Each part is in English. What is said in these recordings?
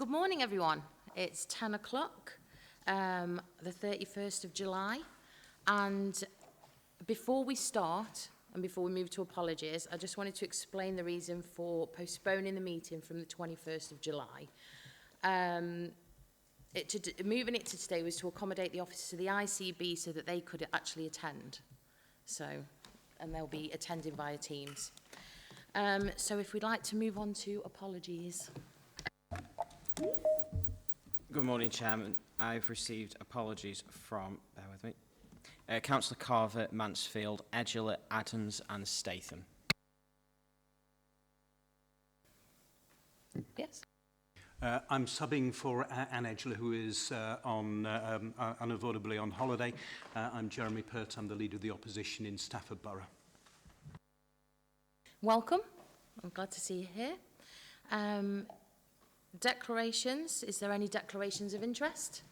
Good morning, everyone. It's 10 o'clock, the 31st of July. And before we start, and before we move to apologies, I just wanted to explain the reason for postponing the meeting from the 21st of July. Moving it to today was to accommodate the officers of the ICB so that they could actually attend. And they'll be attending via Teams. So if we'd like to move on to apologies. Good morning, Chairman. I've received apologies from, bear with me, Councillor Carver, Mansfield, Edgler, Adams and Statham. Yes. I'm subbing for Anne Edgler, who is unavoidably on holiday. I'm Jeremy Pert. I'm the leader of the opposition in Stafford Borough. Welcome. I'm glad to see you here. Declarations. Is there any declarations of interest?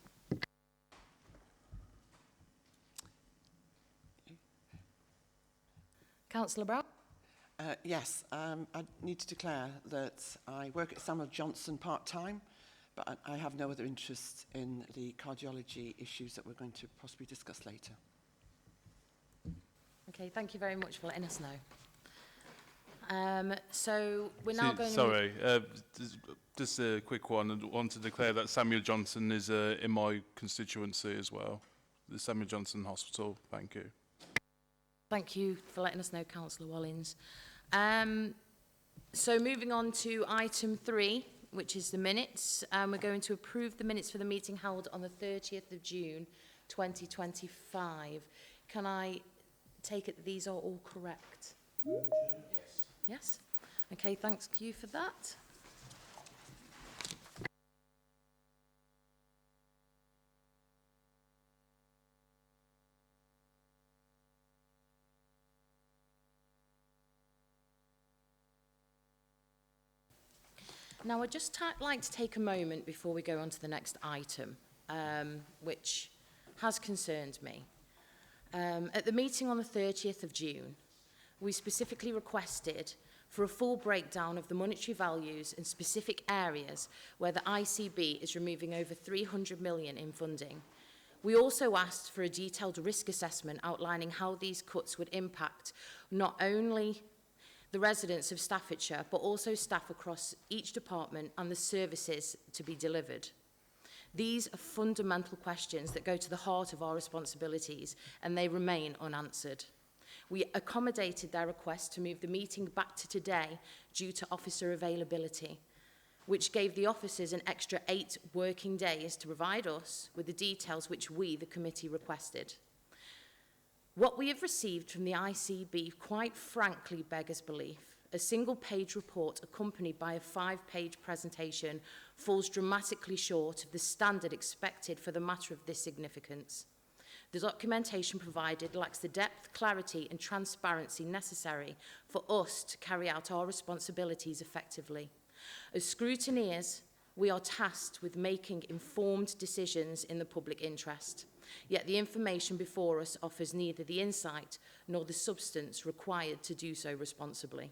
Councillor Brown? Yes, I need to declare that I work at Samuel Johnson part-time, but I have no other interest in the cardiology issues that we're going to possibly discuss later. Okay, thank you very much for letting us know. So we're now going Sorry, just a quick one. I want to declare that Samuel Johnson is in my constituency as well. The Samuel Johnson Hospital. Thank you. Thank you for letting us know, Councillor Wallins. So moving on to item 3, which is the minutes. We're going to approve the minutes for the meeting held on the 30th of June 2025. Can I take it that these are all correct? Yes. Yes? Okay, thanks you for that. Now, I'd just like to take a moment before we go on to the next item, which has concerned me. At the meeting on the 30th of June, we specifically requested for a full breakdown of the monetary values in specific areas where the ICB is removing over 300 million in funding. We also asked for a detailed risk assessment outlining how these cuts would impact not only the residents of Staffordshire, but also staff across each department and the services to be delivered. These are fundamental questions that go to the heart of our responsibilities, and they remain unanswered. We accommodated their request to move the meeting back to today due to officer availability, which gave the officers an extra 8 working days to provide us with the details which we, the committee, requested. What we have received from the ICB, quite frankly, beggars belief. A single-page report accompanied by a 5-page presentation falls dramatically short of the standard expected for the matter of this significance. The documentation provided lacks the depth, clarity and transparency necessary for us to carry out our responsibilities effectively. As scrutineers, we are tasked with making informed decisions in the public interest. Yet the information before us offers neither the insight nor the substance required to do so responsibly.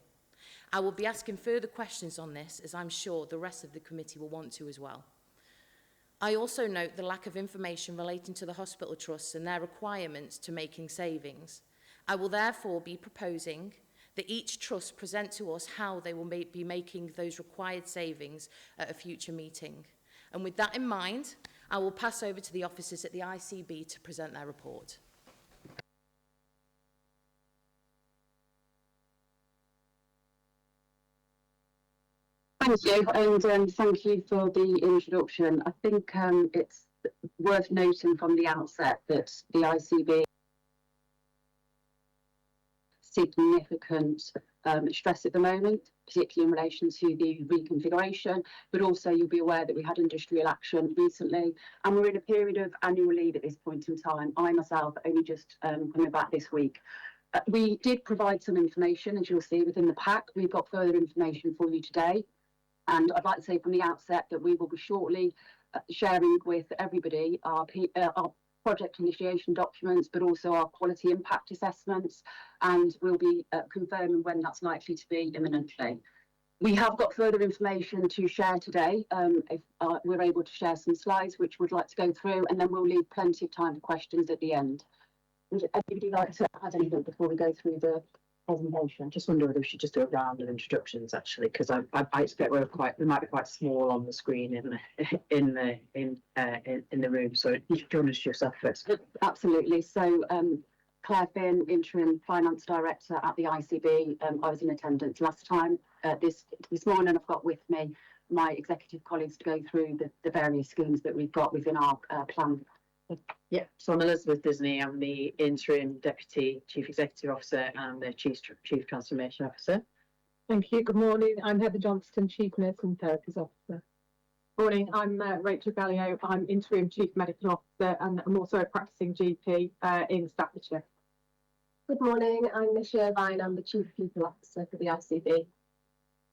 I will be asking further questions on this, as I'm sure the rest of the committee will want to as well. I also note the lack of information relating to the hospital trusts and their requirements to making savings. I will therefore be proposing that each trust present to us how they will be making those required savings at a future meeting. And with that in mind, I will pass over to the officers at the ICB to present their report. Thank you, and thank you for the introduction. I think it's worth noting from the outset that the ICB significant stress at the moment, particularly in relation to the reconfiguration, but also you'll be aware that we had industrial action recently, and we're in a period of annual leave at this point in time. I myself only just coming back this week. We did provide some information, as you'll see within the pack. We've got further information for you today. And I'd like to say from the outset that we will be shortly sharing with everybody our project initiation documents, but also our quality impact assessments, and we'll be confirming when that's likely to be imminently. We have got further information to share today. If we're able to share some slides, which we'd like to go through, and then we'll leave plenty of time for questions at the end. Would anybody like to add anything before we go through the presentation? Just wonder whether we should just do a round of introductions, actually, because I expect we might be quite small on the screen in the room. So you should introduce yourself first. Absolutely. So Claire Finn, Interim Finance Director at the ICB. I was in attendance last time. This morning I've got with me my executive colleagues to go through the various schemes that we've got within our plan. Yeah, so I'm Elizabeth Disney. I'm the Interim Deputy Chief Executive Officer and the Chief Transformation Officer. Thank you. Good morning. I'm Heather Johnston, Chief Nurse and Therapies Officer. Morning. I'm Rachel Gallio. I'm Interim Chief Medical Officer and I'm also a practicing GP in Staffordshire. Good morning. I'm Michelle Irvine. I'm the Chief People Officer for the ICB.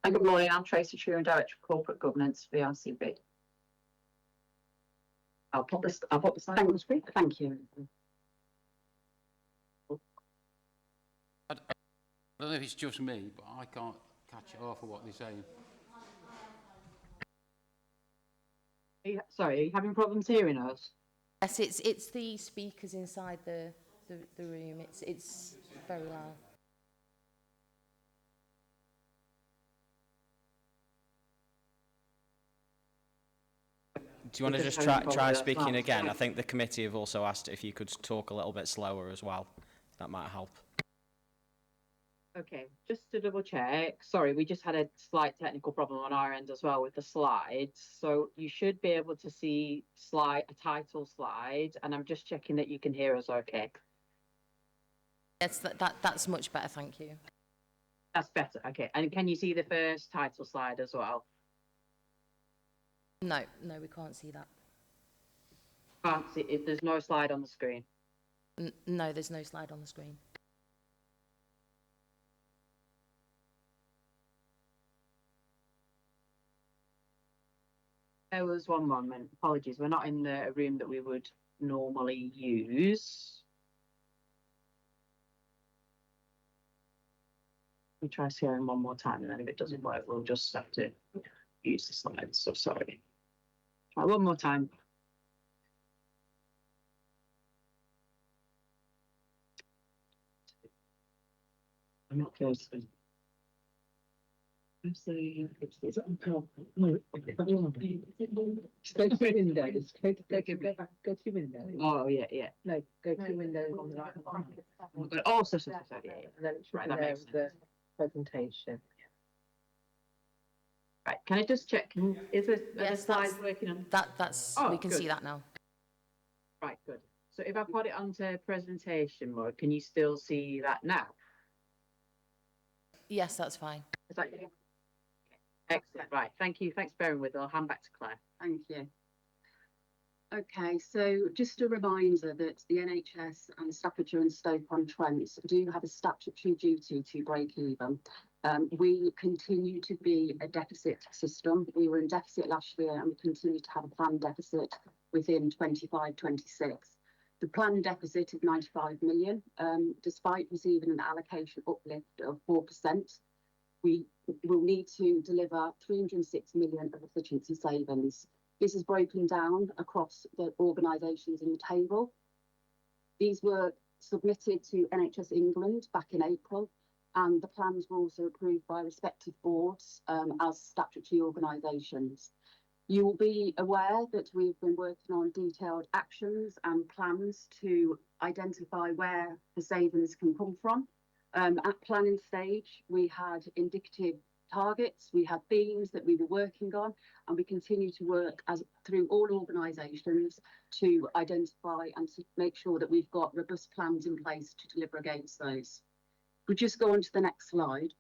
And good morning. I'm Tracy Truan, Director of Corporate Governance for the ICB. I'll put the slide on the screen. Thank you. I don't know if it's just me, but I can't catch half of what they're saying. Sorry, are you having problems hearing us? Yes, it's the speakers inside the room. It's very loud. Do you want to just try speaking again? I think the committee have also asked if you could talk a little bit slower as well. That might help. Okay, just to double check. Sorry, we just had a slight technical problem on our end as well with the slides. So you should be able to see a title slide, and I'm just checking that you can hear us okay. Yes, that's much better, thank you. That's better, okay. And can you see the first title slide as well? No, we can't see that. Can't see it. There's no slide on the screen. No, there's no slide on the screen. There was one moment. Apologies, we're not in the room that we would normally use. We try sharing one more time, and then if it doesn't work, we'll just have to use the slides. So sorry. Try one more time. I'm not close. Just go to the window. Go to window. Oh yeah. No, go to window on the right. Oh, so yeah. And then it's Right, right that there makes with the presentation. Right, can I just check? Is the Yes, slides working on? That's Oh, we can good. see that now. Right, good. So if I put it onto presentation mode, can you still see that now? Yes, that's fine. Is that okay? Excellent. Right, thank you. Thanks for bearing with. I'll hand back to Claire. Thank you. Okay, so just a reminder that the NHS and Staffordshire and Stoke-on-Trent do have a statutory duty to break even. We continue to be a deficit system. We were in deficit last year and we continue to have a planned deficit within 25-26. The planned deficit is 95 million, despite receiving an allocation uplift of 4%. We will need to deliver 306 million of efficiency savings. This is broken down across the organisations in the table. These were submitted to NHS England back in April, and the plans were also approved by respective boards as statutory organisations. You will be aware that we've been working on detailed actions and plans to identify where the savings can come from. At planning stage, we had indicative targets, we had themes that we were working on, and we continue to work through all organisations to identify and to make sure that we've got robust plans in place to deliver against those. We'll just go on to the next slide.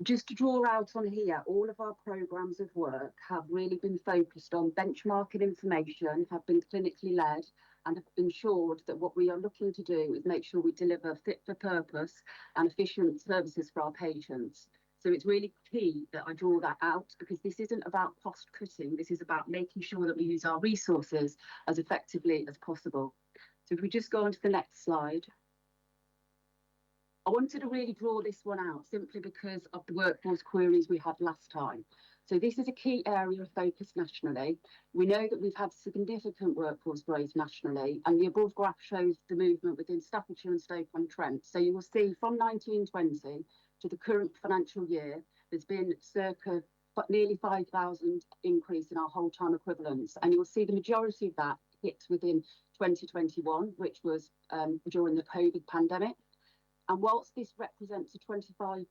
Just to draw out on here, all of our programmes of work have really been focused on benchmarking information, have been clinically led, and have ensured that what we are looking to do is make sure we deliver fit for purpose and efficient services for our patients. So it's really key that I draw that out, because this isn't about cost cutting, this is about making sure that we use our resources as effectively as possible. So if we just go on to the next slide. I wanted to really draw this one out simply because of the workforce queries we had last time. So this is a key area of focus nationally. We know that we've had significant workforce growth nationally, and the above graph shows the movement within Staffordshire and Stoke-on-Trent. So you will see from 1920 to the current financial year, there's been circa nearly 5,000 increase in our whole time equivalents. And you'll see the majority of that hit within 2021, which was during the COVID pandemic. And whilst this represents a 25%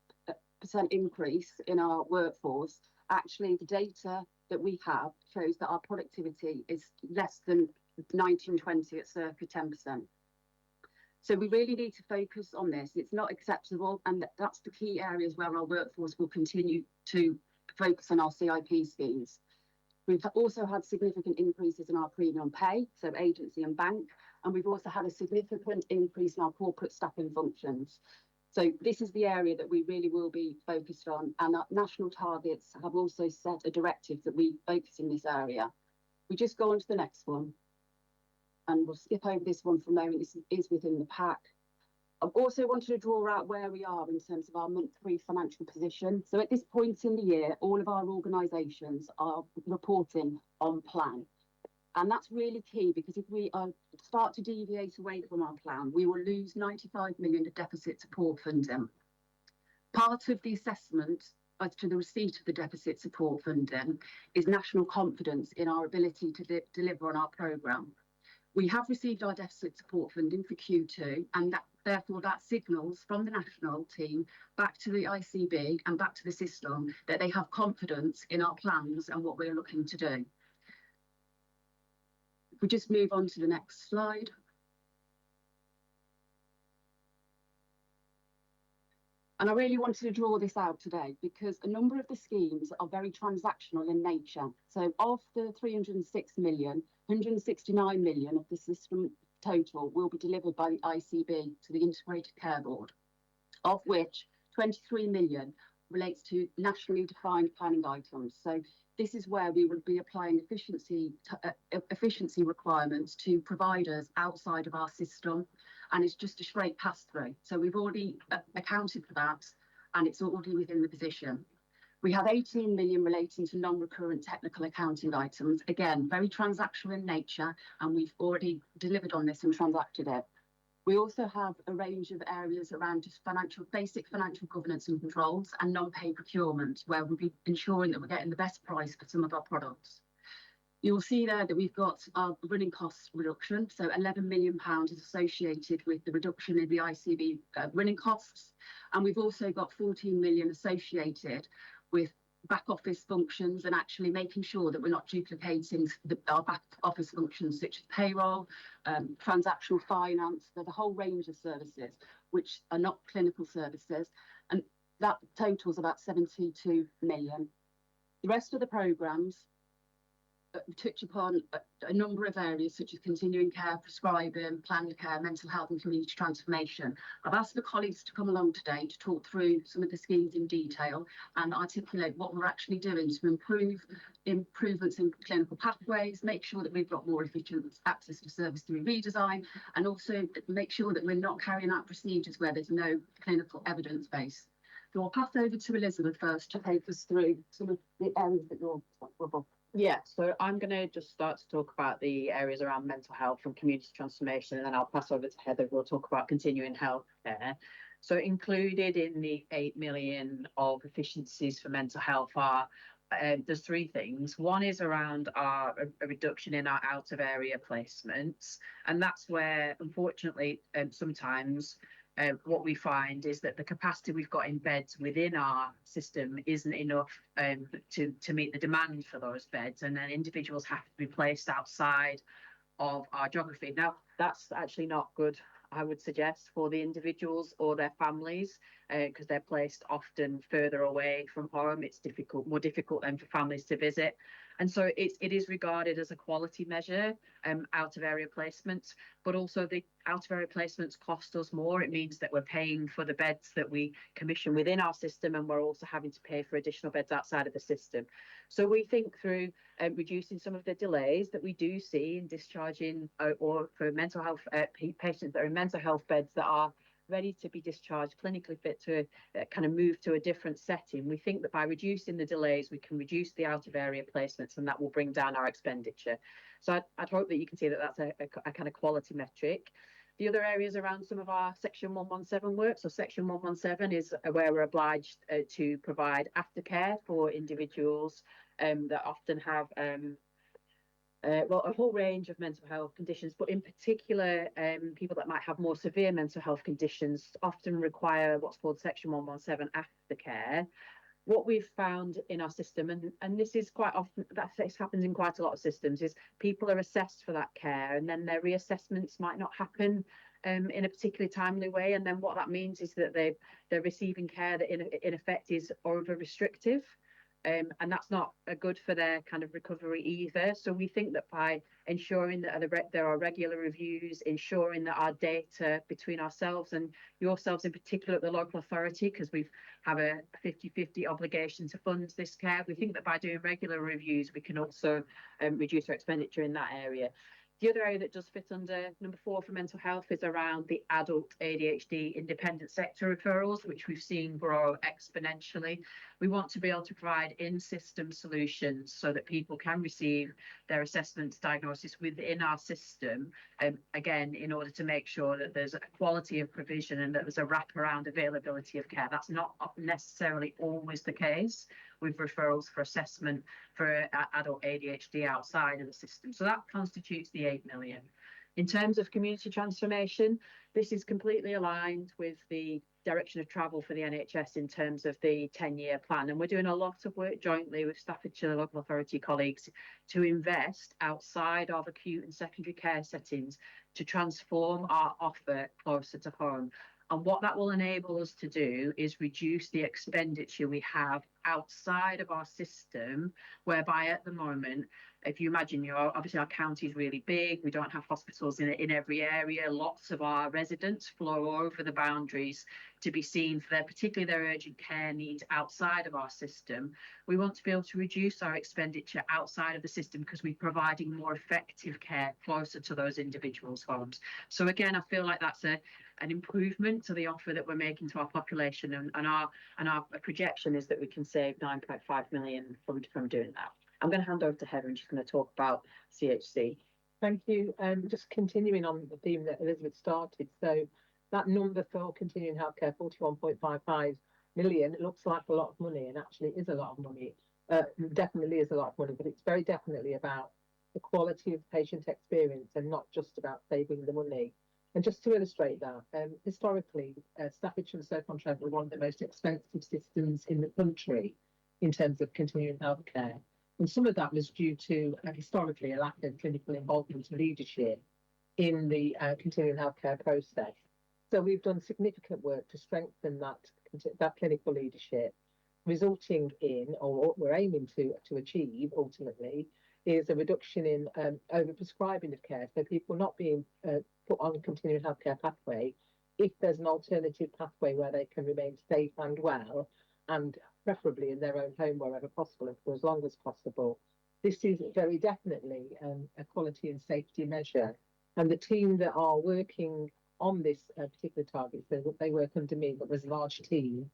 increase in our workforce, actually the data that we have shows that our productivity is less than 1920 at circa 10%. So we really need to focus on this. It's not acceptable, and that's the key areas where our workforce will continue to focus on our CIP schemes. We've also had significant increases in our premium pay, so agency and bank, and we've also had a significant increase in our corporate staffing functions. So this is the area that we really will be focused on, and our national targets have also set a directive that we focus in this area. We just go on to the next one, and we'll skip over this one for a moment. This is within the pack. I also wanted to draw out where we are in terms of our month-3 financial position. So at this point in the year, all of our organisations are reporting on plan. And that's really key, because if we start to deviate away from our plan, we will lose 95 million of deficit support funding. Part of the assessment as to the receipt of the deficit support funding is national confidence in our ability to deliver on our programme. We have received our deficit support funding for Q2, and therefore that signals from the national team back to the ICB and back to the system that they have confidence in our plans and what we're looking to do. If we just move on to the next slide. And I really wanted to draw this out today because a number of the schemes are very transactional in nature. So of the 306 million, 169 million of the system total will be delivered by the ICB to the Integrated Care Board, of which 23 million relates to nationally defined planning items. So this is where we will be applying efficiency requirements to providers outside of our system, and it's just a straight pass through. So we've already accounted for that, and it's already within the position. We have 18 million relating to non-recurrent technical accounting items, again, very transactional in nature, and we've already delivered on this and transacted it. We also have a range of areas around just basic financial governance and controls and non-pay procurement, where we'll be ensuring that we're getting the best price for some of our products. You'll see there that we've got our running cost reduction, so £11 million is associated with the reduction in the ICB running costs, and we've also got 14 million associated with back office functions and actually making sure that we're not duplicating our back office functions such as payroll, transactional finance. There's a whole range of services which are not clinical services, and that totals about 72 million. The rest of the programmes touch upon a number of areas such as continuing care, prescribing, planned care, mental health and community transformation. I've asked the colleagues to come along today to talk through some of the schemes in detail and articulate what we're actually doing to improve improvements in clinical pathways, make sure that we've got more efficient access to service through redesign, and also make sure that we're not carrying out procedures where there's no clinical evidence base. So I'll pass over to Elizabeth first to take us through some of the areas that you're responsible for. Yeah, so I'm going to just start to talk about the areas around mental health and community transformation, and then I'll pass over to Heather, who will talk about continuing health care. So included in the 8 million of efficiencies for mental health are, there's 3 things. One is around a reduction in our out of area placements, and that's where, unfortunately, sometimes what we find is that the capacity we've got in beds within our system isn't enough to meet the demand for those beds, and then individuals have to be placed outside of our geography. Now, that's actually not good, I would suggest, for the individuals or their families, because they're placed often further away from home. It's more difficult then for families to visit. And so it is regarded as a quality measure, out of area placements, but also the out of area placements cost us more. It means that we're paying for the beds that we commission within our system, and we're also having to pay for additional beds outside of the system. So we think through reducing some of the delays that we do see in discharging or for mental health patients that are in mental health beds that are ready to be discharged, clinically fit to kind of move to a different setting, we think that by reducing the delays, we can reduce the out of area placements, and that will bring down our expenditure. So I'd hope that you can see that that's a kind of quality metric. The other areas around some of our Section 117 work. So Section 117 is where we're obliged to provide aftercare for individuals that often have well, a whole range of mental health conditions, but in particular, people that might have more severe mental health conditions often require what's called Section 117 aftercare. What we've found in our system, and this is quite often, this happens in quite a lot of systems, is people are assessed for that care, and then their reassessments might not happen in a particularly timely way. And then what that means is that they're receiving care that in effect is over restrictive. And that's not good for their kind of recovery either. So we think that by ensuring that there are regular reviews, ensuring that our data between ourselves and yourselves in particular at the local authority, because we have a 50-50 obligation to fund this care, we think that by doing regular reviews, we can also reduce our expenditure in that area. The other area that does fit under number 4 for mental health is around the adult ADHD independent sector referrals, which we've seen grow exponentially. We want to be able to provide in-system solutions so that people can receive their assessments, diagnosis within our system, again, in order to make sure that there's a quality of provision and that there's a wraparound availability of care. That's not necessarily always the case with referrals for assessment for adult ADHD outside of the system. So that constitutes the 8 million. In terms of community transformation, this is completely aligned with the direction of travel for the NHS in terms of the 10-year plan. And we're doing a lot of work jointly with Staffordshire local authority colleagues to invest outside of acute and secondary care settings to transform our offer closer to home. And what that will enable us to do is reduce the expenditure we have outside of our system, whereby at the moment, if you imagine, obviously our county is really big, we don't have hospitals in every area, lots of our residents flow over the boundaries to be seen for particularly their urgent care needs outside of our system. We want to be able to reduce our expenditure outside of the system because we're providing more effective care closer to those individuals' homes. So again, I feel like that's an improvement to the offer that we're making to our population, and our projection is that we can save 9.5 million from doing that. I'm going to hand over to Heather, and she's going to talk about CHC. Thank you. Just continuing on the theme that Elizabeth started. So that number for continuing healthcare, 41.55 million, it looks like a lot of money, and actually is a lot of money. Definitely is a lot of money, but it's very definitely about the quality of patient experience and not just about saving the money. And just to illustrate that, historically, Staffordshire and Stoke-on-Trent were one of the most expensive systems in the country in terms of continuing healthcare. And some of that was due to, historically, a lack of clinical involvement and leadership in the continuing healthcare process. So we've done significant work to strengthen that clinical leadership, resulting in, or what we're aiming to achieve ultimately, is a reduction in overprescribing of care. So people not being put on a continuing healthcare pathway if there's an alternative pathway where they can remain safe and well, and preferably in their own home wherever possible and for as long as possible. This is very definitely a quality and safety measure. And the team that are working on this particular target, so they work under me, but there's a large team,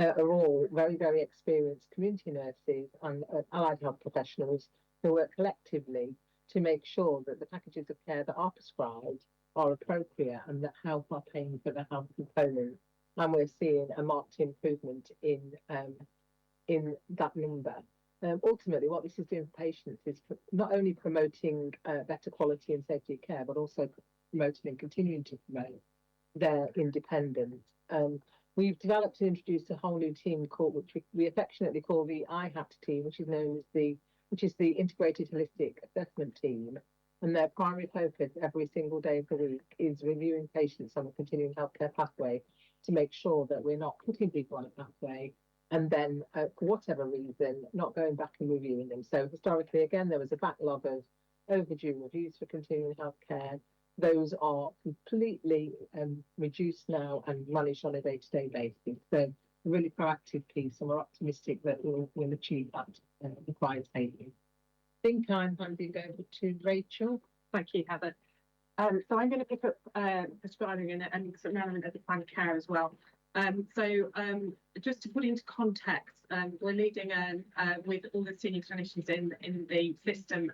are all very, very experienced community nurses and allied health professionals who work collectively to make sure that the packages of care that are prescribed are appropriate and that health are paying for the health component. And we're seeing a marked improvement in that number. Ultimately, what this is doing for patients is not only promoting better quality and safety of care, but also promoting and continuing to promote their independence. We've developed and introduced a whole new team which we affectionately call the IHAT team, which is the Integrated Holistic Assessment Team. And their primary focus every single day of the week is reviewing patients on a continuing healthcare pathway to make sure that we're not putting people on a pathway and then, for whatever reason, not going back and reviewing them. So historically, again, there was a backlog of overdue reviews for continuing healthcare. Those are completely reduced now and managed on a day-to-day basis. So a really proactive piece, and we're optimistic that we'll achieve that required saving. I think I'm handing over to Rachel. Thank you, Heather. So I'm going to pick up prescribing and some element of the planned care as well. Just to put into context, we're leading with all the senior clinicians in the system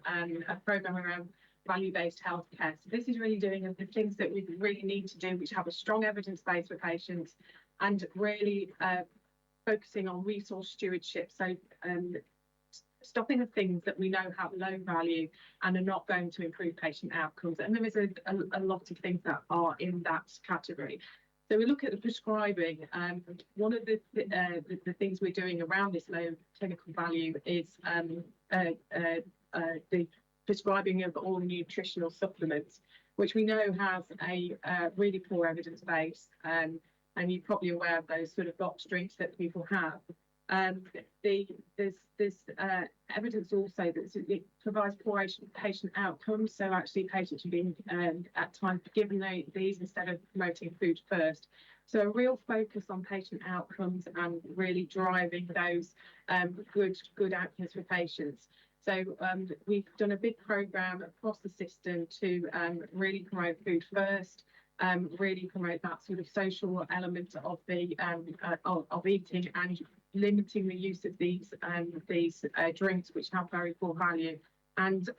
a programme around value-based healthcare. So this is really doing the things that we really need to do, which have a strong evidence base for patients, and really focusing on resource stewardship. So stopping the things that we know have low value and are not going to improve patient outcomes. And there is a lot of things that are in that category. So we look at the prescribing. One of the things we're doing around this low clinical value is the prescribing of all nutritional supplements, which we know has a really poor evidence base. And you're probably aware of those sort of box drinks that people have. There's evidence also that it provides poor patient outcomes. So actually patients are being at times given these instead of promoting food first. So a real focus on patient outcomes and really driving those good outcomes for patients. So we've done a big programme across the system to really promote food first, really promote that sort of social element of the of eating, and limiting the use of these drinks which have very poor value, and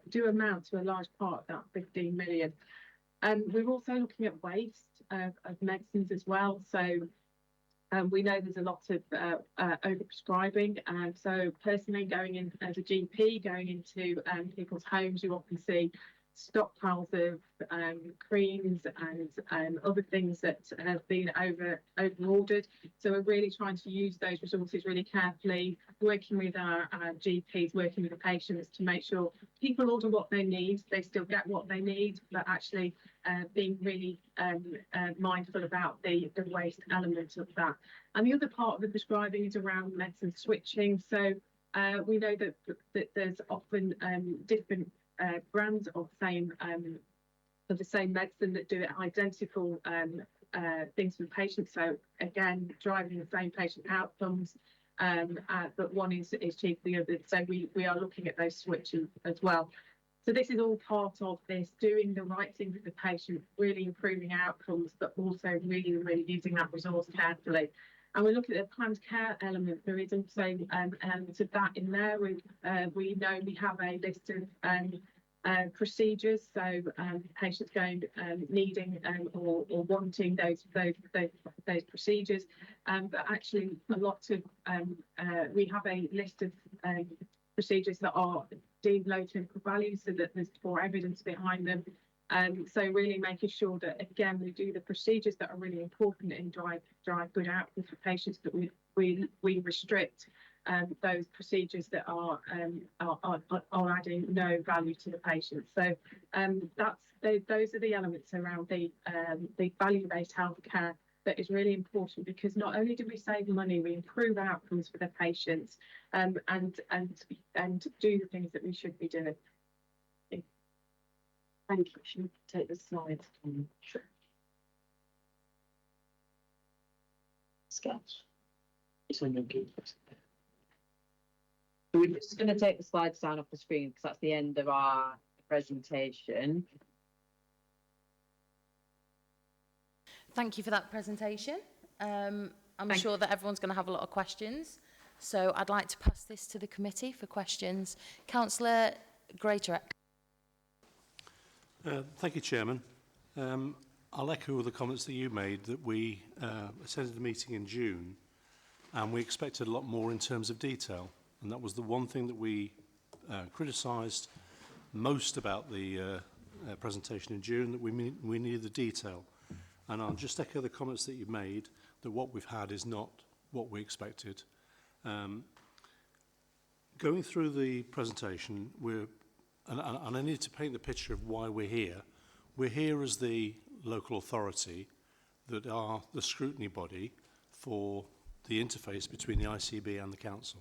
do amount to a large part of that 15 million. We're also looking at waste of medicines as well. So we know there's a lot of overprescribing. So personally, going in as a GP, going into people's homes, you often see stockpiles of creams and other things that have been over ordered. So we're really trying to use those resources really carefully, working with our GPs, working with the patients to make sure people order what they need, they still get what they need, but actually being really mindful about the waste element of that. And the other part of the prescribing is around medicine switching. So we know that there's often different brands of the same medicine that do identical things for patients. So again, driving the same patient outcomes, but one is cheaper than the other. So we are looking at those switches as well. So this is all part of this, doing the right thing for the patient, really improving outcomes, but also really using that resource carefully. And we look at the planned care element. There is also elements of that in there. We know we have a list of procedures, so patients going needing or wanting those procedures. But actually, a lot of we have a list of procedures that are deemed low clinical value, so that there's poor evidence behind them. So really making sure that, again, we do the procedures that are really important and drive good outcomes for patients, but we restrict those procedures that are adding no value to the patient. So those are the elements around the value-based healthcare that is really important, because not only do we save money, we improve outcomes for the patients, and do the things that we should be doing. Thank you. Should we take the slides? Sure. Sketch. It's on your keyboard. So we're just going to take the slides down off the screen because that's the end of our presentation. Thank you for that presentation. I'm sure that everyone's going to have a lot of questions. So I'd like to pass this to the committee for questions. Councillor Greater. Thank you, Chairman. I'll echo the comments that you made, that we attended the meeting in June and we expected a lot more in terms of detail. And that was the one thing that we criticised most about the presentation in June, that we needed the detail. And I'll just echo the comments that you made, that what we've had is not what we expected. Going through the presentation, and I need to paint the picture of why we're here. We're here as the local authority that are the scrutiny body for the interface between the ICB and the council.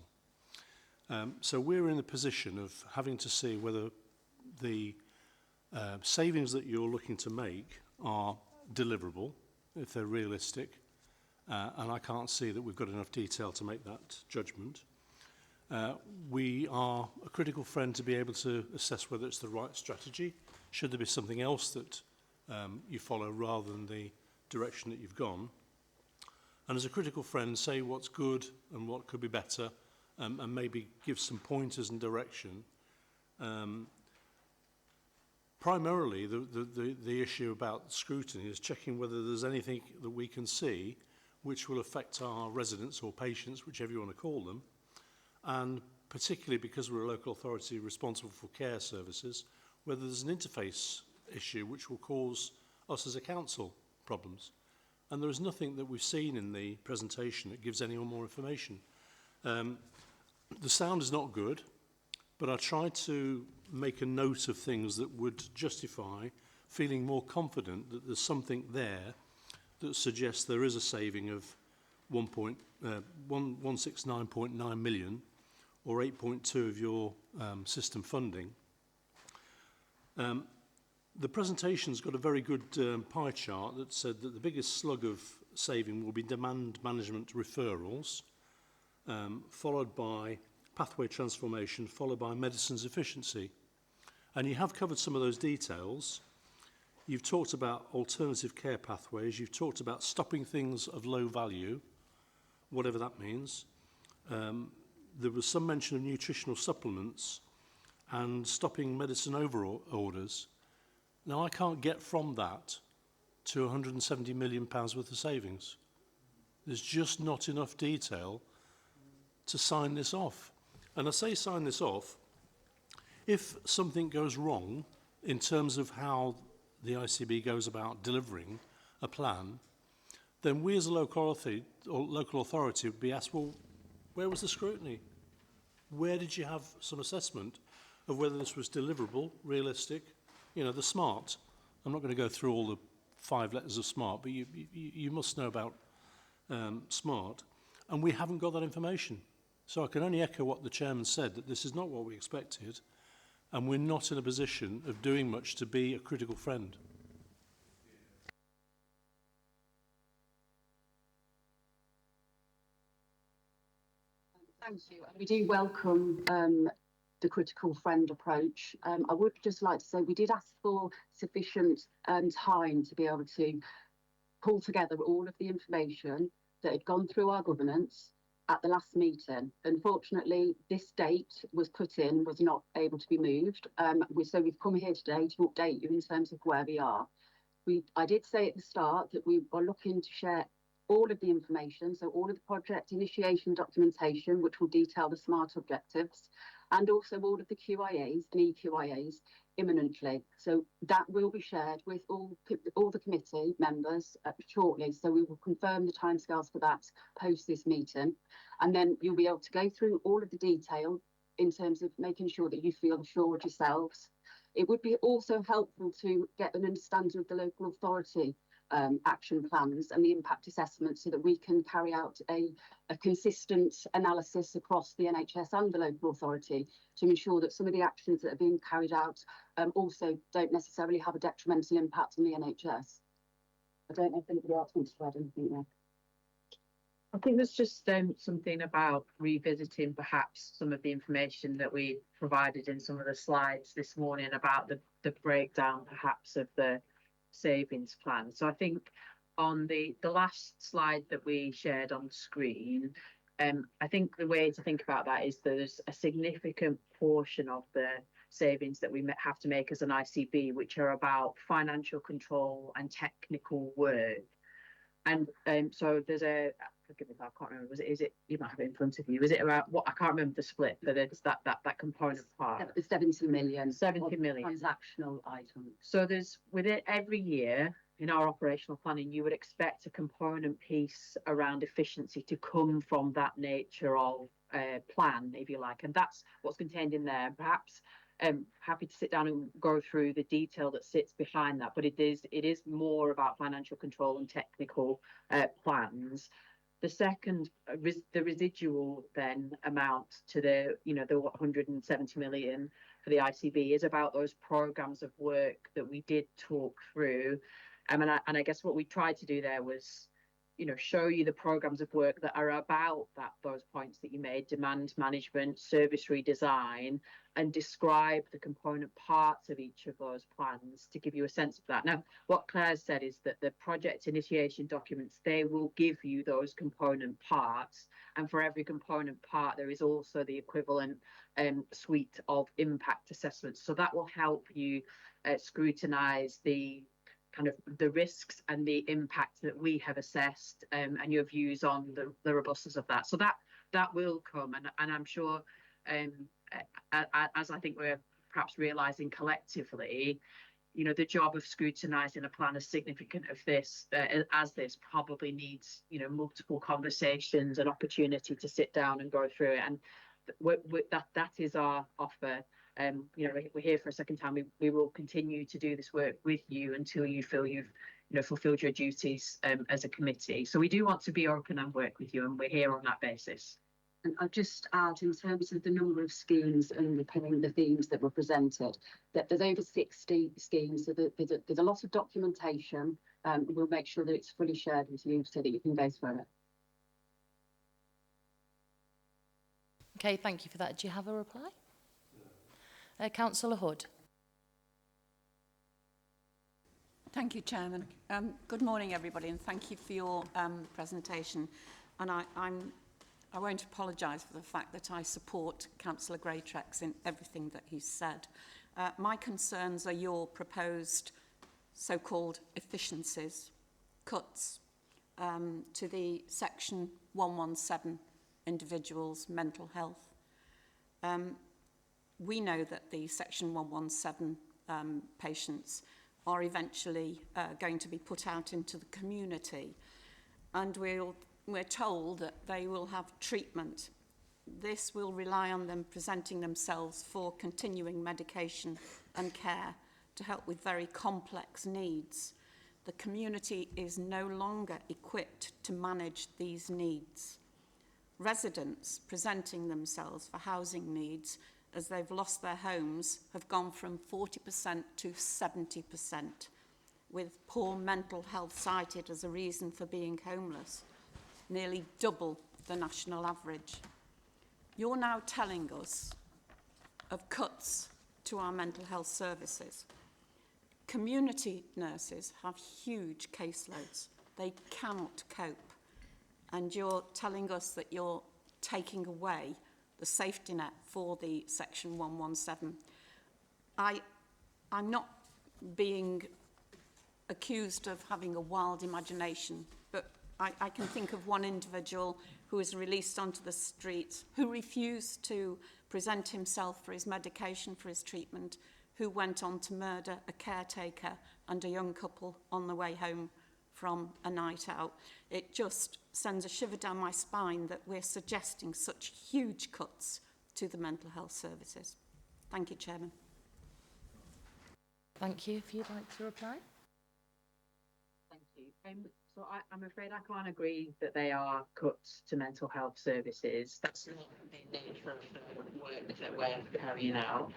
So we're in a position of having to see whether the savings that you're looking to make are deliverable, if they're realistic, and I can't see that we've got enough detail to make that judgment. We are a critical friend to be able to assess whether it's the right strategy should there be something else that you follow rather than the direction that you've gone. And as a critical friend, say what's good and what could be better, and maybe give some pointers and direction. Primarily, the issue about scrutiny is checking whether there's anything that we can see which will affect our residents or patients, whichever you want to call them, and particularly because we're a local authority responsible for care services, whether there's an interface issue which will cause us as a council problems. And there is nothing that we've seen in the presentation that gives anyone more information. The sound is not good, but I tried to make a note of things that would justify feeling more confident that there's something there that suggests there is a saving of 169.9 million or 8.2 of your system funding. The presentation's got a very good pie chart that said that the biggest slug of saving will be demand management referrals, followed by pathway transformation, followed by medicines efficiency. And you have covered some of those details. You've talked about alternative care pathways. You've talked about stopping things of low value, whatever that means. There was some mention of nutritional supplements and stopping medicine over orders. Now, I can't get from that to £170 million worth of savings. There's just not enough detail to sign this off. And I say sign this off, if something goes wrong in terms of how the ICB goes about delivering a plan, then we as a local authority would be asked, well, where was the scrutiny? Where did you have some assessment of whether this was deliverable, realistic? You know, the SMART. I'm not going to go through all the 5 letters of SMART, but you must know about SMART. And we haven't got that information. So I can only echo what the chairman said, that this is not what we expected, and we're not in a position of doing much to be a critical friend. Thank you. And we do welcome the critical friend approach. I would just like to say we did ask for sufficient time to be able to pull together all of the information that had gone through our governance at the last meeting. Unfortunately, this date was not able to be moved. So we've come here today to update you in terms of where we are. I did say at the start that we are looking to share all of the information, so all of the project initiation documentation, which will detail the SMART objectives, and also all of the QIAs and EQIAs imminently. So that will be shared with all the committee members shortly. So we will confirm the timescales for that post this meeting. And then you'll be able to go through all of the detail in terms of making sure that you feel assured yourselves. It would be also helpful to get an understanding of the local authority action plans and the impact assessment so that we can carry out a consistent analysis across the NHS and the local authority to ensure that some of the actions that are being carried out also don't necessarily have a detrimental impact on the NHS. I don't know if anybody else wants to add anything there. I think there's just something about revisiting perhaps some of the information that we provided in some of the slides this morning about the breakdown perhaps of the savings plan. So I think on the last slide that we shared on the screen, I think the way to think about that is there's a significant portion of the savings that we have to make as an ICB, which are about financial control and technical work. And so there's forgive me if I can't remember, is it, you might have it in front of you, is it around, what, I can't remember the split, but it's that component part. 70 million. 70 million. Transactional items. So there's, within every year in our operational planning, you would expect a component piece around efficiency to come from that nature of plan, if you like, and that's what's contained in there. Perhaps happy to sit down and go through the detail that sits behind that, but it is more about financial control and technical plans. The second, the residual then amount to the 170 million for the ICB is about those programs of work that we did talk through. And I guess what we tried to do there was show you the programs of work that are about those points that you made: demand management, service redesign, and describe the component parts of each of those plans to give you a sense of that. Now, what Claire said is that the project initiation documents, they will give you those component parts, and for every component part there is also the equivalent suite of impact assessments. So that will help you scrutinise the kind of the risks and the impact that we have assessed, and your views on the robustness of that. So that will come, and I'm sure, as I think we're perhaps realising collectively, the job of scrutinising a plan as significant of this as this probably needs multiple conversations and opportunity to sit down and go through it, and that is our offer. We're here for a second time. We will continue to do this work with you until you feel you've fulfilled your duties as a committee. So we do want to be open and work with you, and we're here on that basis. And I'll just add, in terms of the number of schemes underpinning the themes that were presented, that there's over 60 schemes, so there's a lot of documentation. We'll make sure that it's fully shared with you so that you can go through it. Okay, thank you for that. Do you have a reply? Councillor Hood. Thank you, Chairman. Good morning, everybody, and thank you for your presentation. And I won't apologise for the fact that I support Councillor Greatrex in everything that he's said. My concerns are your proposed so-called efficiencies, cuts to the Section 117 individuals' mental health. We know that the Section 117 patients are eventually going to be put out into the community, and we're told that they will have treatment. This will rely on them presenting themselves for continuing medication and care to help with very complex needs. The community is no longer equipped to manage these needs. Residents presenting themselves for housing needs as they've lost their homes have gone from 40% to 70%, with poor mental health cited as a reason for being homeless, nearly double the national average. You're now telling us of cuts to our mental health services. Community nurses have huge caseloads. They cannot cope. And you're telling us that you're taking away the safety net for the Section 117. I'm not being accused of having a wild imagination, but I can think of one individual who was released onto the streets, who refused to present himself for his medication, for his treatment, who went on to murder a caretaker and a young couple on the way home from a night out. It just sends a shiver down my spine that we're suggesting such huge cuts to the mental health services. Thank you, Chairman. Thank you. If you'd like to reply. Thank you. So I'm afraid I can't agree that they are cuts to mental health services. That's not the nature of the work that we're carrying out.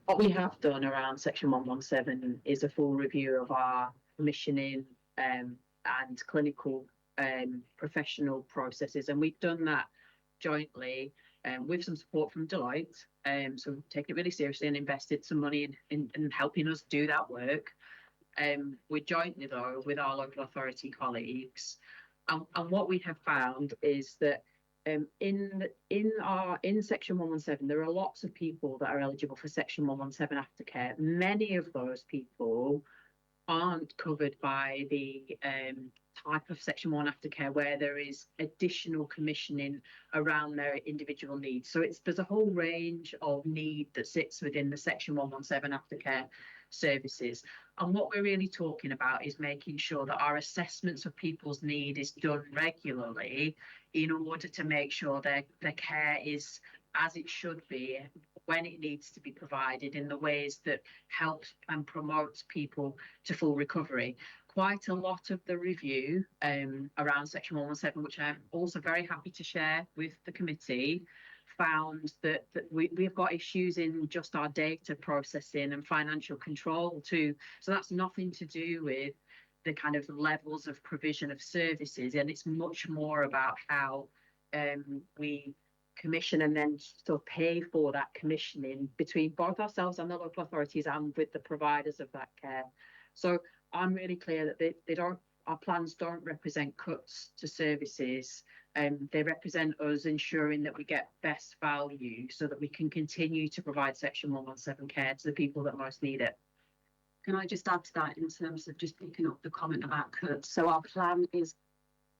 What we have done around Section 117 is a full review of our commissioning and clinical professional processes, and we've done that jointly with some support from Deloitte. So we've taken it really seriously and invested some money in helping us do that work. We're jointly, though, with our local authority colleagues, and what we have found is that in Section 117 there are lots of people that are eligible for Section 117 aftercare. Many of those people aren't covered by the type of Section 1 aftercare where there is additional commissioning around their individual needs. So there's a whole range of need that sits within the Section 117 aftercare services. And what we're really talking about is making sure that our assessments of people's need is done regularly in order to make sure their care is as it should be when it needs to be provided in the ways that helps and promotes people to full recovery. Quite a lot of the review around Section 117, which I'm also very happy to share with the committee, found that we've got issues in just our data processing and financial control too. So that's nothing to do with the kind of levels of provision of services, and it's much more about how we commission and then sort of pay for that commissioning between both ourselves and the local authorities and with the providers of that care. So I'm really clear that our plans don't represent cuts to services. They represent us ensuring that we get best value so that we can continue to provide Section 117 care to the people that most need it. Can I just add to that in terms of just picking up the comment about cuts? So our plan is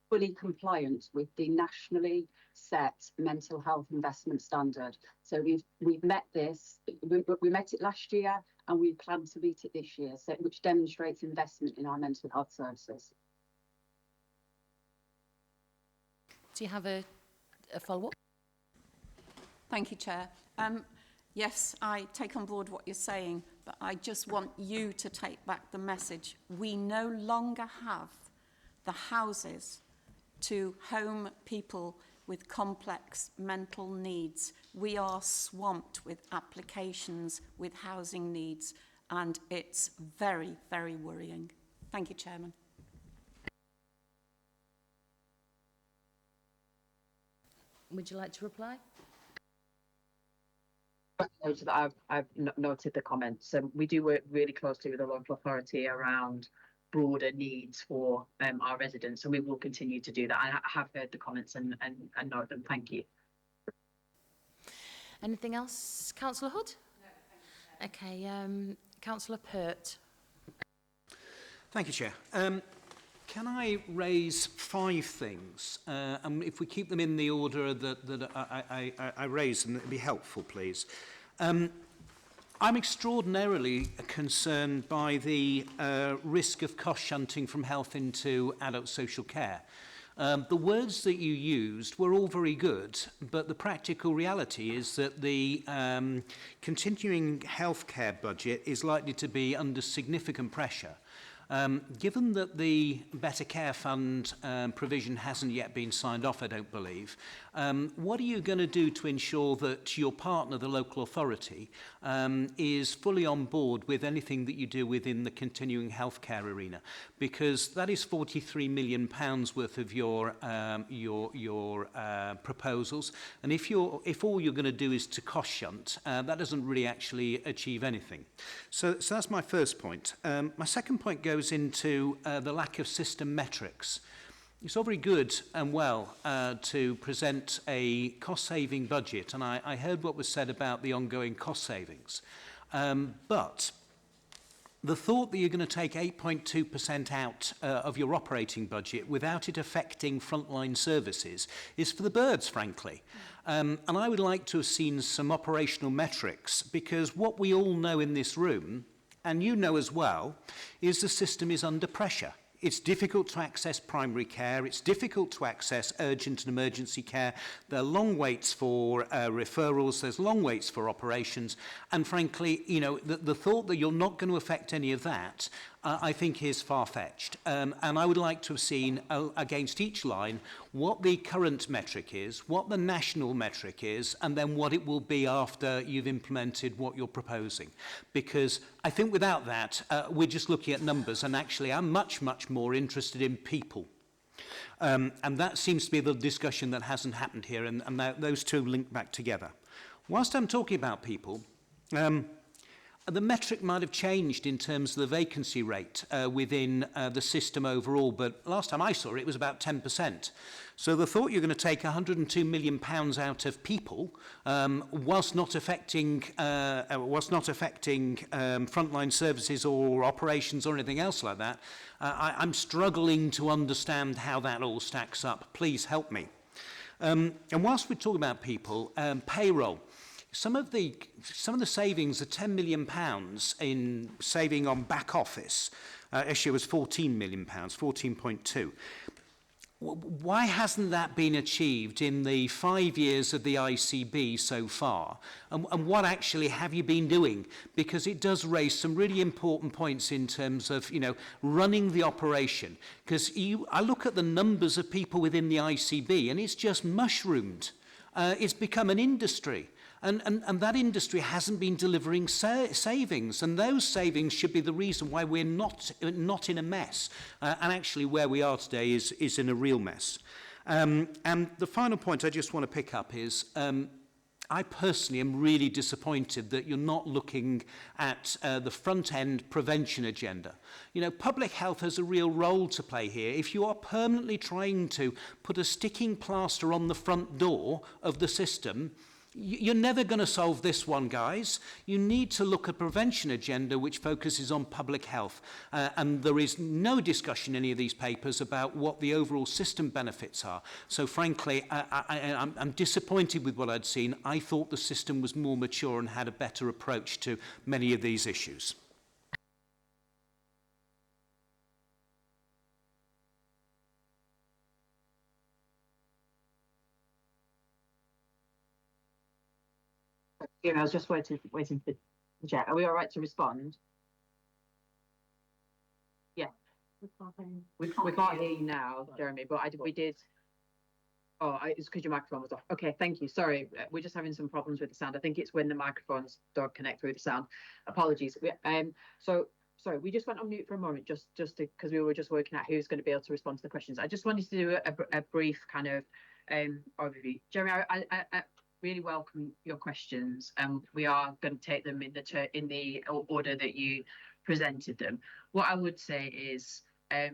fully compliant with the nationally set mental health investment standard. So we've met this, we met it last year and we plan to meet it this year, so, which demonstrates investment in our mental health services. Do you have a follow-up? Thank you, Chair. Yes, I take on board what you're saying, but I just want you to take back the message. We no longer have the houses to home people with complex mental needs. We are swamped with applications with housing needs, and it's very, very worrying. Thank you, Chairman. Would you like to reply? I've noted the comments. We do work really closely with the local authority around broader needs for our residents, and we will continue to do that. I have heard the comments and note them. Thank you. Anything else, Councillor Hood? No, thank you. Okay, Councillor Pert. Thank you, Chair. Can I raise 5 things? And if we keep them in the order that I raise them, it would be helpful, please. I'm extraordinarily concerned by the risk of cost shunting from health into adult social care. The words that you used were all very good, but the practical reality is that the continuing healthcare budget is likely to be under significant pressure. Given that the Better Care Fund provision hasn't yet been signed off, I don't believe, what are you going to do to ensure that your partner, the local authority, is fully on board with anything that you do within the continuing healthcare arena? Because that is £43 million worth of your proposals, and if all you're going to do is to cost shunt, that doesn't really actually achieve anything. So that's my first point. My second point goes into the lack of system metrics. It's all very good and well to present a cost-saving budget, and I heard what was said about the ongoing cost savings. But the thought that you're going to take 8.2% out of your operating budget without it affecting frontline services is for the birds, frankly. And I would like to have seen some operational metrics, because what we all know in this room, and you know as well, is the system is under pressure. It's difficult to access primary care. It's difficult to access urgent and emergency care. There are long waits for referrals. There's long waits for operations. And frankly, you know, the thought that you're not going to affect any of that, I think is far-fetched. And I would like to have seen against each line what the current metric is, what the national metric is, and then what it will be after you've implemented what you're proposing. Because I think without that, we're just looking at numbers, and actually I'm much, much more interested in people. And that seems to be the discussion that hasn't happened here, and those two link back together. Whilst I'm talking about people, the metric might have changed in terms of the vacancy rate within the system overall, but last time I saw it, it was about 10%. So the thought you're going to take £102 million out of people, whilst not affecting frontline services or operations or anything else like that, I'm struggling to understand how that all stacks up. Please help me. And whilst we're talking about people, payroll. Some of the savings are £10 million in saving on back office. Actually, it was £14 million, 14.2. Why hasn't that been achieved in the 5 years of the ICB so far? And what actually have you been doing? Because it does raise some really important points in terms of, you know, running the operation. Because I look at the numbers of people within the ICB, and it's just mushroomed. It's become an industry. And that industry hasn't been delivering savings, and those savings should be the reason why we're not in a mess. And actually where we are today is in a real mess. And the final point I just want to pick up is I personally am really disappointed that you're not looking at the front-end prevention agenda. You know, public health has a real role to play here. If you are permanently trying to put a sticking plaster on the front door of the system, you're never going to solve this one, guys. You need to look at a prevention agenda which focuses on public health. And there is no discussion in any of these papers about what the overall system benefits are. So frankly, I'm disappointed with what I'd seen. I thought the system was more mature and had a better approach to many of these issues. I was just waiting for the chat. Are we all right to respond? Yeah. We can't hear you now, Jeremy, but we did. Oh, it's because your microphone was off. Okay, thank you. Sorry, we're just having some problems with the sound. I think it's when the microphones don't connect through the sound. Apologies. So sorry, we just went on mute for a moment, just because we were just working out who's going to be able to respond to the questions. I just wanted to do a brief kind of overview. Jeremy, I really welcome your questions, and we are going to take them in the order that you presented them. What I would say is that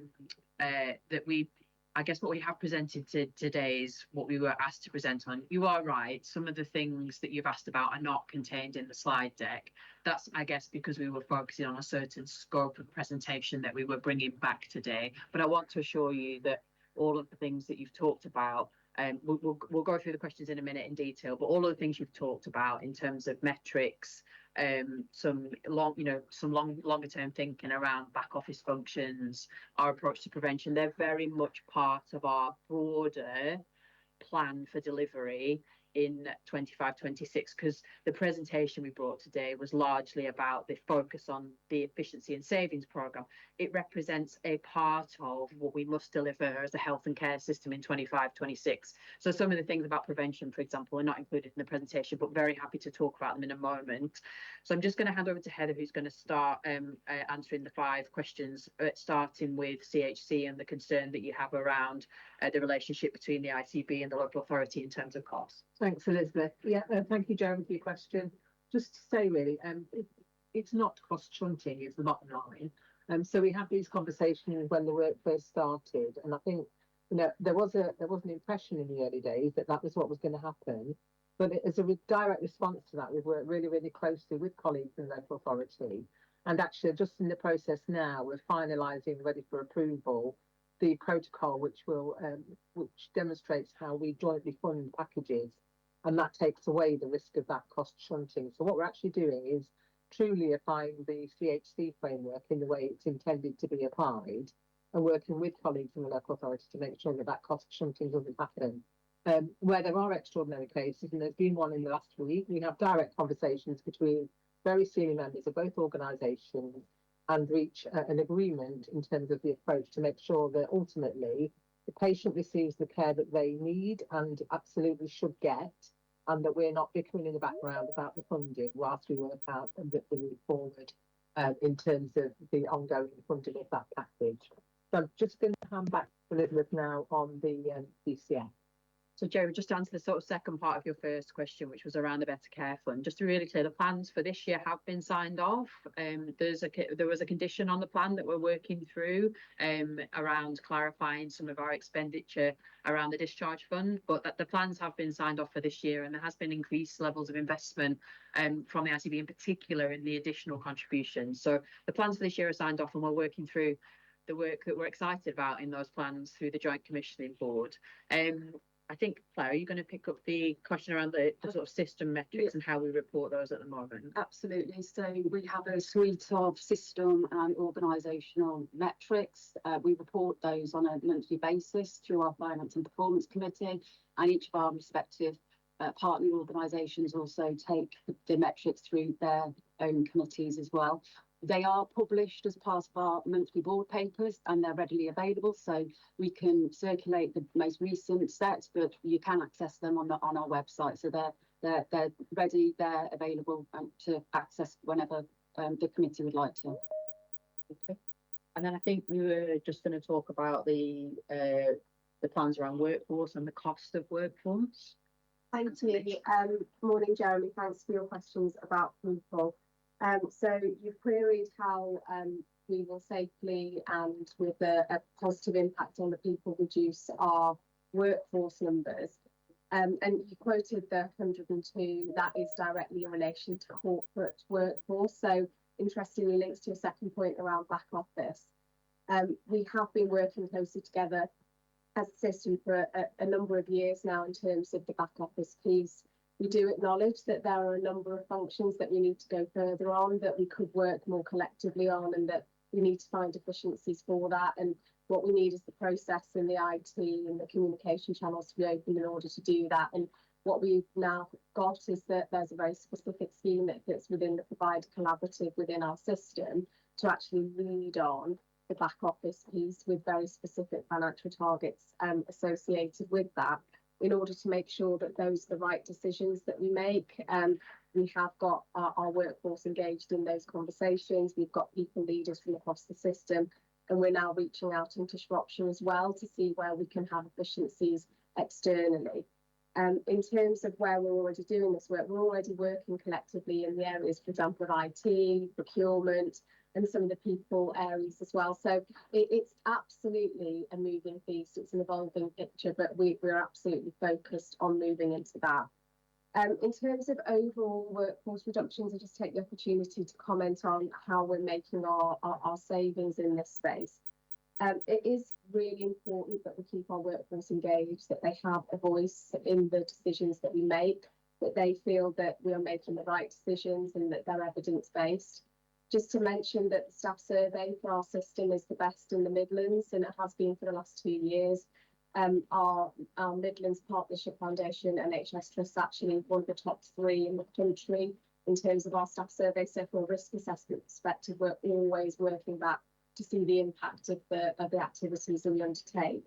I guess what we have presented today is what we were asked to present on. You are right, some of the things that you've asked about are not contained in the slide deck. That's, I guess, because we were focusing on a certain scope of presentation that we were bringing back today. But I want to assure you that all of the things that you've talked about, we'll go through the questions in a minute in detail, but all of the things you've talked about in terms of metrics, some longer term thinking around back office functions, our approach to prevention, they're very much part of our broader plan for delivery in 25-26, because the presentation we brought today was largely about the focus on the efficiency and savings programme. It represents a part of what we must deliver as a health and care system in 25-26. So some of the things about prevention, for example, are not included in the presentation, but very happy to talk about them in a moment. So I'm just going to hand over to Heather, who's going to start answering the 5 questions, starting with CHC and the concern that you have around the relationship between the ICB and the local authority in terms of costs. Thanks, Elizabeth. Yeah, thank you, Jeremy, for your question. Just to say, really, it's not cost shunting is the bottom line. So we had these conversations when the work first started, and I think there was an impression in the early days that was what was going to happen. But as a direct response to that, we've worked really, really closely with colleagues in local authority, and actually just in the process now, we're finalising, ready for approval, the protocol which demonstrates how we jointly fund packages. And that takes away the risk of that cost shunting. So what we're actually doing is truly applying the CHC framework in the way it's intended to be applied, and working with colleagues in the local authority to make sure that cost shunting doesn't happen. Where there are extraordinary cases, and there's been one in the last week, we have direct conversations between very senior members of both organisations and reach an agreement in terms of the approach to make sure that ultimately the patient receives the care that they need and absolutely should get, and that we're not bickering in the background about the funding whilst we work out the move forward in terms of the ongoing funding of that package. So I'm just going to hand back to Elizabeth now on the DCF. So Jeremy, just to answer the sort of second part of your first question, which was around the Better Care Fund, just to really clear, the plans for this year have been signed off. There was a condition on the plan that we're working through around clarifying some of our expenditure around the discharge fund, but that the plans have been signed off for this year, and there has been increased levels of investment from the ICB in particular in the additional contributions. So the plans for this year are signed off, and we're working through the work that we're excited about in those plans through the Joint Commissioning Board. I think, Claire, are you going to pick up the question around the sort of system metrics and how we report those at the moment? Absolutely. So we have a suite of system and organisational metrics. We report those on a monthly basis through our Finance and Performance Committee, and each of our respective partner organisations also take the metrics through their own committees as well. They are published as part of our monthly board papers, and they're readily available, so we can circulate the most recent sets, but you can access them on our website, so they're they're ready, they're available to access whenever the committee would like to. Okay. And then I think we were just going to talk about the plans around workforce and the cost of workforce. Thank you. Morning, Jeremy. Thanks for your questions about people. So you've queried how we will safely and with a positive impact on the people reduce our workforce numbers. And you quoted the 102, that is directly in relation to corporate workforce. So interestingly links to your second point around back office. We have been working closely together as a system for a number of years now in terms of the back office piece. We do acknowledge that there are a number of functions that we need to go further on, that we could work more collectively on, and that we need to find efficiencies for that. And what we need is the process and the IT and the communication channels to be open in order to do that. And what we've now got is that there's a very specific scheme that fits within the provider collaborative within our system to actually lead on the back office piece with very specific financial targets associated with that, in order to make sure that those are the right decisions that we make. We have got our workforce engaged in those conversations. We've got people leaders from across the system, and we're now reaching out into Shropshire as well to see where we can have efficiencies externally. In terms of where we're already doing this work, we're already working collectively in the areas, for example, of IT, procurement, and some of the people areas as well. So it's absolutely a moving feast. It's an evolving picture, but we're absolutely focused on moving into that. In terms of overall workforce reductions, I just take the opportunity to comment on how we're making our savings in this space. It is really important that we keep our workforce engaged, that they have a voice in the decisions that we make, that they feel that we are making the right decisions and that they're evidence-based. Just to mention that the staff survey for our system is the best in the Midlands, and it has been for the last 2 years. Our Midlands Partnership Foundation and NHS Trust actually one of the top 3 in the country in terms of our staff survey. So from a risk assessment perspective, we're always working back to see the impact of the activities that we undertake.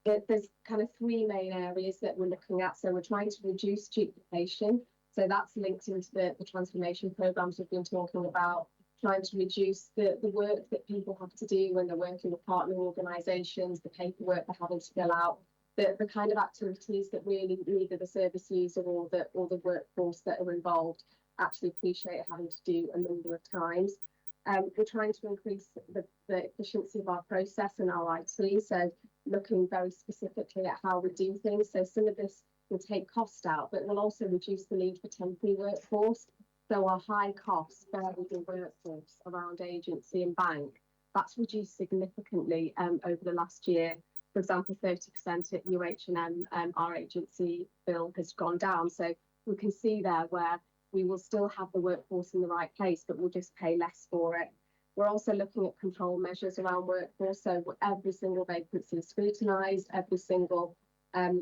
There's kind of 3 main areas that we're looking at. So we're trying to reduce duplication. So that's linked into the transformation programs we've been talking about, trying to reduce the work that people have to do when they're working with partner organisations, the paperwork they're having to fill out, the kind of activities that really either the service user or the workforce that are involved actually appreciate having to do a number of times. We're trying to increase the efficiency of our process and our IT, so looking very specifically at how we do things. So some of this will take cost out, but will also reduce the need for temporary workforce. So our high cost variable workforce around agency and bank, that's reduced significantly over the last year. For example, 30% at UH&M, our agency bill has gone down. So we can see there where we will still have the workforce in the right place, but we'll just pay less for it. We're also looking at control measures around workforce. So every single vacancy is scrutinised, every single and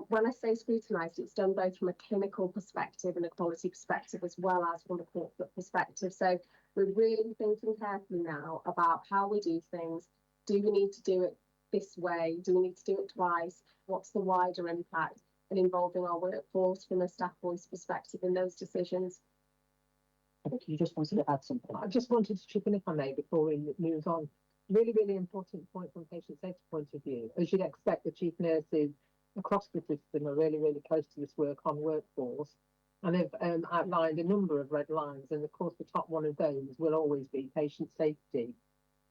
when I say scrutinised, it's done both from a clinical perspective and a quality perspective, as well as from a corporate perspective. So we're really thinking carefully now about how we do things. Do we need to do it this way? Do we need to do it twice? What's the wider impact? And involving our workforce from a staff voice perspective in those decisions. I think you just wanted to add something. I just wanted to chip in, if I may, before we move on. Really, really important point from a patient safety point of view. As you'd expect, the chief nurses across the system are really, really close to this work on workforce, and they've outlined a number of red lines, and of course the top one of those will always be patient safety.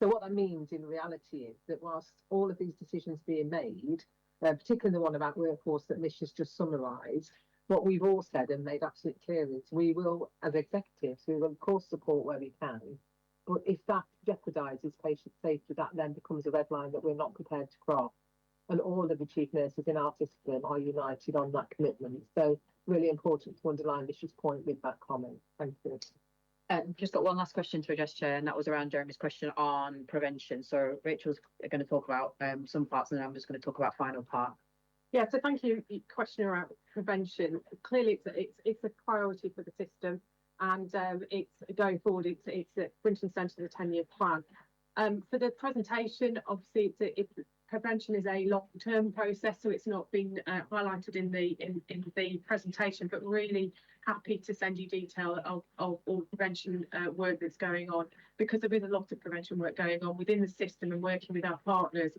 So what that means in reality is that whilst all of these decisions being made, particularly the one about workforce that Mish has just summarised, what we've all said and made absolutely clear is we will, as executives, we will of course support where we can, but if that jeopardises patient safety, that then becomes a red line that we're not prepared to cross. And all of the chief nurses in our system are united on that commitment. So really important to underline Mish's point with that comment. Thank you. Just got one last question to address, Chair, and that was around Jeremy's question on prevention. So Rachel's going to talk about some parts, and then I'm just going to talk about final part. Yeah, so thank you. Question around prevention. Clearly, it's a priority for the system, and it's going forward. It's front and centre of the 10-year plan. For the presentation, obviously, it's prevention is a long-term process, so it's not been highlighted in the presentation, but really happy to send you detail of all the prevention work that's going on, because there is a lot of prevention work going on within the system and working with our partners.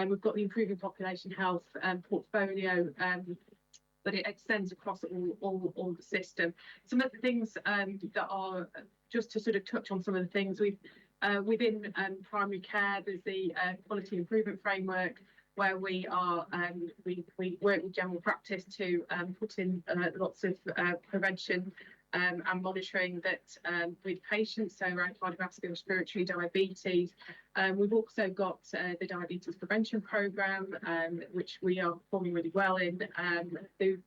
We've got the Improving Population Health portfolio, but it extends across all the system. Some of the things that are, just to sort of touch on some of the things we've within primary care, there's the quality improvement framework, where we are we work with general practice to put in lots of prevention and monitoring that with patients, so around cardiovascular, respiratory, diabetes. We've also got the diabetes prevention programme, which we are performing really well in.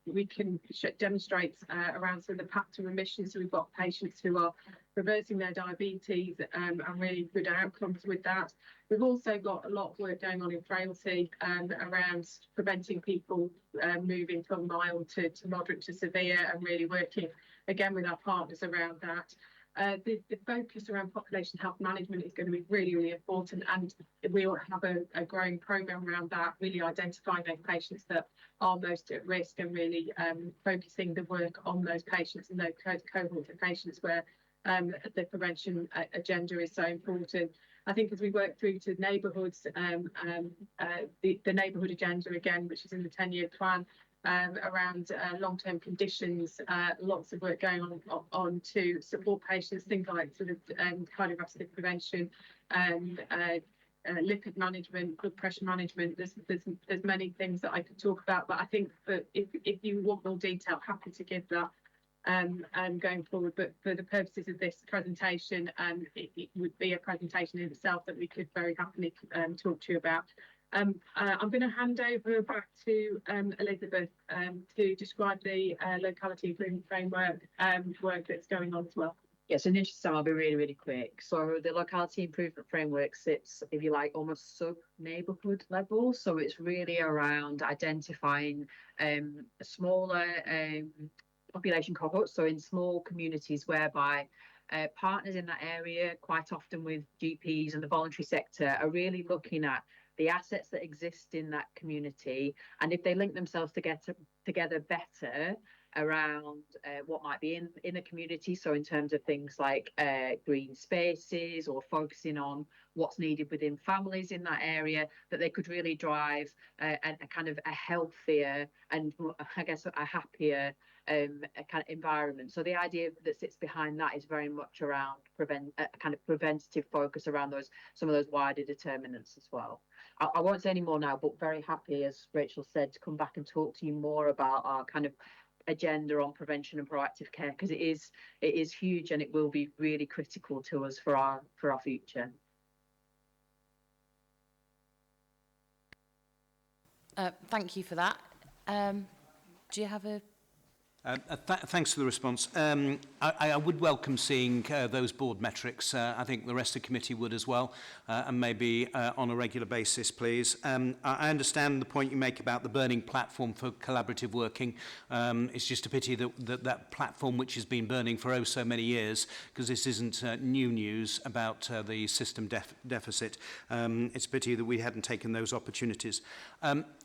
We can demonstrate around some of the path to remission. So we've got patients who are reversing their diabetes and really good outcomes with that. We've also got a lot of work going on in frailty around preventing people moving from mild to moderate to severe, and really working again with our partners around that. The focus around population health management is going to be really, really important, and we will have a growing programme around that, really identifying those patients that are most at risk, and really focusing the work on those patients and those cohorts of patients where the prevention agenda is so important. I think as we work through to neighbourhoods, the neighbourhood agenda again, which is in the 10-year plan, around long-term conditions, lots of work going on to support patients, things like sort of cardiovascular prevention, lipid management, blood pressure management. There's many things that I could talk about, but I think that if you want more detail, happy to give that going forward. But for the purposes of this presentation, it would be a presentation in itself that we could very happily talk to you about. I'm going to hand over back to Elizabeth to describe the locality improvement framework work that's going on as well. Yes, in the interest of time, I'll be really, really quick. So the locality improvement framework sits, if you like, almost sub-neighbourhood level. So it's really around identifying smaller population cohorts, so in small communities whereby partners in that area, quite often with GPs and the voluntary sector, are really looking at the assets that exist in that community, and if they link themselves together better around what might be in a community, so in terms of things like green spaces, or focusing on what's needed within families in that area, that they could really drive a kind of a healthier and, I guess, a happier kind of environment. So the idea that sits behind that is very much around kind of preventative focus around some of those wider determinants as well. I won't say any more now, but very happy, as Rachel said, to come back and talk to you more about our kind of agenda on prevention and proactive care, because it is huge, and it will be really critical to us for our future. Thank you for that. Do you have a... Thanks for the response. I would welcome seeing those board metrics. I think the rest of the committee would as well, and maybe on a regular basis, please. I understand the point you make about the burning platform for collaborative working. It's just a pity that platform, which has been burning for so many years, because this isn't new news about the system deficit. It's a pity that we hadn't taken those opportunities.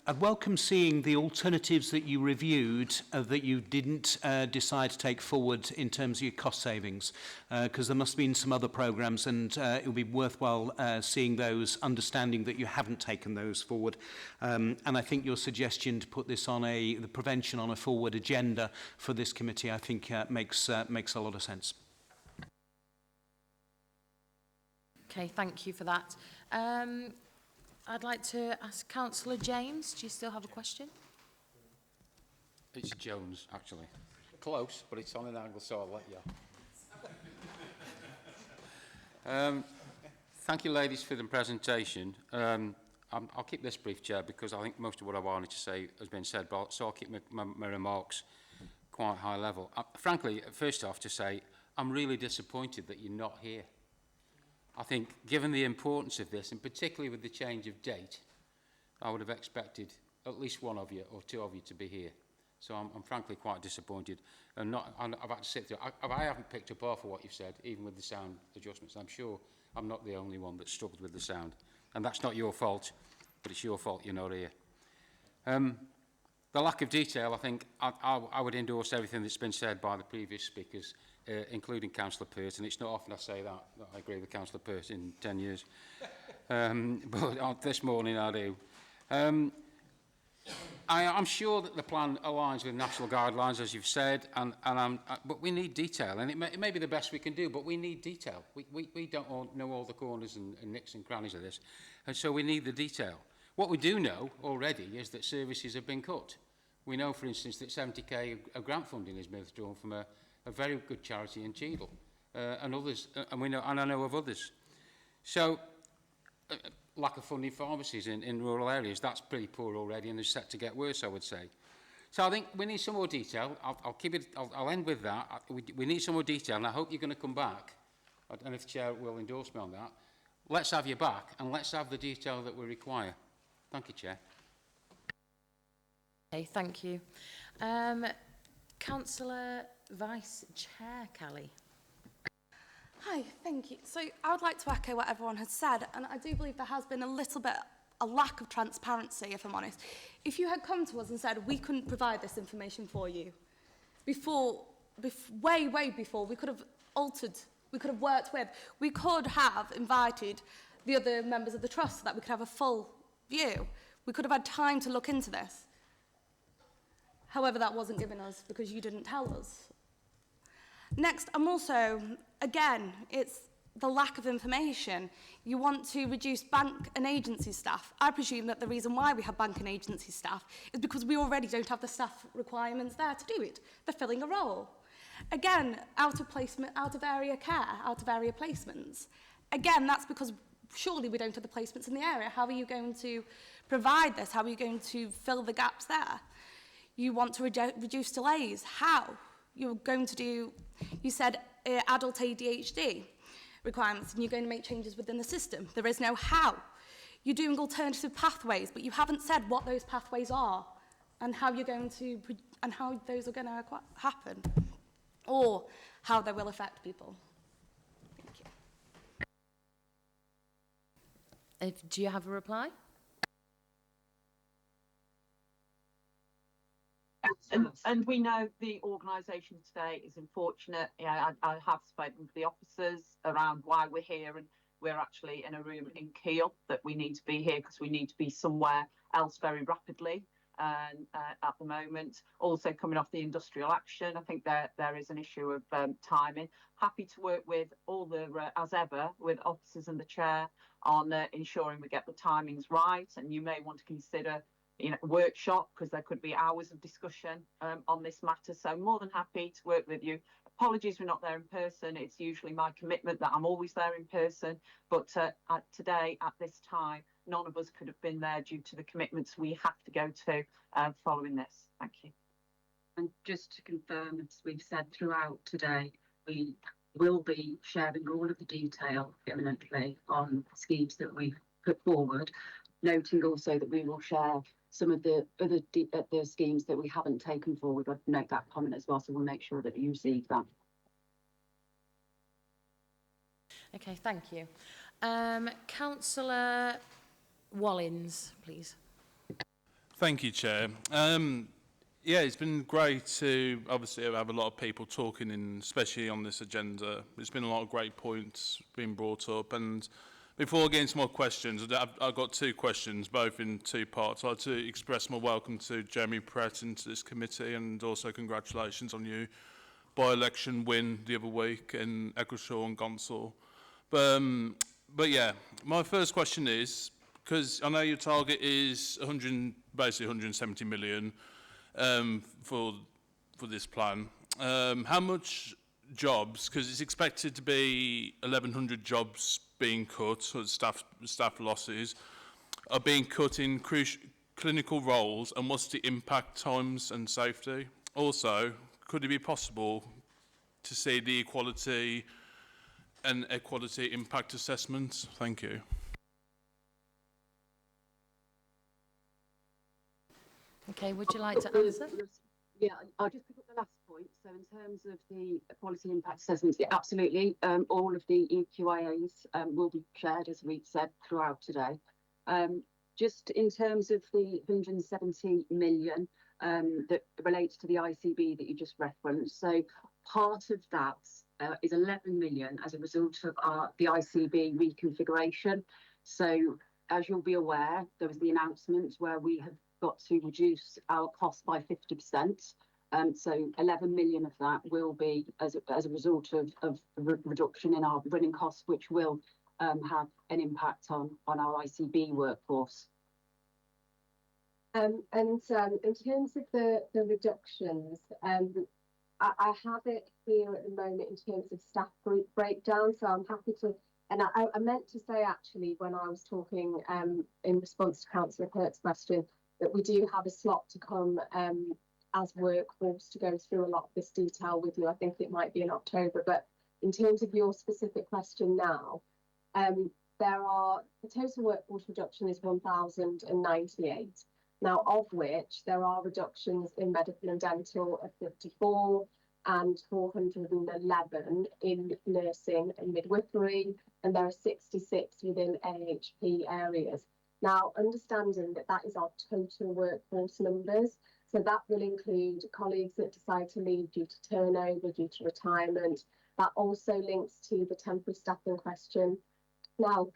I'd welcome seeing the alternatives that you reviewed that you didn't decide to take forward in terms of your cost savings, because there must have been some other programmes, and it will be worthwhile seeing those, understanding that you haven't taken those forward. And I think your suggestion to put this on the prevention on a forward agenda for this committee, I think makes a lot of sense. Okay, thank you for that. I'd like to ask Councillor James, do you still have a question? It's Jones, actually. Close, but it's on an angle, so I'll let you. Thank you, ladies, for the presentation. I'll keep this brief, Chair, because I think most of what I wanted to say has been said, so I'll keep my remarks quite high level. Frankly, first off, to say, I'm really disappointed that you're not here. I think, given the importance of this, and particularly with the change of date, I would have expected at least one of you or two of you to be here. So I'm frankly quite disappointed. And I've had to sit through. I haven't picked up half of what you've said, even with the sound adjustments. I'm sure I'm not the only one that struggled with the sound. And that's not your fault. but it's your fault you're not here. The lack of detail, I think, I would endorse everything that's been said by the previous speakers, including Councillor Burton. It's not often I say that I agree with Councillor Burton in 10 years. But this morning I do. I'm sure that the plan aligns with national guidelines, as you've said, but we need detail, and it may be the best we can do, but we need detail. We don't all know all the corners and nicks and crannies of this, and so we need the detail. What we do know already is that services have been cut. We know, for instance, that 70k of grant funding has been withdrawn from a very good charity in Cheadle, and others, and I know of others. So, lack of funding pharmacies in rural areas, that's pretty poor already and is set to get worse, I would say. So I think we need some more detail. I'll end with that. We need some more detail, and I hope you're going to come back. I don't know if the Chair will endorse me on that. Let's have you back, and let's have the detail that we require. Thank you, Chair. Okay, thank you. Councillor Vice Chair Kelly. Hi, thank you. So I would like to echo what everyone has said, and I do believe there has been a little bit a lack of transparency, if I'm honest. If you had come to us and said we couldn't provide this information for you way before, we could have altered, we could have worked with, we could have invited the other members of the trust so that we could have a full view. We could have had time to look into this. However, that wasn't given us because you didn't tell us. Next, I'm also, again, it's the lack of information. You want to reduce bank and agency staff. I presume that the reason why we have bank and agency staff is because we already don't have the staff requirements there to do it. They're filling a role. Again, out of area care, out of area placements. Again, that's because surely we don't have the placements in the area. How are you going to provide this? How are you going to fill the gaps there? You want to reduce delays. How? You're going to do, you said adult ADHD requirements, and you're going to make changes within the system. There is no how. You're doing alternative pathways, but you haven't said what those pathways are and how you're going to, and how those are going to happen, or how they will affect people. Thank you. Do you have a reply? And we know the organisation today is unfortunate. Yeah, I have spoken with the officers around why we're here, and we're actually in a room in Keele that we need to be here because we need to be somewhere else very rapidly at the moment. Also coming off the industrial action, I think there is an issue of timing. Happy to work with all the, as ever, with officers and the chair on ensuring we get the timings right, and you may want to consider workshop, because there could be hours of discussion on this matter. So more than happy to work with you. Apologies we're not there in person. It's usually my commitment that I'm always there in person, but today at this time none of us could have been there due to the commitments we have to go to following this. Thank you. And just to confirm, as we've said throughout today, we will be sharing all of the detail imminently on schemes that we've put forward, noting also that we will share some of the other the schemes that we haven't taken forward. I'd note that comment as well, so we'll make sure that you receive that. Okay, thank you. Councillor Wallins, please. Thank you, Chair. Yeah, it's been great to obviously have a lot of people talking, especially on this agenda. There's been a lot of great points being brought up, and before I get into my questions, I've got two questions, both in two parts. I'd like to express my welcome to Jeremy Pretton to this committee, and also congratulations on your by-election win the other week in Eccleshaw and Gonsall. But yeah, my first question is, because I know your target is basically 170 million for this plan. How much jobs, because it's expected to be 1,100 jobs being cut, or staff losses, are being cut in clinical roles, and what's the impact, times and safety? Also, could it be possible to see the equality and equality impact assessments? Thank you. Okay, would you like to answer? Yeah, I'll just pick up the last point. So in terms of the quality impact assessments, yeah, absolutely. All of the EQIAs will be shared, as we've said throughout today. just in terms of the 170 million that relates to the ICB that you just referenced, so part of that is 11 million as a result of the ICB reconfiguration. So as you'll be aware, there was the announcement where we have got to reduce our costs by 50%. So 11 million of that will be as a result of reduction in our running costs, which will have an impact on our ICB workforce. And in terms of the reductions, I have it here at the moment in terms of staff group breakdown, so I'm happy to, and I meant to say actually when I was talking in response to Councillor Kurt's question, that we do have a slot to come as workforce to go through a lot of this detail with you. I think it might be in October, but in terms of your specific question now, the total workforce reduction is 1,098. Now, of which there are reductions in medical and dental of 54 and 411 in nursing and midwifery, and there are 66 within AHP areas. Now, understanding that that is our total workforce numbers, so that will include colleagues that decide to leave due to turnover, due to retirement. That also links to the temporary staffing question. Now,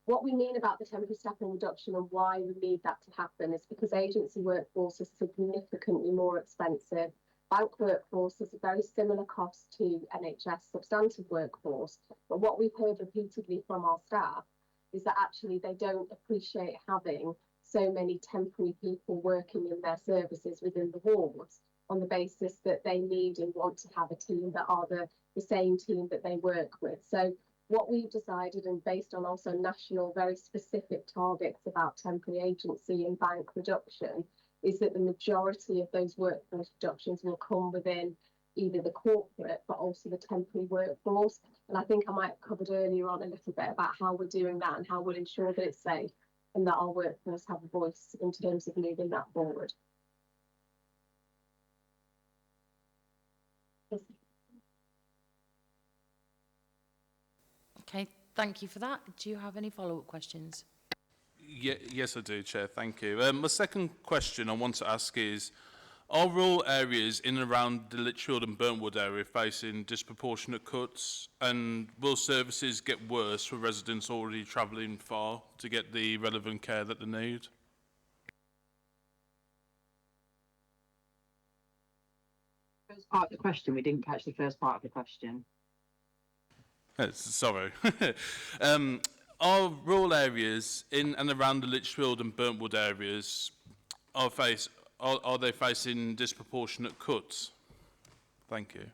what we mean about the temporary staffing reduction and why we need that to happen is because agency workforce is significantly more expensive. Bank workforce is a very similar cost to NHS substantive workforce, but what we've heard repeatedly from our staff is that actually they don't appreciate having so many temporary people working in their services within the wards on the basis that they need and want to have a team that are the same team that they work with. So what we've decided, and based on also national very specific targets about temporary agency and bank reduction, is that the majority of those workforce reductions will come within either the corporate but also the temporary workforce. And I think I might have covered earlier on a little bit about how we're doing that and how we'll ensure that it's safe and that our workforce have a voice in terms of moving that forward. Okay, thank you for that. Do you have any follow-up questions? Yes, I do, Chair. Thank you. My second question I want to ask is, are rural areas in and around the Lichfield and Burntwood area facing disproportionate cuts, and will services get worse for residents already travelling far to get the relevant care that they need? First part of the question, we didn't catch the first part of the question. Sorry. Are rural areas in and around the Lichfield and Burntwood areas are they facing disproportionate cuts? Thank you.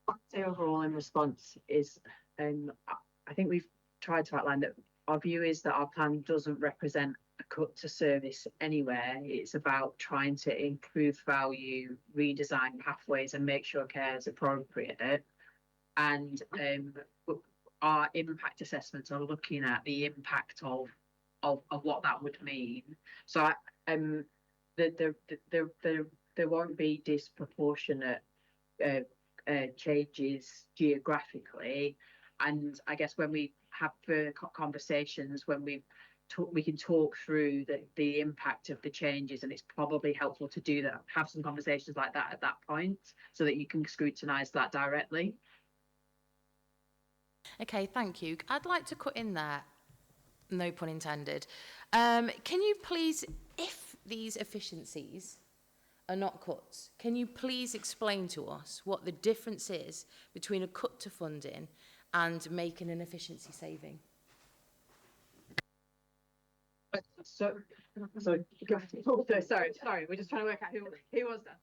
I'd say overall in response is, I think we've tried to outline that our view is that our plan doesn't represent a cut to service anywhere. It's about trying to improve value, redesign pathways and make sure care is appropriate. And our impact assessments are looking at the impact of what that would mean. So there won't be disproportionate changes geographically. And I guess when we have further conversations, when we can talk through the impact of the changes, and it's probably helpful to do that, have some conversations like that at that point so that you can scrutinise that directly. Okay, thank you. I'd like to cut in there, no pun intended. Can you please, if these efficiencies are not cuts, can you please explain to us what the difference is between a cut to funding and making an efficiency saving? Sorry, we're just trying to work out who was that.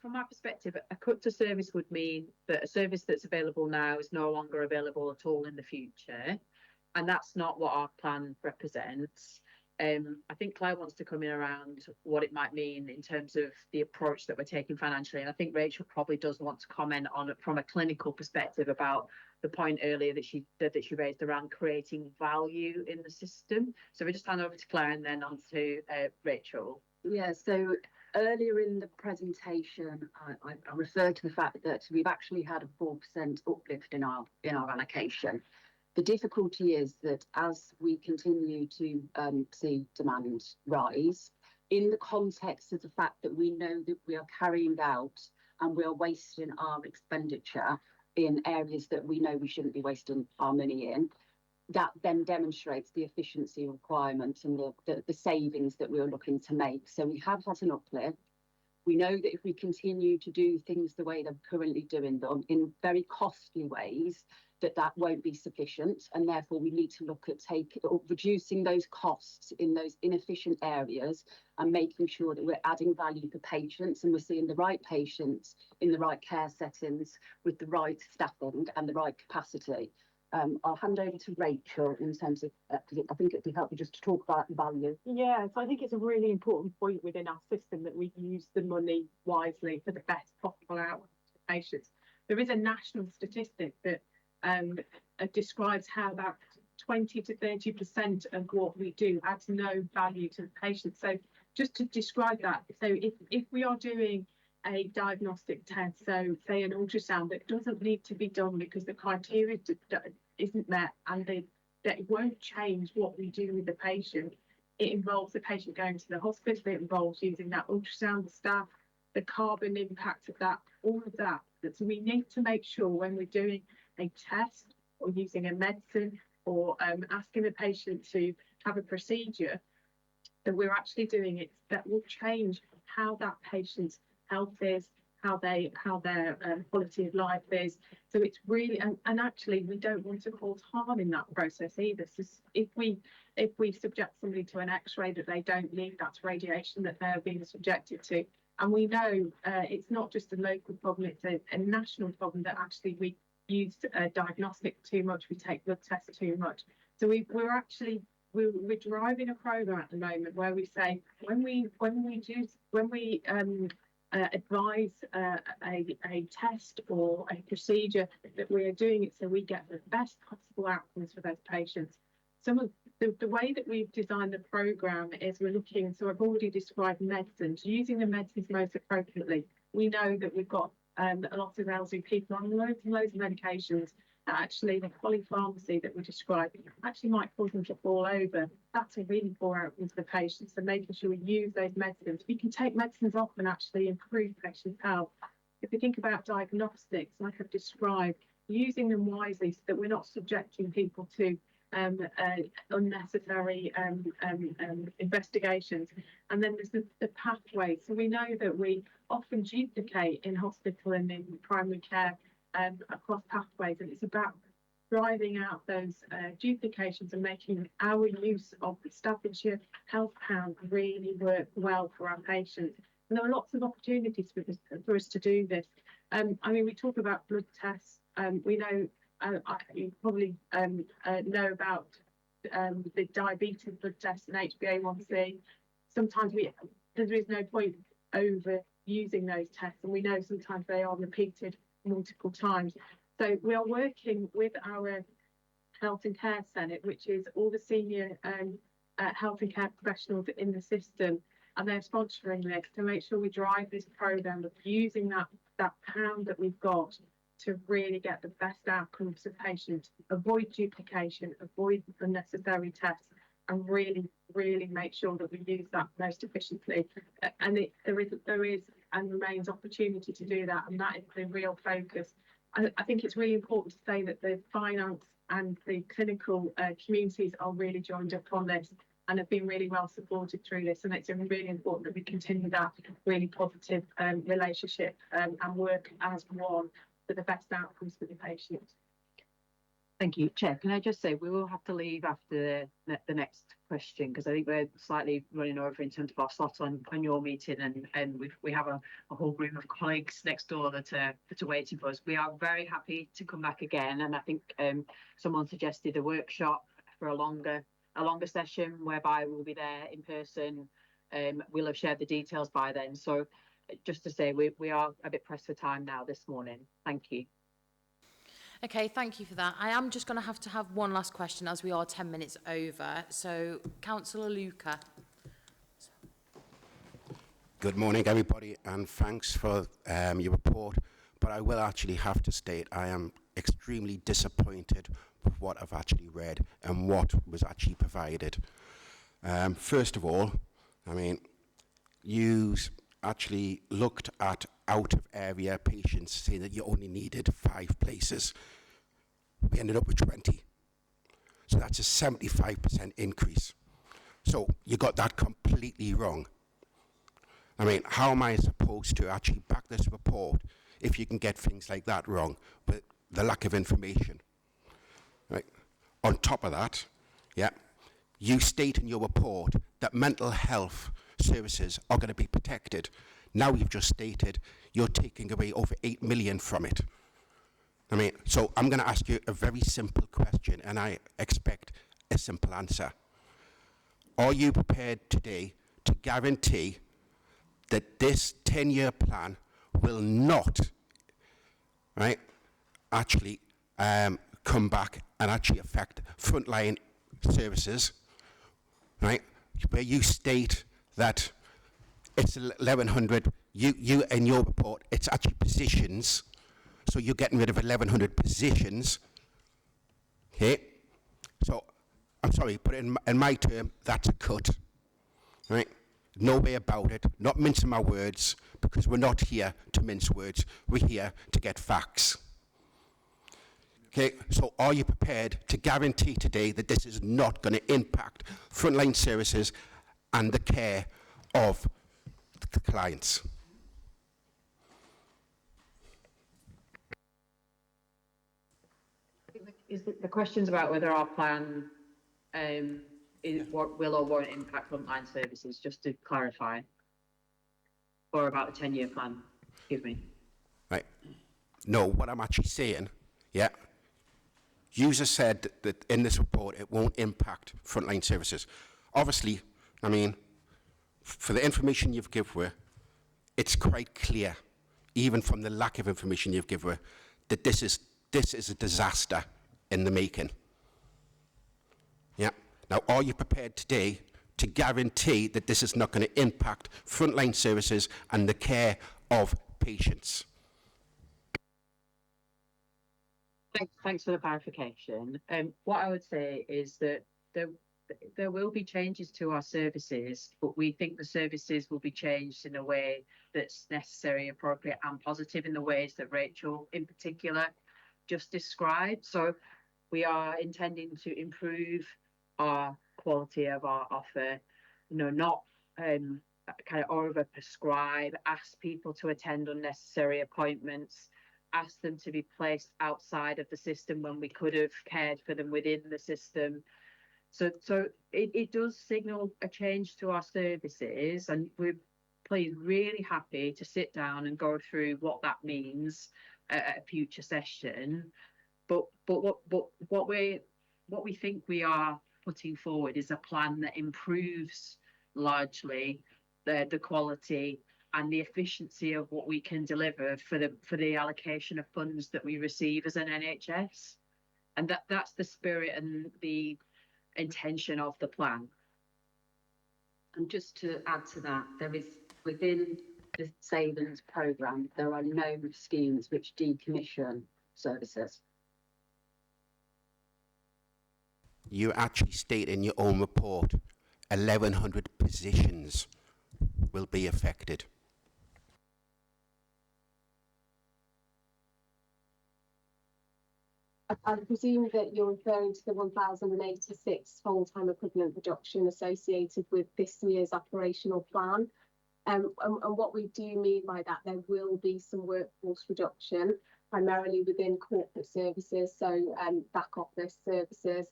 From my perspective, a cut to service would mean that a service that's available now is no longer available at all in the future, and that's not what our plan represents. I think Claire wants to come in around what it might mean in terms of the approach that we're taking financially, and I think Rachel probably does want to comment on it from a clinical perspective about the point earlier that she raised around creating value in the system. So we just hand over to Claire and then on to Rachel. Yeah, so Earlier in the presentation, I referred to the fact that we've actually had a 4% uplift in our allocation. The difficulty is that as we continue to see demand rise, in the context of the fact that we know that we are carrying out and we are wasting our expenditure in areas that we know we shouldn't be wasting our money in, that then demonstrates the efficiency requirements and the savings that we're looking to make. So we have had an uplift. We know that if we continue to do things the way they're currently doing them in very costly ways, that won't be sufficient, and therefore we need to look at reducing those costs in those inefficient areas and making sure that we're adding value for patients and we're seeing the right patients in the right care settings with the right staffing and the right capacity. I'll hand over to Rachel in terms of, because I think it'd be helpful just to talk about value. Yeah, so I think it's a really important point within our system that we use the money wisely for the best possible outcome for patients. There is a national statistic that describes how about 20 to 30% of what we do adds no value to the patient. So just to describe that, so if we are doing a diagnostic test, so say an ultrasound that doesn't need to be done because the criteria isn't met and that won't change what we do with the patient. It involves the patient going to the hospital, it involves using that ultrasound, the staff, the carbon impact of that, all of that. So we need to make sure when we're doing a test or using a medicine or asking the patient to have a procedure, that we're actually doing it that will change how that patient's health is, how their quality of life is. So it's really, and actually we don't want to cause harm in that process either. So if we subject somebody to an X-ray that they don't need, that's radiation that they're being subjected to. And we know it's not just a local problem, it's a national problem that actually we use diagnostic too much, we take blood tests too much. So we're driving a program at the moment where we say when we advise a test or a procedure that we are doing it so we get the best possible outcomes for those patients. Some of the way that we've designed the program is we're looking, so I've already described medicines, using the medicines most appropriately. We know that we've got a lot of elderly people on loads and loads of medications. Actually, the polypharmacy that we described actually might cause them to fall over. That's a really poor outcome for the patients. So making sure we use those medicines. We can take medicines off and actually improve patient health. If we think about diagnostics, like I've described, using them wisely so that we're not subjecting people to unnecessary investigations. And then there's the pathway. So we know that we often duplicate in hospital and in primary care across pathways, and it's about driving out those duplications and making our use of the Staffordshire Health Pound really work well for our patients. And there are lots of opportunities for us to do this. I mean, we talk about blood tests. We know, you probably know about the diabetes blood test and HbA1c. Sometimes there is no point over using those tests, and we know sometimes they are repeated multiple times. So we are working with our Health and Care Senate, which is all the senior health and care professionals in the system, and they're sponsoring this to make sure we drive this programme of using that pound that we've got to really get the best outcomes for patients, avoid duplication, avoid unnecessary tests, and really make sure that we use that most efficiently. And there is and remains opportunity to do that, and that is the real focus. I think it's really important to say that the finance and the clinical communities are really joined up on this and have been really well supported through this, and it's really important that we continue that really positive relationship and work as one for the best outcomes for the patient. Thank you, Chair. Can I just say we will have to leave after the next question, because I think we're slightly running over in terms of our slot on your meeting, and we have a whole group of colleagues next door that are waiting for us. We are very happy to come back again, and I think someone suggested a workshop for a longer session whereby we'll be there in person. We'll have shared the details by then. So just to say we are a bit pressed for time now this morning. Thank you. Okay, thank you for that. I am just going to have one last question as we are 10 minutes over. So, Councillor Luca. Good morning, everybody, and thanks for your report. But I will actually have to state I am extremely disappointed with what I've actually read and what was actually provided. First of all, I mean, you actually looked at out-of-area patients saying that you only needed 5 places. We ended up with 20. So that's a 75% increase. So you got that completely wrong. I mean, how am I supposed to actually back this report if you can get things like that wrong with the lack of information? Right. On top of that, yeah, you state in your report that mental health services are going to be protected. Now you've just stated you're taking away over 8 million from it. I mean, so I'm going to ask you a very simple question, and I expect a simple answer. Are you prepared today to guarantee that this 10-year plan will not, right, actually come back and actually affect frontline services, right, where you state that it's 1,100, you in your report, it's actually positions, so you're getting rid of 1,100 positions, okay? So, I'm sorry, but in my term, that's a cut, right? No way about it, not mincing my words, because we're not here to mince words, we're here to get facts. Okay, so are you prepared to guarantee today that this is not going to impact frontline services and the care of the clients? The question's about whether our plan is what will or won't impact frontline services, just to clarify, or about the 10-year plan. Excuse me. Right. No, what I'm actually saying, yeah, user said that in this report it won't impact frontline services. Obviously, I mean, for the information you've given, it's quite clear, even from the lack of information you've given, that this is a disaster in the making. Yeah. Now, are you prepared today to guarantee that this is not going to impact frontline services and the care of patients? Thanks for the clarification. What I would say is that there will be changes to our services, but we think the services will be changed in a way that's necessary, appropriate, and positive in the ways that Rachel, in particular, just described. So we are intending to improve our quality of our offer, you know, not kind of over prescribe, ask people to attend unnecessary appointments, ask them to be placed outside of the system when we could have cared for them within the system. So it does signal a change to our services, and we're really happy to sit down and go through what that means at a future session. But what we think we are putting forward is a plan that improves largely the quality and the efficiency of what we can deliver for the allocation of funds that we receive as an NHS. And that's the spirit and the intention of the plan. And just to add to that, there is, within the savings programme, there are no schemes which decommission services. You actually state in your own report 1,100 positions will be affected. I presume that you're referring to the 1,086 full-time equivalent reduction associated with this year's operational plan. And what we do mean by that, there will be some workforce reduction, primarily within corporate services, so back office services.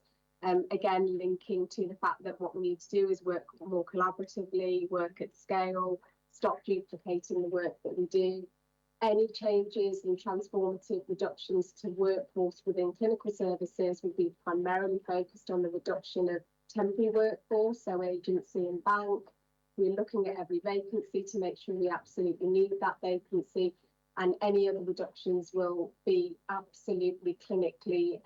Again, linking to the fact that what we need to do is work more collaboratively, work at scale, stop duplicating the work that we do. Any changes and transformative reductions to workforce within clinical services will be primarily focused on the reduction of temporary workforce, so agency and bank. We're looking at every vacancy to make sure we absolutely need that vacancy, and any other reductions will be absolutely clinically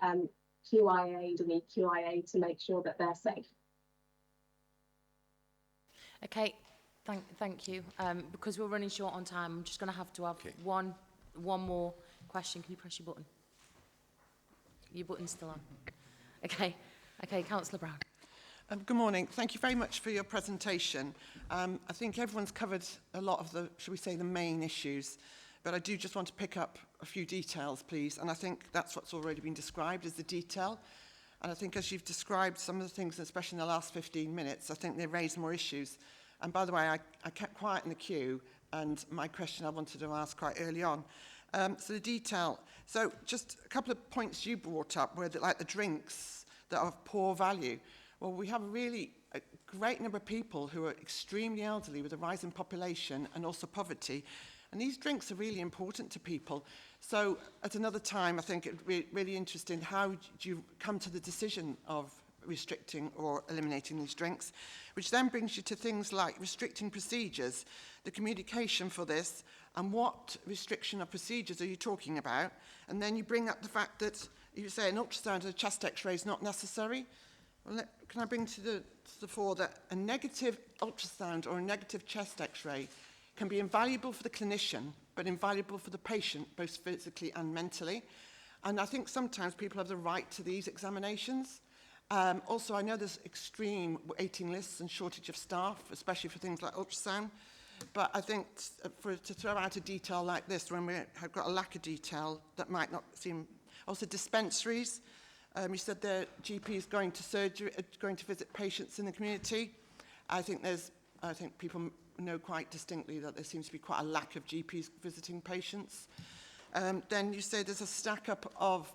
QIA'd and EQIA'd to make sure that they're safe. Okay, Thank you. Because we're running short on time, I'm just going to have one more question. Can you press your button? Your button's still on. Okay, Councillor Brown. Good morning. Thank you very much for your presentation. I think everyone's covered a lot of the, shall we say, the main issues, but I do just want to pick up a few details, please. And I think that's what's already been described as the detail. And I think as you've described some of the things, especially in the last 15 minutes, I think they raise more issues. And by the way, I kept quiet in the queue, and my question I wanted to ask quite early on. So the detail. So just a couple of points you brought up were that, like the drinks that are of poor value. Well, we have a great number of people who are extremely elderly with a rising population and also poverty. And these drinks are really important to people. So at another time, I think it would be really interesting, how do you come to the decision of restricting or eliminating these drinks? Which then brings you to things like restricting procedures, the communication for this, and what restriction of procedures are you talking about? And then you bring up the fact that you say an ultrasound or a chest x-ray is not necessary. Well, can I bring to the fore that a negative ultrasound or a negative chest x-ray can be invaluable for the clinician, but invaluable for the patient, both physically and mentally. And I think sometimes people have the right to these examinations. Also, I know there's extreme waiting lists and shortage of staff, especially for things like ultrasound. But I think to throw out a detail like this, when we have got a lack of detail, that might not seem... Also, dispensaries. You said the GP is going to surgery, going to visit patients in the community. I think people know quite distinctly that there seems to be quite a lack of GPs visiting patients. Then you say there's a stack up of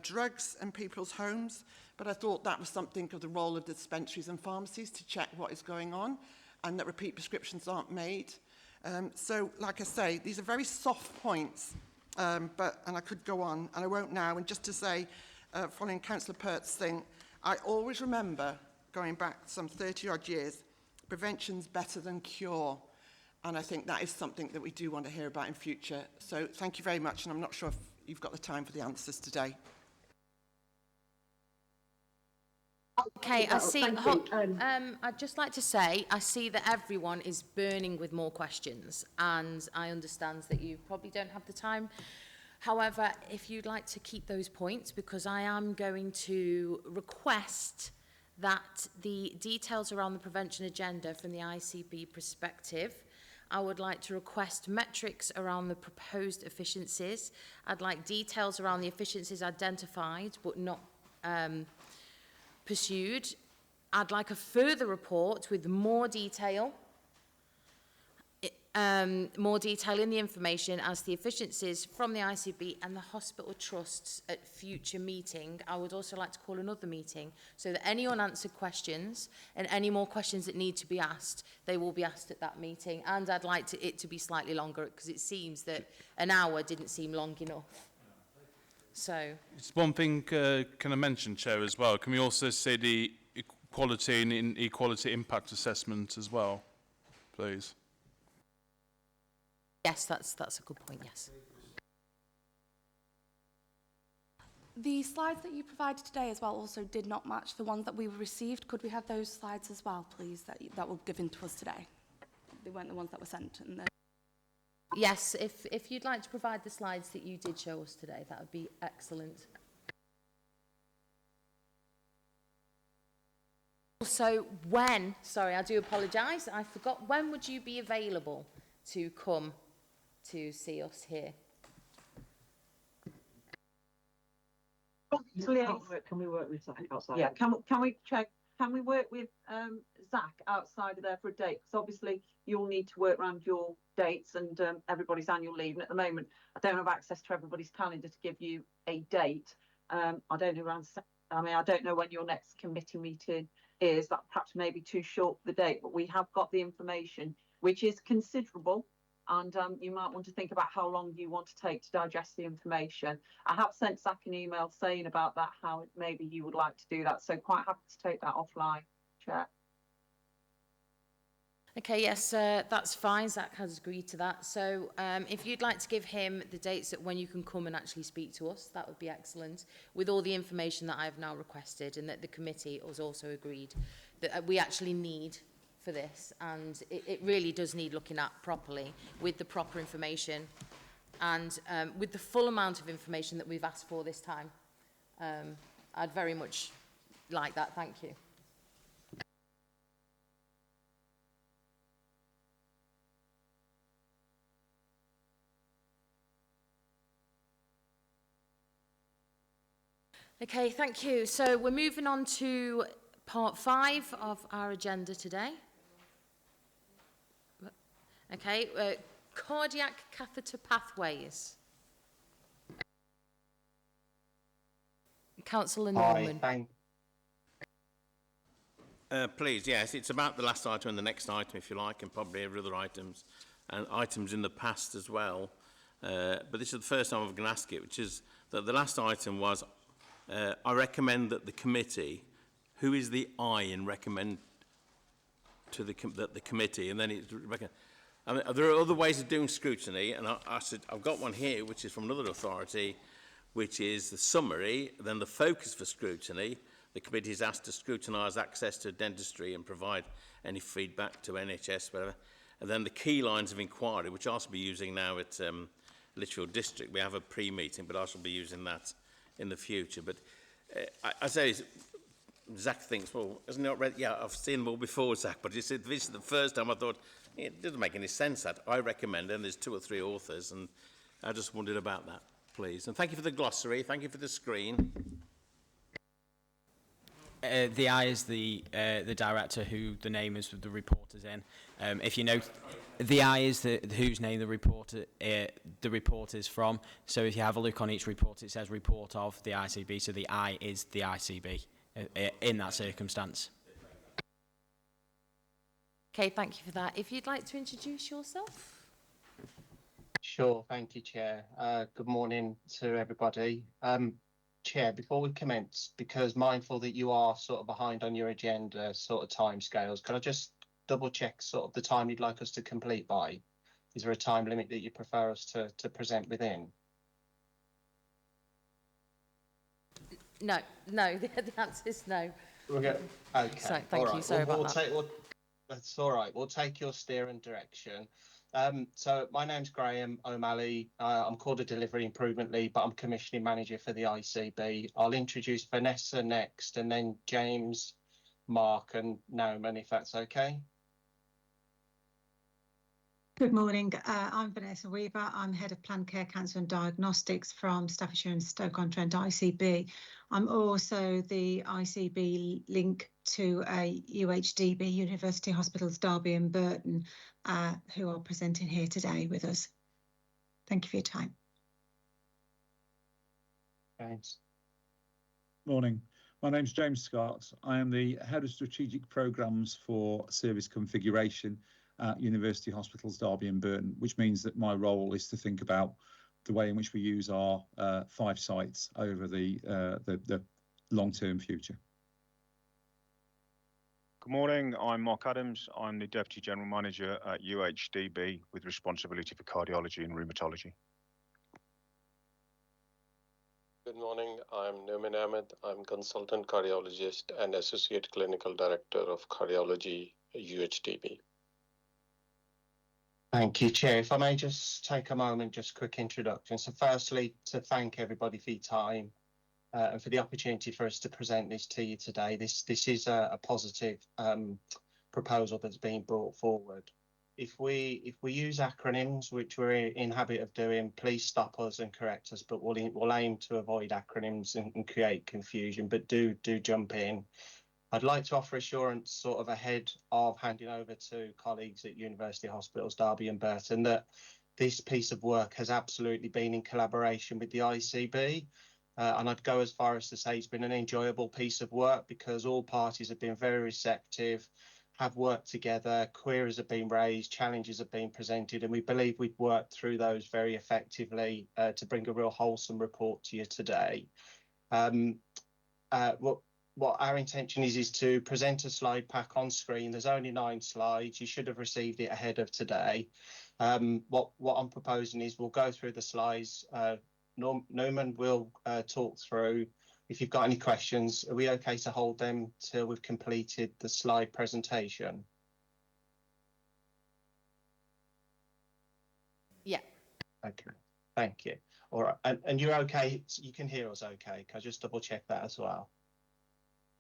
drugs in people's homes, but I thought that was something of the role of the dispensaries and pharmacies to check what is going on and that repeat prescriptions aren't made. So, like I say, these are very soft points, and I could go on, and I won't now. And just to say, following Councillor Pert's thing, I always remember, going back some 30-odd years, prevention's better than cure. And I think that is something that we do want to hear about in future. So thank you very much, and I'm not sure if you've got the time for the answers today. Okay, I see. I'd just like to say, I see that everyone is burning with more questions, and I understand that you probably don't have the time. However, if you'd like to keep those points, because I am going to request that the details around the prevention agenda from the ICB perspective, I would like to request metrics around the proposed efficiencies. I'd like details around the efficiencies identified but not pursued. I'd like a further report with more detail in the information as the efficiencies from the ICB and the hospital trusts at future meeting. I would also like to call another meeting so that any unanswered questions and any more questions that need to be asked, they will be asked at that meeting. And I'd like it to be slightly longer, because it seems that an hour didn't seem long enough. So it's one thing can I mention, Chair, as well? Can we also say the equality and inequality impact assessment as well, please? Yes, that's a good point, yes. The slides that you provided today as well also did not match the ones that we received. Could we have those slides as well, please, that were given to us today? They weren't the ones that were sent. Yes, if you'd like to provide the slides that you did show us today, that would be excellent. Also, sorry, I do apologise, I forgot, when would you be available to come to see us here? Can we work with Zach outside? Yeah, can we check? Can we work with Zach outside of there for a date? Because obviously you'll need to work around your dates and everybody's annual leave. And at the moment, I don't have access to everybody's calendar to give you a date. I don't know when your next committee meeting is. That perhaps may be too short for the date, but we have got the information, which is considerable. And you might want to think about how long you want to take to digest the information. I have sent Zach an email saying about that, how maybe you would like to do that. So quite happy to take that offline, Chair. Okay, yes, that's fine. Zach has agreed to that. So if you'd like to give him the dates that when you can come and actually speak to us, that would be excellent, with all the information that I've now requested and that the committee has also agreed that we actually need for this, and it really does need looking at properly with the proper information and with the full amount of information that we've asked for this time. I'd very much like that. Thank you. Okay, thank you. So we're moving on to part 5 of our agenda today. Okay, cardiac catheter pathways. Councillor Norman. Please, yes, it's about the last item and the next item, if you like, and probably every other items, and items in the past as well. But this is the first time I'm going to ask it, which is that the last item was, I recommend that the committee, who is the I in recommend to the committee, and then it's I mean, there are other ways of doing scrutiny, and I said I've got one here, which is from another authority, which is the summary, then the focus for scrutiny. The committee is asked to scrutinise access to dentistry and provide any feedback to NHS, whatever. And then the key lines of inquiry, which I shall be using now at Lichfield District. We have a pre-meeting, but I shall be using that in the future. But I say, Zach thinks, well, hasn't he not read? Yeah, I've seen them all before, Zach, but this is the first time I thought, it doesn't make any sense that I recommend, and there's 2 or 3 authors, and I just wondered about that, please. And thank you for the glossary, thank you for the screen. The I is the director who the name is the report is in. If you note, the I is the whose name the report is from. So if you have a look on each report, it says report of the ICB. So the I is the ICB in that circumstance. Okay, thank you for that. If you'd like to introduce yourself. Sure, thank you, Chair. Good morning to everybody. Chair, before we commence, because mindful that you are sort of behind on your agenda sort of timescales, can I just double check sort of the time you'd like us to complete by? Is there a time limit that you prefer us to present within? No, the answer is no. Okay. So, thank you, sorry about that. That's all right, we'll take your steer and direction. So my name's Graham O'Malley. I'm called a Delivery Improvement Lead, but I'm Commissioning Manager for the ICB. I'll introduce Vanessa next, and then James, Mark and Nauman, if that's okay. Good morning, I'm Vanessa Weaver. I'm Head of Planned Care Cancer and Diagnostics from Staffordshire and Stoke-on-Trent ICB. I'm also the ICB link to a UHDB, University Hospitals Derby and Burton, who are presenting here today with us. Thank you for your time. Thanks. Morning. My name's James Scott. I am the Head of Strategic Programmes for Service Configuration at University Hospitals Derby and Burton, which means that my role is to think about the way in which we use our 5 sites over the long-term future. Good morning, I'm Mark Adams. I'm the Deputy General Manager at UHDB with responsibility for cardiology and rheumatology. Good morning, I'm Nauman Ahmed. I'm Consultant Cardiologist and Associate Clinical Director of Cardiology, UHDB. Thank you, Chair. If I may just take a moment, just quick introduction. So firstly, to thank everybody for your time and for the opportunity for us to present this to you today. This is a positive proposal that's being brought forward. If we use acronyms, which we're in habit of doing, please stop us and correct us, but we'll aim to avoid acronyms and create confusion, but do jump in. I'd like to offer assurance sort of ahead of handing over to colleagues at University Hospitals Derby and Burton that this piece of work has absolutely been in collaboration with the ICB. And I'd go as far as to say it's been an enjoyable piece of work because all parties have been very receptive, have worked together, queries have been raised, challenges have been presented, and we believe we've worked through those very effectively to bring a real wholesome report to you today. What our intention is to present a slide pack on screen. There's only 9 slides. You should have received it ahead of today. What I'm proposing is we'll go through the slides. Nauman will talk through. If you've got any questions, are we okay to hold them till we've completed the slide presentation? Okay, thank you. All right, and you're okay, you can hear us okay? Can I just double check that as well?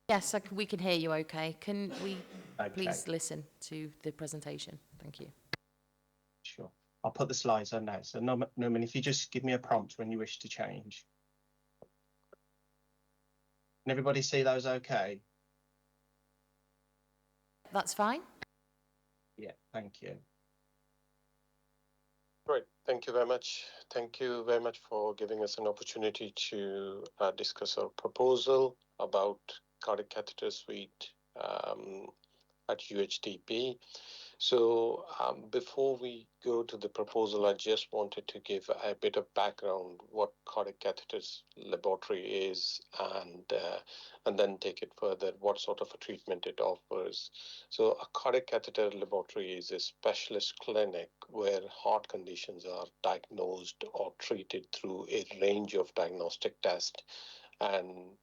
Yes, we can hear you okay. Can we Okay. please listen to the presentation? Thank you. Sure. I'll put the slides on now. So Norman, if you just give me a prompt when you wish to change. Can everybody see those okay? That's fine. Yeah, thank you. Great. Thank you very much. Thank you very much for giving us an opportunity to discuss our proposal about cardiac catheter suite at UHDB. So before we go to the proposal, I just wanted to give a bit of background what cardiac catheters laboratory is, and then take it further, what sort of a treatment it offers. So a cardiac catheter laboratory is a specialist clinic where heart conditions are diagnosed or treated through a range of diagnostic tests and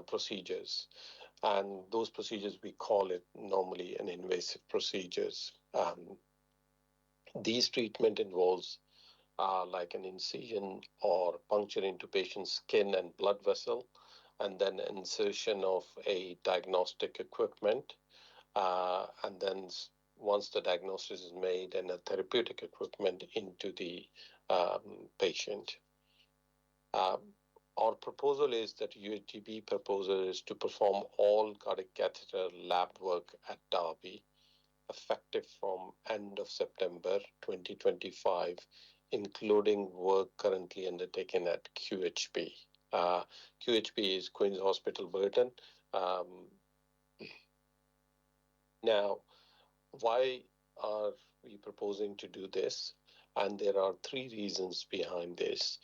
procedures. And those procedures, we call it normally an invasive procedures. These treatment involves like an incision or puncture into patient's skin and blood vessel, and then insertion of a diagnostic equipment. And then once the diagnosis is made, and a therapeutic equipment into the patient. Our proposal is that UHDB proposal is to perform all cardiac catheter lab work at Derby, effective from end of September 2025, including work currently undertaken at QHB. QHB is Queen's Hospital Burton. Now, why are we proposing to do this? And there are three reasons behind this.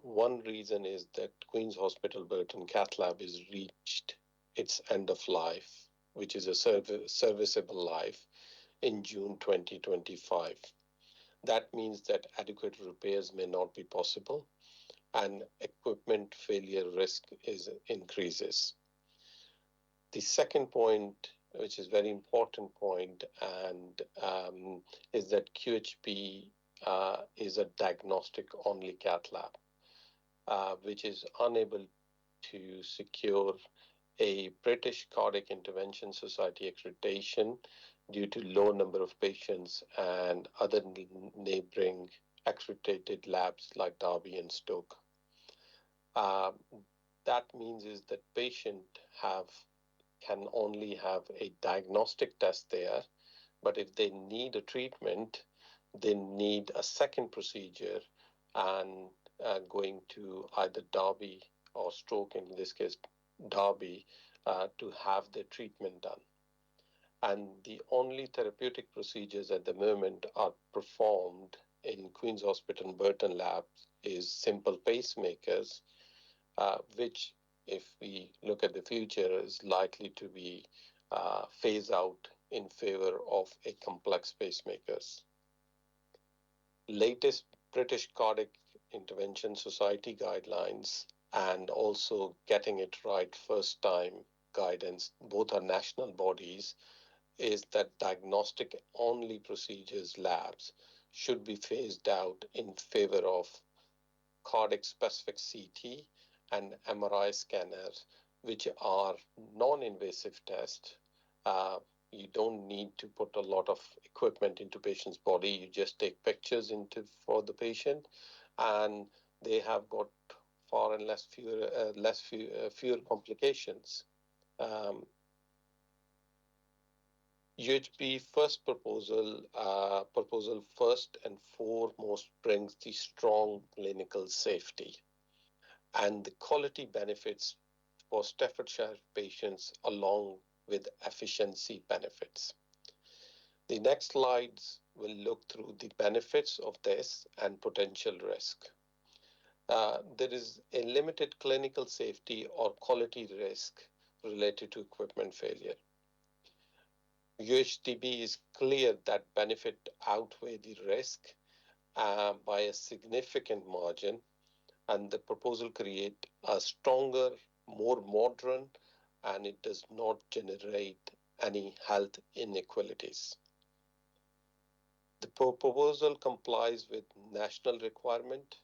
One reason is that Queen's Hospital Burton Cath Lab has reached its end of life, which is a serviceable life, in June 2025. That means that adequate repairs may not be possible, and equipment failure risk increases. The second point, which is very important point, and is that QHB is a diagnostic-only cath lab, which is unable to secure a British Cardiac Intervention Society accreditation due to low number of patients and other neighbouring accredited labs like Derby and Stoke. That means is that patient can only have a diagnostic test there, but if they need a treatment, they need a second procedure and going to either Derby or Stoke, in this case Derby, to have the treatment done. And the only therapeutic procedures at the moment are performed in Queen's Hospital Burton Labs is simple pacemakers, which, if we look at the future, is likely to be phased out in favor of a complex pacemakers. Latest British Cardiac Intervention Society guidelines and also Getting It Right First Time guidance, both are national bodies, is that diagnostic only procedures labs should be phased out in favor of cardiac specific CT and MRI scanners, which are non-invasive tests. You don't need to put a lot of equipment into patient's body. You just take pictures for the patient, and they have got far and fewer complications. UHB first proposal first and foremost brings the strong clinical safety and the quality benefits for Staffordshire patients along with efficiency benefits. The next slides will look through the benefits of this and potential risk. There is a limited clinical safety or quality risk related to equipment failure. UHDB is clear that benefit outweigh the risk by a significant margin, and the proposal create a stronger, more modern, and it does not generate any health inequalities. The proposal complies with national requirement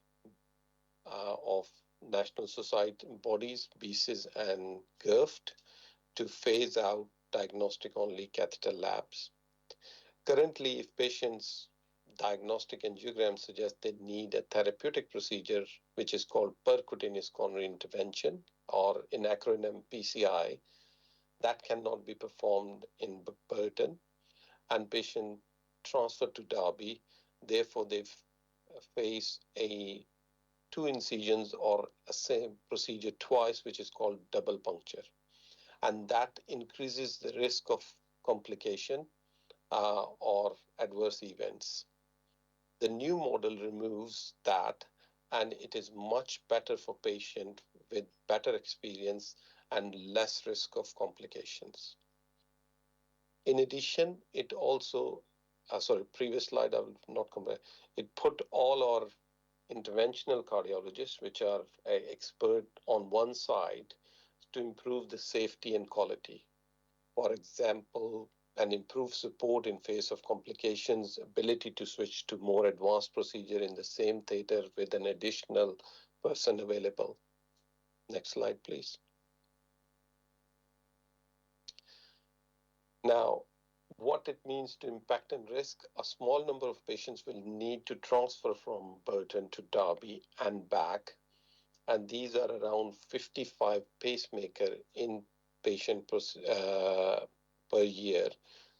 of national society bodies, BCIS and GIRFT, to phase out diagnostic-only catheter labs. Currently, if patients' diagnostic angiogram suggests they need a therapeutic procedure, which is called percutaneous coronary intervention, or in acronym PCI, that cannot be performed in Burton, and patient transferred to Derby. Therefore, they face two incisions or a same procedure twice, which is called double puncture. And that increases the risk of complication or adverse events. The new model removes that, and it is much better for patient with better experience and less risk of complications. In addition, it also, previous slide I will not compare, it put all our interventional cardiologists, which are expert on one side, to improve the safety and quality. For example, and improve support in face of complications, ability to switch to more advanced procedure in the same theater with an additional person available. Next slide, please. Now, what it means to impact and risk, a small number of patients will need to transfer from Burton to Derby and back, and these are around 55 pacemaker inpatient per year,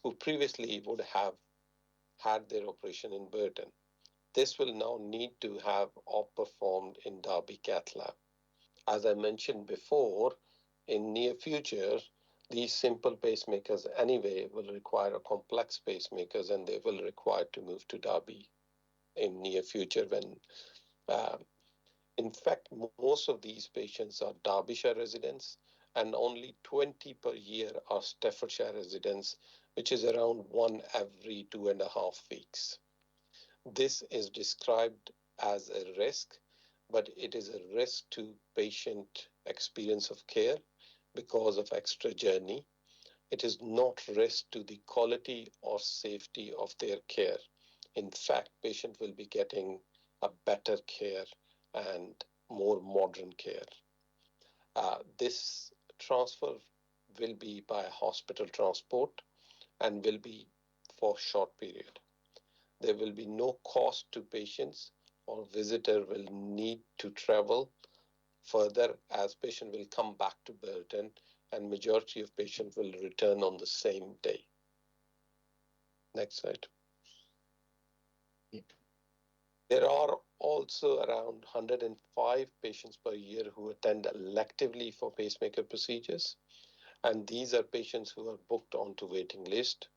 who previously would have had their operation in Burton. This will now need to have op performed in Derby Cath Lab. As I mentioned before, in near future, these simple pacemakers anyway will require a complex pacemakers, and they will require to move to Derby in near future when, in fact, most of these patients are Derbyshire residents, and only 20 per year are Staffordshire residents, which is around 1 every 2.5 weeks. This is described as a risk, but it is a risk to patient experience of care because of extra journey. It is not risk to the quality or safety of their care. In fact, patient will be getting a better care and more modern care. This transfer will be by hospital transport and will be for short period. There will be no cost to patients, or visitor will need to travel further, as patient will come back to Burton, and majority of patients will return on the same day. Next slide. There are also around 105 patients per year who attend electively for pacemaker procedures, and these are patients who are booked onto waiting list.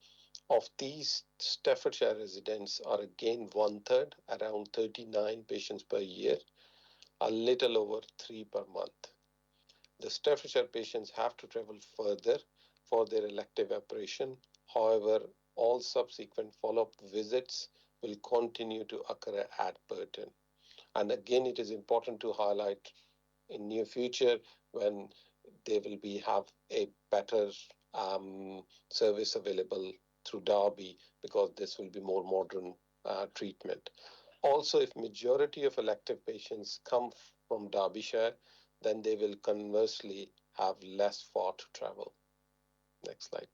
Of these, Staffordshire residents are again 1/3, around 39 patients per year, a little over 3 per month. The Staffordshire patients have to travel further for their elective operation. However, all subsequent follow-up visits will continue to occur at Burton. And again, it is important to highlight in near future when they will have a better service available through Derby, because this will be more modern treatment. Also, if majority of elective patients come from Derbyshire, then they will conversely have less far to travel. Next slide.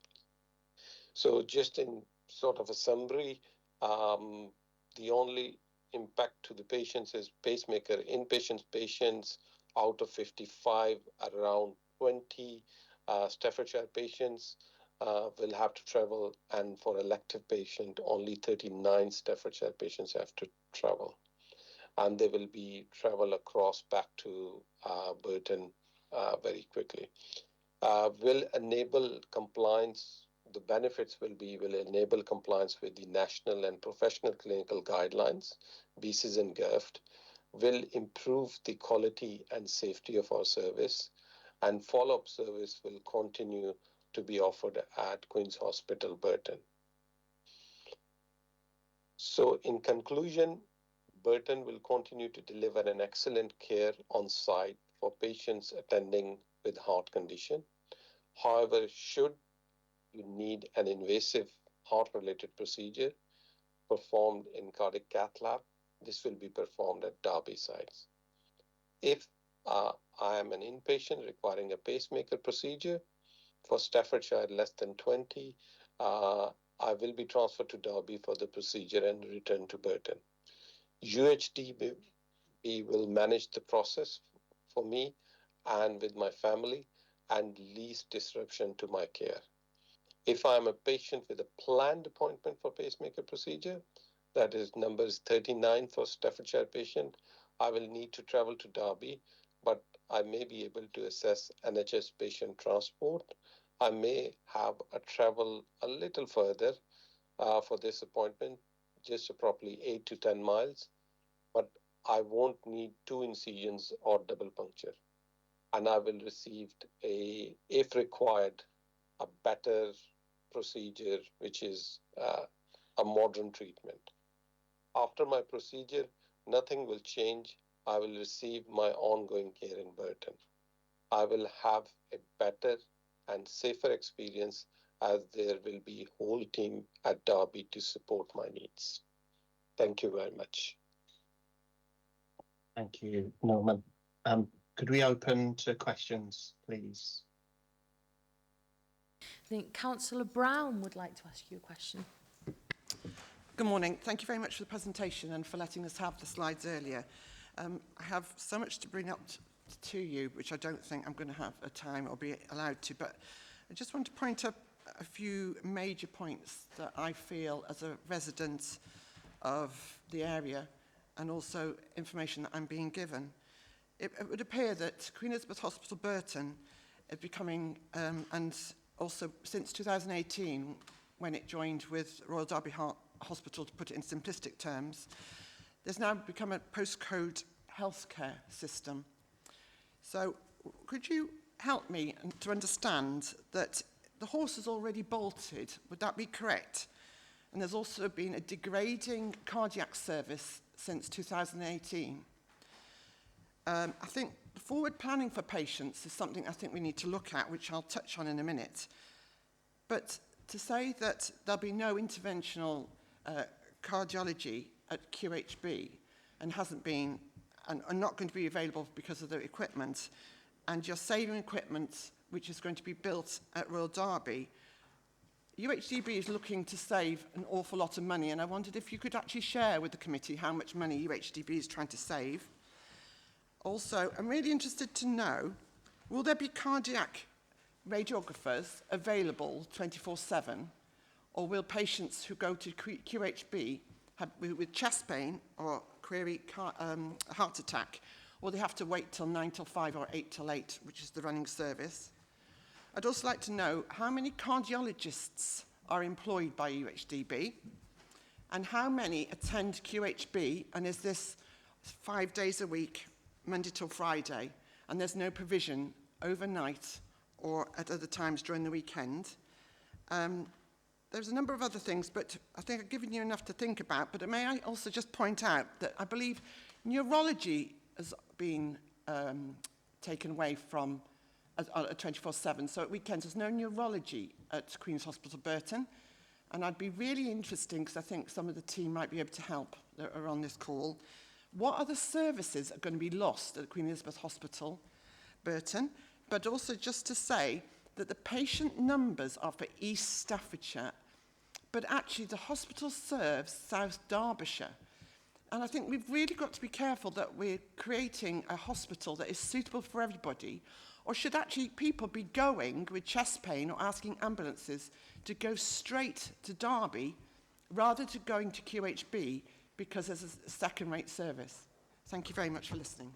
So just in sort of a summary, the only impact to the patients is pacemaker inpatient patients out of 55, around 20 Staffordshire patients will have to travel, and for elective patient, only 39 Staffordshire patients have to travel. And they will be travel across back to Burton very quickly. Will enable compliance. The benefits will enable compliance with the national and professional clinical guidelines, BCIS and GIRFT, will improve the quality and safety of our service, and follow-up service will continue to be offered at Queen's Hospital, Burton. So in conclusion, Burton will continue to deliver an excellent care on site for patients attending with heart condition. However, should you need an invasive heart-related procedure, performed in cardiac cath lab, this will be performed at Derby sites. If I am an inpatient requiring a pacemaker procedure for Staffordshire less than 20, I will be transferred to Derby for the procedure and returned to Burton. UHDB will manage the process for me and with my family and least disruption to my care. If I am a patient with a planned appointment for pacemaker procedure, that is number 39 for Staffordshire patient, I will need to travel to Derby, but I may be able to assess NHS patient transport. I may have a travel a little further for this appointment, just probably 8 to 10 miles, but I won't need 2 incisions or double puncture. And I will receive if required, a better procedure, which is a modern treatment. After my procedure, nothing will change. I will receive my ongoing care in Burton. I will have a better and safer experience as there will be a whole team at Derby to support my needs. Thank you very much. Thank you, Norman. Could we open to questions, please? I think Councillor Brown would like to ask you a question. Good morning. Thank you very much for the presentation and for letting us have the slides earlier. I have so much to bring up to you, which I don't think I'm going to have a time or be allowed to, but I just want to point up a few major points that I feel as a resident of the area and also information that I'm being given. It would appear that Queen Elizabeth Hospital Burton is becoming, and also since 2018, when it joined with Royal Derby Hospital, to put it in simplistic terms, there's now become a postcode healthcare system. So could you help me to understand that the horse is already bolted? Would that be correct? And there's also been a degrading cardiac service since 2018. I think forward planning for patients is something I think we need to look at, which I'll touch on in a minute. But to say that there'll be no interventional cardiology at QHB and hasn't been, and are not going to be available because of the equipment, and you're saving equipment which is going to be built at Royal Derby, UHDB is looking to save an awful lot of money, and I wondered if you could actually share with the committee how much money UHDB is trying to save. Also, I'm really interested to know, will there be cardiac radiographers available 24/7, or will patients who go to QHB with chest pain or query heart attack, will they have to wait till 9 till 5 or 8 till 8, which is the running service? I'd also like to know how many cardiologists are employed by UHDB and how many attend QHB, and is this 5 days a week, Monday till Friday, and there's no provision overnight or at other times during the weekend. There's a number of other things, but I think I've given you enough to think about. But may I also just point out that I believe neurology has been taken away from 24/7. So at weekends, there's no neurology at Queen's Hospital Burton. And I'd be really interested, because I think some of the team might be able to help that are on this call. What other services are going to be lost at Queen Elizabeth Hospital Burton? But also just to say that the patient numbers are for East Staffordshire, but actually the hospital serves South Derbyshire. And I think we've really got to be careful that we're creating a hospital that is suitable for everybody, or should actually people be going with chest pain or asking ambulances to go straight to Derby rather than going to QHB because there's a second-rate service? Thank you very much for listening.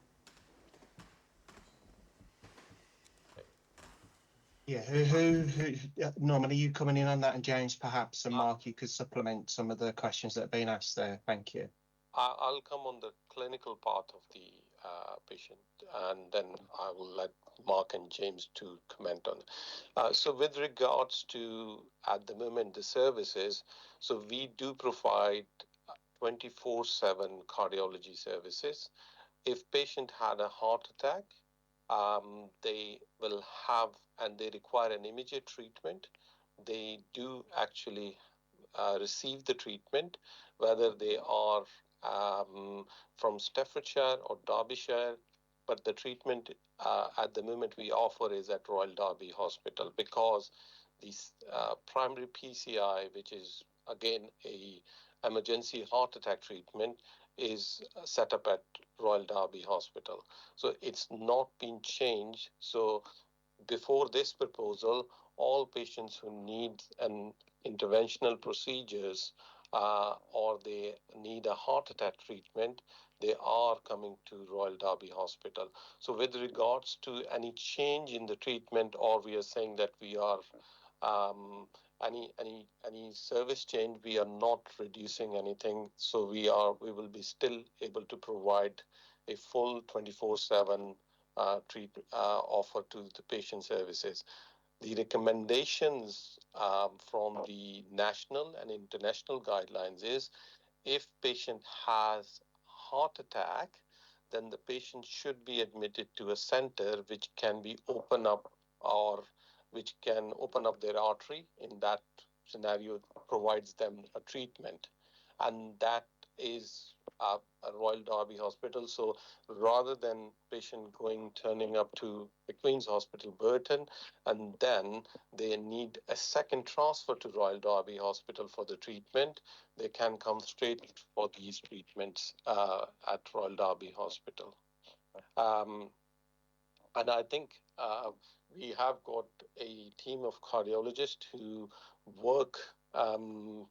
Yeah, Norman, are you coming in on that? And James, perhaps, and Mark, you could supplement some of the questions that have been asked there. Thank you. I'll come on the clinical part of the patient, and then I will let Mark and James to comment on. So with regards to, at the moment, the services, so we do provide 24/7 cardiology services. If patient had a heart attack, they will have, and they require an immediate treatment, they do actually receive the treatment. whether they are from Staffordshire or Derbyshire, but the treatment at the moment we offer is at Royal Derby Hospital, because the primary PCI, which is again a emergency heart attack treatment, is set up at Royal Derby Hospital. So it's not been changed. So before this proposal, all patients who need an interventional procedures or they need a heart attack treatment, they are coming to Royal Derby Hospital. So with regards to any change in the treatment, or we are saying that we are any service change, we are not reducing anything. So we will be still able to provide a full 24/7 offer to the patient services. The recommendations from the national and international guidelines is, if patient has heart attack, then the patient should be admitted to a center which can be open up, or which can open up their artery. In that scenario, provides them a treatment, and that is a Royal Derby Hospital. So rather than patient turning up to the Queen's Hospital Burton, and then they need a second transfer to Royal Derby Hospital for the treatment, they can come straight for these treatments at Royal Derby Hospital. And I think we have got a team of cardiologists who work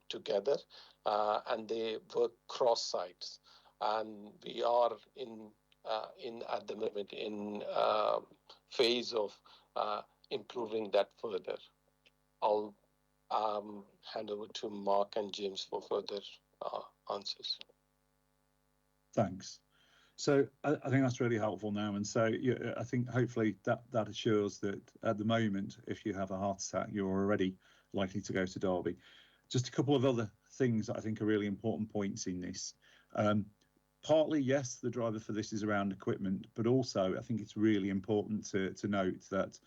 together, and they work cross sites. And we are in at the moment in phase of improving that further. I'll hand over to Mark and James for further answers. Thanks. So I think that's really helpful now. And so I think hopefully that assures that at the moment, if you have a heart attack, you're already likely to go to Derby. Just a couple of other things that I think are really important points in this. Partly, yes, the driver for this is around equipment, but also I think it's really important to note that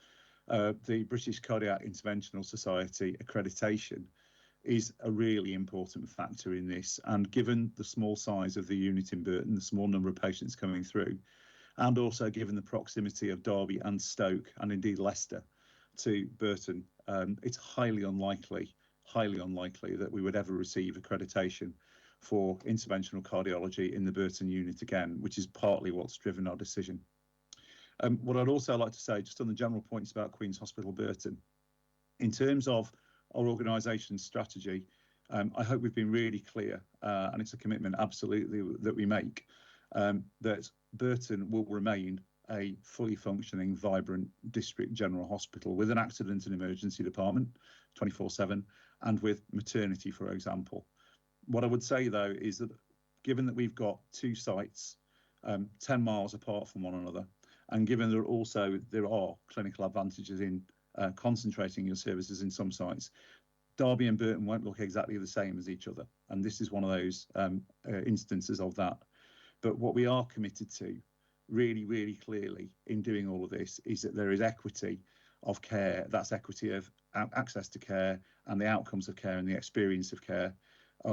the British Cardiac Interventional Society accreditation is a really important factor in this. And given the small size of the unit in Burton, the small number of patients coming through, and also given the proximity of Derby and Stoke, and indeed Leicester, to Burton, it's highly unlikely that we would ever receive accreditation for interventional cardiology in the Burton unit again, which is partly what's driven our decision. What I'd also like to say, just on the general points about Queen's Hospital Burton, in terms of our organisation strategy, I hope we've been really clear, and it's a commitment absolutely that we make, that Burton will remain a fully functioning, vibrant district general hospital with an accident and emergency department 24/7, and with maternity, for example. What I would say, though, is that given that we've got two sites 10 miles apart from one another, and given that there are clinical advantages in concentrating your services in some sites, Derby and Burton won't look exactly the same as each other. And this is one of those instances of that. But what we are committed to really, really clearly in doing all of this is that there is equity of care. That's equity of access to care and the outcomes of care and the experience of care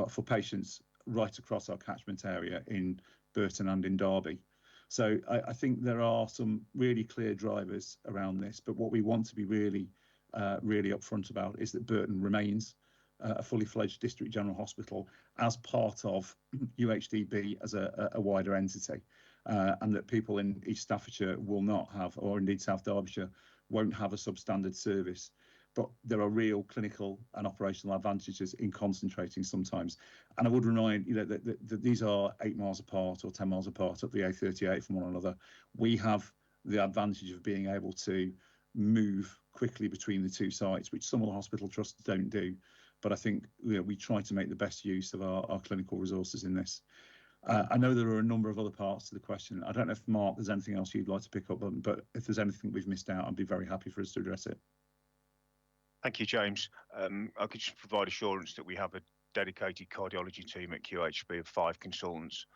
for patients right across our catchment area in Burton and in Derby. So I think there are some really clear drivers around this, but what we want to be really upfront about is that Burton remains a fully fledged district general hospital as part of UHDB as a wider entity, and that people in East Staffordshire will not have, or indeed South Derbyshire, won't have a substandard service. But there are real clinical and operational advantages in concentrating sometimes. And I would remind that these are 8 miles apart or 10 miles apart up the A38 from one another. We have the advantage of being able to move quickly between the two sites, which some of the hospital trusts don't do. But I think we try to make the best use of our clinical resources in this. I know there are a number of other parts to the question. I don't know if, Mark, there's anything else you'd like to pick up on, but if there's anything we've missed out, I'd be very happy for us to address it. Thank you, James. I could just provide assurance that we have a dedicated cardiology team at QHB of 5 consultants.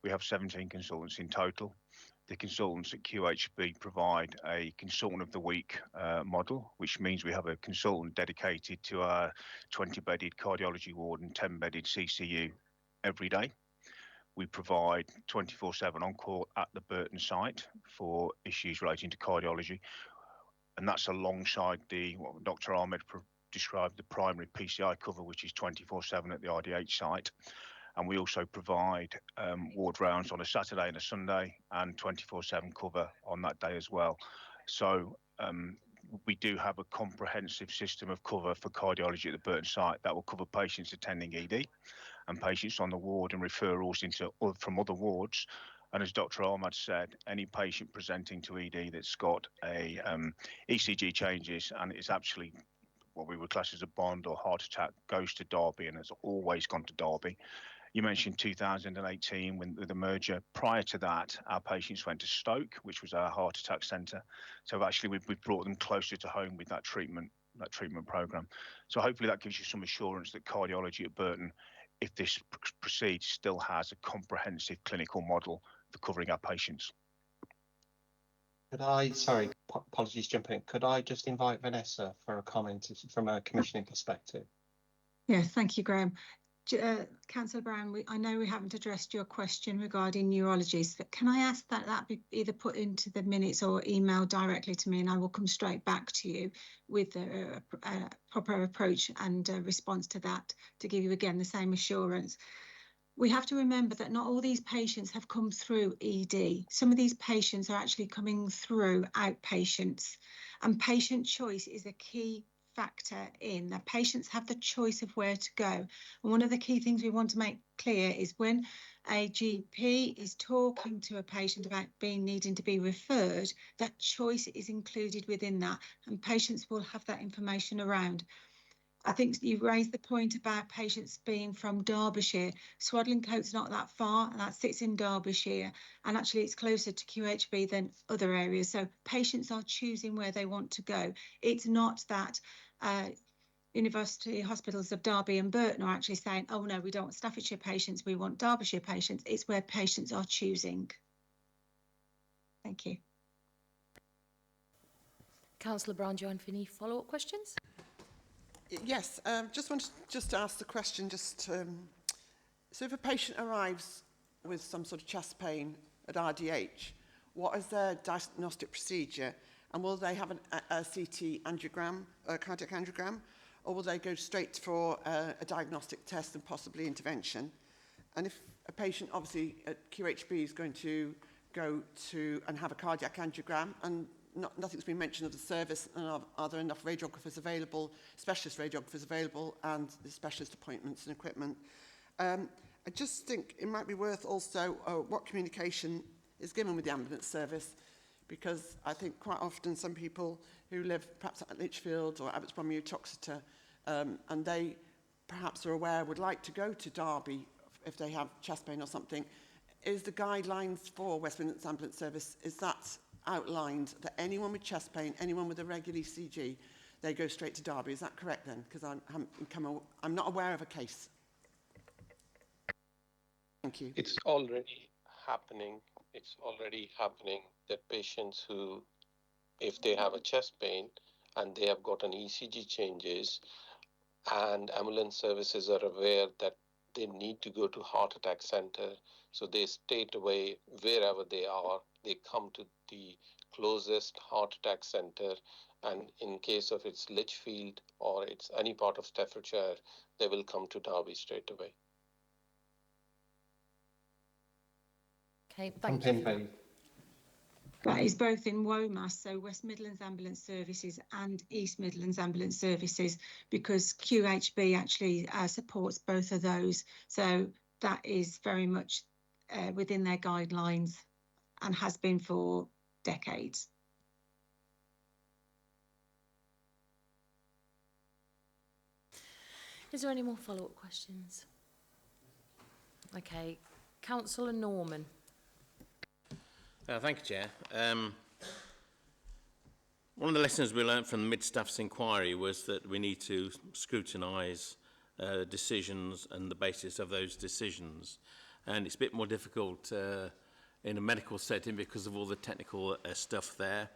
We have 17 consultants in total. The consultants at QHB provide a consultant of the week model, which means we have a consultant dedicated to our 20-bedded cardiology ward and 10-bedded CCU. every day. We provide 24/7 on-call at the Burton site for issues relating to cardiology, and that's alongside what Dr. Ahmed described, the primary PCI cover, which is 24/7 at the RDH site. And we also provide ward rounds on a Saturday and a Sunday, and 24/7 cover on that day as well. So we do have a comprehensive system of cover for cardiology at the Burton site that will cover patients attending ED and patients on the ward and referrals from other wards. And as Dr. Ahmad said, any patient presenting to ED that's got a ECG changes and it's actually what we would class as a bond or heart attack goes to Derby and has always gone to Derby. You mentioned 2018 with the merger. Prior to that, our patients went to Stoke, which was our heart attack centre. So actually we've brought them closer to home with that treatment programme. So hopefully that gives you some assurance that cardiology at Burton, if this proceeds, still has a comprehensive clinical model for covering our patients. Apologies jumping in. Could I just invite Vanessa for a comment from a commissioning perspective? Yes, thank you, Graham. Councillor Brown, I know we haven't addressed your question regarding neurologists, but can I ask that be either put into the minutes or emailed directly to me, and I will come straight back to you with a proper approach and a response to that to give you again the same assurance. We have to remember that not all these patients have come through ED. Some of these patients are actually coming through outpatients, and patient choice is a key factor in that. Patients have the choice of where to go, and one of the key things we want to make clear is when a GP is talking to a patient about needing to be referred, that choice is included within that, and patients will have that information around. I think you raised the point about patients being from Derbyshire. Swadlincote's not that far, and that sits in Derbyshire, and actually it's closer to QHB than other areas. So patients are choosing where they want to go. It's not that University Hospitals of Derby and Burton are actually saying, oh no, we don't want Staffordshire patients, we want Derbyshire patients. It's where patients are choosing. Thank you. Councillor Brown, do you have any follow-up questions? Yes, just wanted to ask the question, so if a patient arrives with some sort of chest pain at RDH, what is their diagnostic procedure, and will they have a CT angiogram, a cardiac angiogram, or will they go straight for a diagnostic test and possibly intervention? And if a patient obviously at QHB is going to go to and have a cardiac angiogram, and nothing's been mentioned of the service, and are there enough radiographers available, specialist radiographers available, and the specialist appointments and equipment. I just think it might be worth also what communication is given with the ambulance service, because I think quite often some people who live perhaps at Lichfield or Abbots Bromley, Toxeter, and they perhaps are aware would like to go to Derby if they have chest pain or something. Is the guidelines for West Midlands Ambulance Service, is that outlined that anyone with chest pain, anyone with a regular ECG, they go straight to Derby? Is that correct then? Because I'm not aware of a case. Thank you. It's already happening. It's already happening that patients who, if they have a chest pain and they have got an ECG changes, and ambulance services are aware that they need to go to heart attack center, so they straight away, wherever they are, they come to the closest heart attack center, and in case of it's Lichfield or it's any part of Staffordshire, they will come to Derby straight away. Okay, thank you. That is both in WOMAS, so West Midlands Ambulance Services, and East Midlands Ambulance Services, because QHB actually supports both of those. So that is very much within their guidelines and has been for decades. Is there any more follow-up questions? Okay, Councillor Norman. Thank you, Chair. One of the lessons we learned from the Mid-Staff's inquiry was that we need to scrutinise decisions and the basis of those decisions. And it's a bit more difficult in a medical setting because of all the technical stuff there.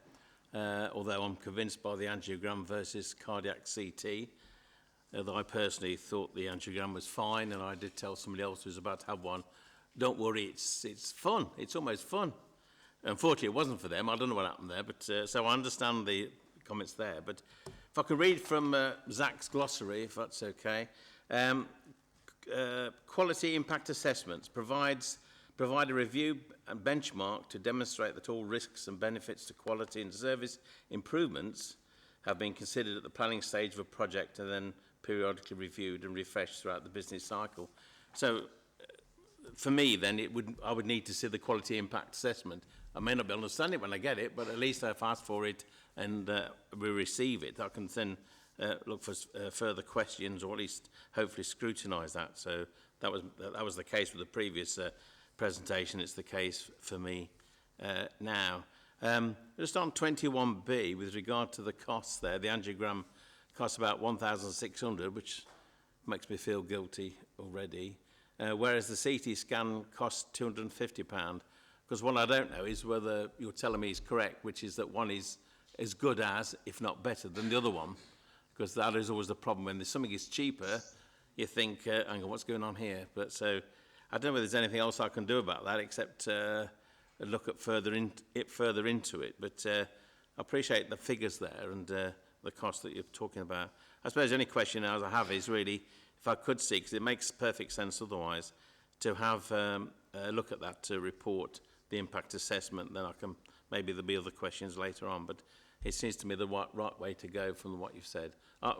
Although I'm convinced by the angiogram versus cardiac CT. Though I personally thought the angiogram was fine, and I did tell somebody else who was about to have one, don't worry, it's fun. It's almost fun. Unfortunately, it wasn't for them. I don't know what happened there, but so I understand the comments there. But if I can read from Zach's glossary, if that's okay. Quality impact assessments provide a review and benchmark to demonstrate that all risks and benefits to quality and service improvements have been considered at the planning stage of a project and then periodically reviewed and refreshed throughout the business cycle. So for me, then, I would need to see the quality impact assessment. I may not be able to understand it when I get it, but at least I've asked for it and we receive it. I can then look for further questions, or at least hopefully scrutinise that. So that was the case with the previous presentation. It's the case for me now. Just on 21B, with regard to the costs there, the angiogram costs about 1,600, which makes me feel guilty already, whereas the CT scan costs £250. Because what I don't know is whether you're telling me is correct, which is that one is as good as, if not better, than the other one. Because that is always the problem. When something is cheaper, you think, hang on, what's going on here? But so I don't know whether there's anything else I can do about that except look at further into it. But I appreciate the figures there and the cost that you're talking about. I suppose the only question I have is really, if I could see, because it makes perfect sense otherwise, to have a look at that to report the impact assessment, then I can, maybe there'll be other questions later on, but it seems to me the right way to go from what you've said.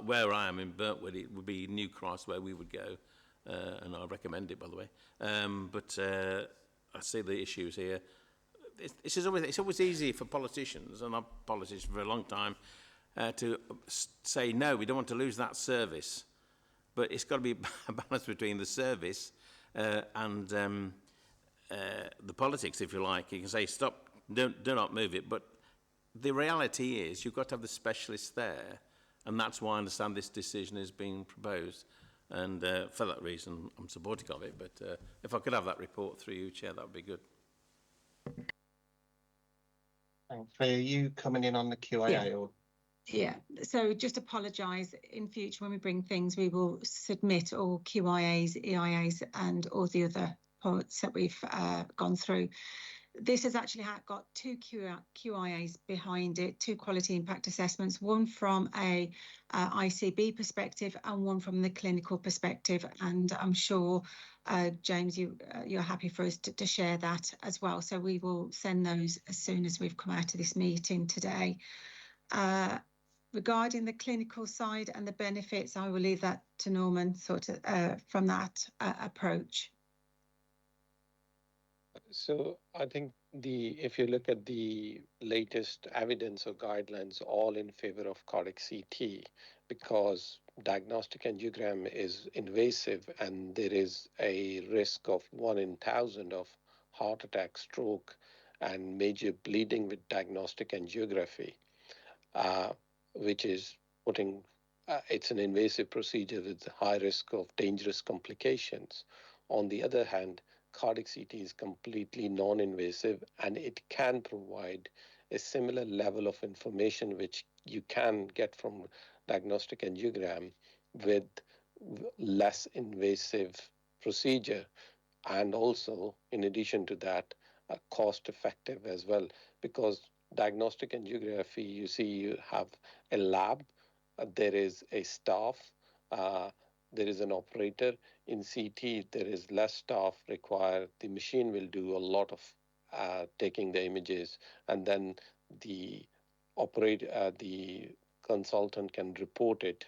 Where I am in Burntwood, it would be New Cross where we would go, and I recommend it, by the way. But I see the issues here. It's always easy for politicians, and I've been a politician for a long time, to say, no, we don't want to lose that service. But it's got to be a balance between the service and the politics, if you like. You can say, stop, do not move it. But the reality is you've got to have the specialists there, and that's why I understand this decision is being proposed. And for that reason, I'm supportive of it. But if I could have that report through you, Chair, that would be good. Thanks. Are you coming in on the QIA? Or? Yeah, so just apologise. In future, when we bring things, we will submit all QIAs, EIAs and all the other points that we've gone through. This has actually got two QIAs behind it, two quality impact assessments, one from a ICB perspective and one from the clinical perspective. And I'm sure, James, you're happy for us to share that as well. So we will send those as soon as we've come out of this meeting today. Regarding the clinical side and the benefits, I will leave that to Norman from that approach. So I think if you look at the latest evidence or guidelines, all in favor of cardiac CT, because diagnostic angiogram is invasive and there is a risk of 1 in 1,000 of heart attack, stroke, and major bleeding with diagnostic angiography, which is putting, it's an invasive procedure with high risk of dangerous complications. On the other hand, cardiac CT is completely non-invasive and it can provide a similar level of information which you can get from diagnostic angiogram with less invasive procedure, and also in addition to that cost effective as well, because diagnostic angiography, you have a lab, there is a staff, there is an operator. In CT, there is less staff required. The machine will do a lot of taking the images, and then the consultant can report it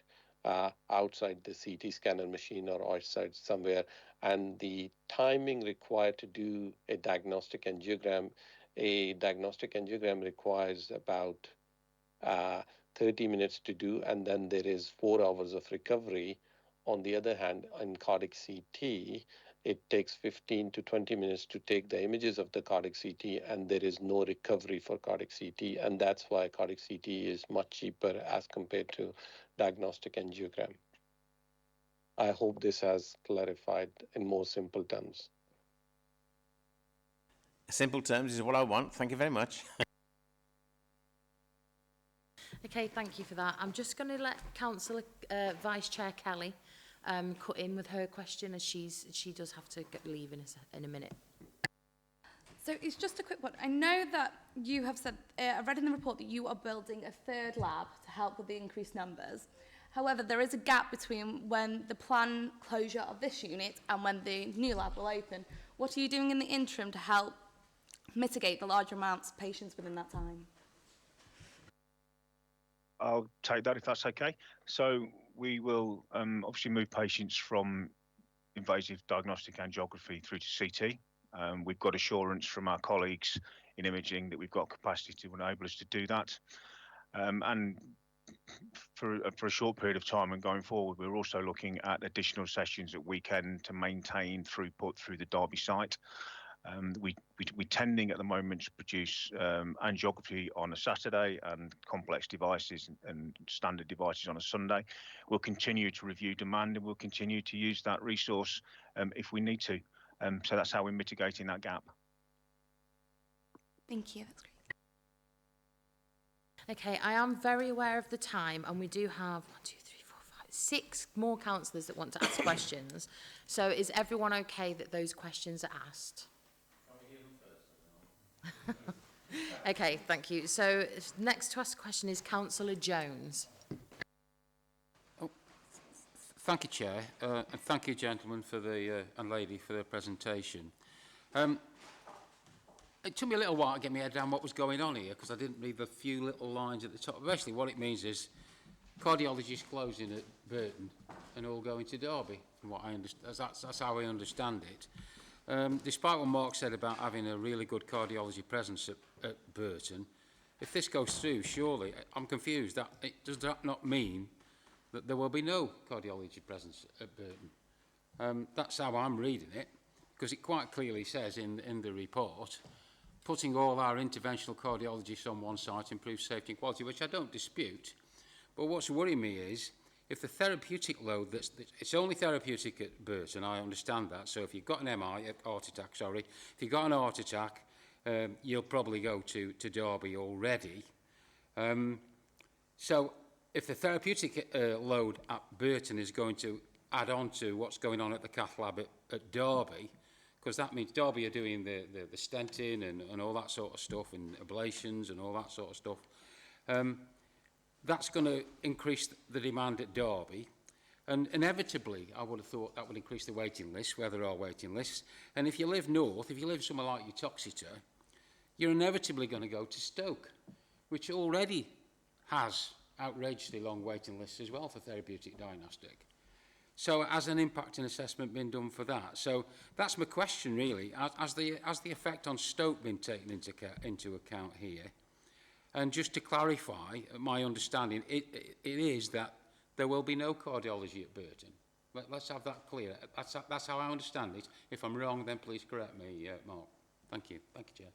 outside the CT scanner machine or outside somewhere. And the timing required to do a diagnostic angiogram requires about 30 minutes to do, and then there is 4 hours of recovery. On the other hand, in cardiac CT, it takes 15 to 20 minutes to take the images of the cardiac CT, and there is no recovery for cardiac CT, and that's why cardiac CT is much cheaper as compared to diagnostic angiogram. I hope this has clarified in more simple terms. Simple terms is what I want. Thank you very much. Okay, thank you for that. I'm just going to let Councillor Vice Chair Kelly cut in with her question, as she does have to leave in a minute. So it's just a quick one. I know that you have said, I've read in the report that you are building a third lab to help with the increased numbers. However, there is a gap between when the planned closure of this unit and when the new lab will open. What are you doing in the interim to help mitigate the large amounts of patients within that time? I'll take that if that's okay. So we will obviously move patients from invasive diagnostic angiography through to CT. We've got assurance from our colleagues in imaging that we've got capacity to enable us to do that. And for a short period of time and going forward, we're also looking at additional sessions at weekend to maintain throughput through the Derby site. We're tending at the moment to produce angiography on a Saturday and complex devices and standard devices on a Sunday. We'll continue to review demand and we'll continue to use that resource if we need to. So that's how we're mitigating that gap. Thank you, that's great. Okay, I am very aware of the time, and we do have 6 more councillors that want to ask questions. So is everyone okay that those questions are asked? Okay, thank you. So next to ask a question is Councillor Jones. Thank you, Chair, and thank you, gentlemen, for the and lady, for the presentation. It took me a little while to get my head around what was going on here, because I didn't read the few little lines at the top. Basically, what it means is cardiologists closing at Burton and all going to Derby, from what I understand. That's how I understand it. Despite what Mark said about having a really good cardiology presence at Burton, if this goes through, surely, I'm confused, does that not mean that there will be no cardiology presence at Burton? That's how I'm reading it, because it quite clearly says in the report, putting all our interventional cardiologists on one site improves safety and quality, which I don't dispute. But what's worrying me is, if the therapeutic load, it's only therapeutic at Burton, I understand that. So if you've got an heart attack, if you've got an heart attack, you'll probably go to Derby already. So if the therapeutic load at Burton is going to add on to what's going on at the cath lab at Derby, because that means Derby are doing the stenting and all that sort of stuff, and ablations and all that sort of stuff, that's going to increase the demand at Derby. And inevitably, I would have thought that would increase the waiting list, where there are waiting lists. And if you live north, if you live somewhere like your Catheter, you're inevitably going to go to Stoke, which already has outrageously long waiting lists as well for therapeutic diagnostic. So has an impact and assessment been done for that? So that's my question, really. Has the effect on Stoke been taken into account here? And just to clarify, my understanding, it is that there will be no cardiology at Burton. Let's have that clear. That's how I understand it. If I'm wrong, then please correct me, Mark. Thank you. Thank you, Chair.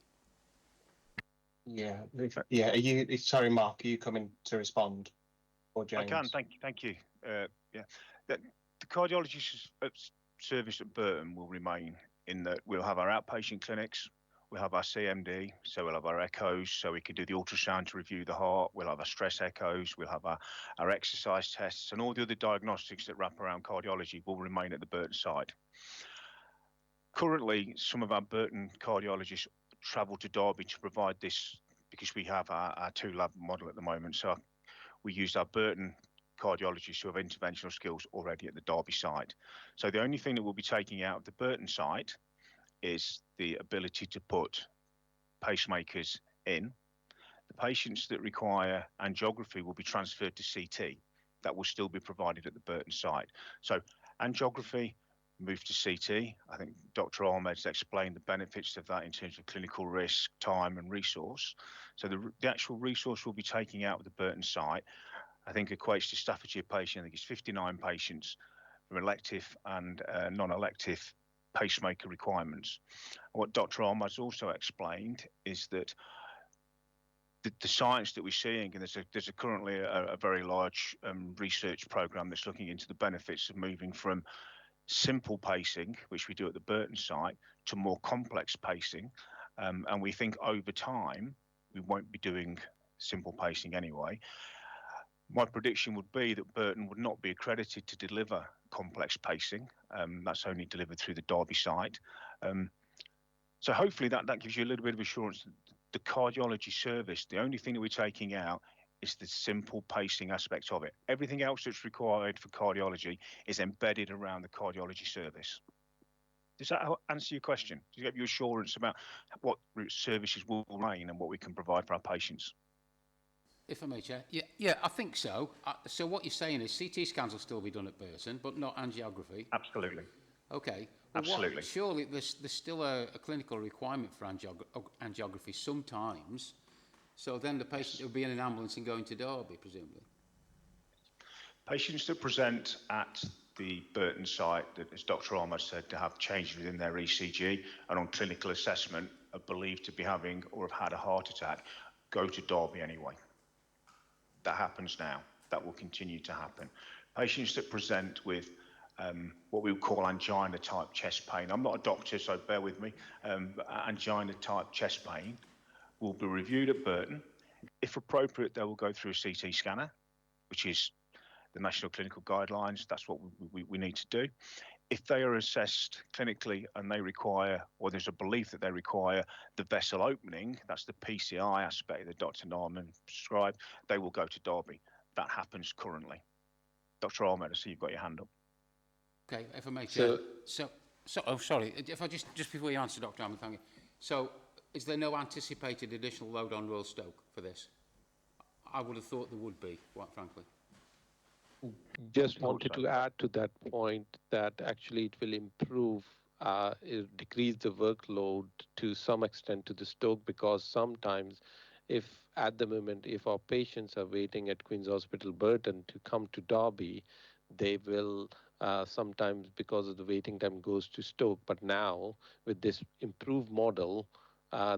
Yeah. Are you? Sorry, Mark. Are you coming to respond, or James? I can. Thank you. The cardiology service at Burton will remain in that we'll have our outpatient clinics, we'll have our CMD, so we'll have our echoes, so we can do the ultrasound to review the heart, we'll have our stress echoes, we'll have our exercise tests, and all the other diagnostics that wrap around cardiology will remain at the Burton site. Currently, some of our Burton cardiologists travel to Derby to provide this, because we have our 2-lab model at the moment. So we use our Burton cardiologists who have interventional skills already at the Derby site. So the only thing that we'll be taking out of the Burton site is the ability to put pacemakers in. The patients that require angiography will be transferred to CT. That will still be provided at the Burton site. So angiography, move to CT. I think Dr. Ahmed's explained the benefits of that in terms of clinical risk, time and resource. So the actual resource we'll be taking out of the Burton site, I think, equates to Staffordshire patient. I think it's 59 patients from elective and non-elective pacemaker requirements. What Dr. Ahmed's also explained is that the science that we're seeing, and there's currently a very large research program that's looking into the benefits of moving from simple pacing, which we do at the Burton site, to more complex pacing. And we think over time, we won't be doing simple pacing anyway. My prediction would be that Burton would not be accredited to deliver complex pacing. That's only delivered through the Derby site. So hopefully that gives you a little bit of assurance that the cardiology service, the only thing that we're taking out is the simple pacing aspect of it. Everything else that's required for cardiology is embedded around the cardiology service. Does that answer your question? Does it give you assurance about what services will remain and what we can provide for our patients? If I may, Chair. Yeah, I think so. So what you're saying is CT scans will still be done at Burton, but not angiography? Absolutely. Okay. Well, absolutely. Surely there's still a clinical requirement for angiography sometimes. So then the patient will be in an ambulance and going to Derby, presumably? Patients that present at the Burton site, that, as Dr. Ahmad said, to have changes within their ECG and on clinical assessment are believed to be having or have had a heart attack, go to Derby anyway. That happens now. That will continue to happen. Patients that present with what we would call angina-type chest pain. I'm not a doctor, so bear with me. Angina-type chest pain will be reviewed at Burton. If appropriate, they will go through a CT scanner, which is the National Clinical Guidelines. That's what we need to do. If they are assessed clinically and they require, or there's a belief that they require the vessel opening, that's the PCI aspect that Dr. Norman prescribed, they will go to Derby. That happens currently. Dr. Ahmed, I see you've got your hand up. Okay, if I may, Chair. So oh, sorry, if I just before you answer, Dr. Ahmed, thank you. So, is there no anticipated additional load on Royal Stoke for this? I would have thought there would be, quite frankly. Just wanted to add to that point that actually it will improve, decrease the workload to some extent to the Stoke, because sometimes if at the moment, if our patients are waiting at Queen's Hospital Burton to come to Derby, they will sometimes, because of the waiting time, goes to Stoke. But now with this improved model,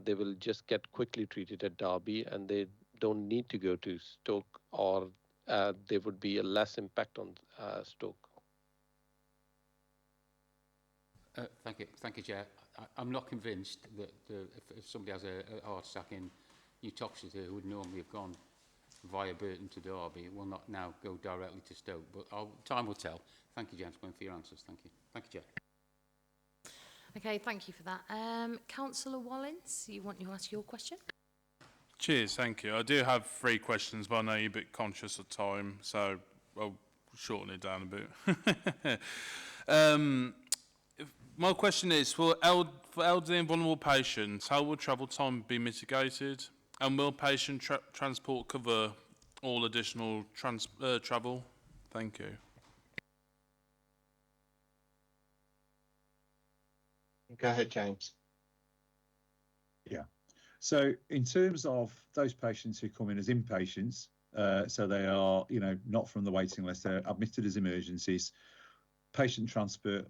they will just get quickly treated at Derby and they don't need to go to Stoke, or there would be a less impact on Stoke. Thank you, Chair. I'm not convinced that if somebody has a heart attack in New Toxteth who would normally have gone via Burton to Derby, it will not now go directly to Stoke. But time will tell. Thank you, gentlemen, for your answers. Thank you. Thank you, Chair. Okay, thank you for that. Councillor Wallins, you want to ask your question? Cheers, thank you. I do have 3 questions, but I know you're a bit conscious of time, so I'll shorten it down a bit. My question is, for elderly and vulnerable patients, how will travel time be mitigated? And will patient transport cover all additional travel? Thank you. Go ahead, James. Yeah. So in terms of those patients who come in as inpatients, so they are, not from the waiting list, they're admitted as emergencies, patient transport,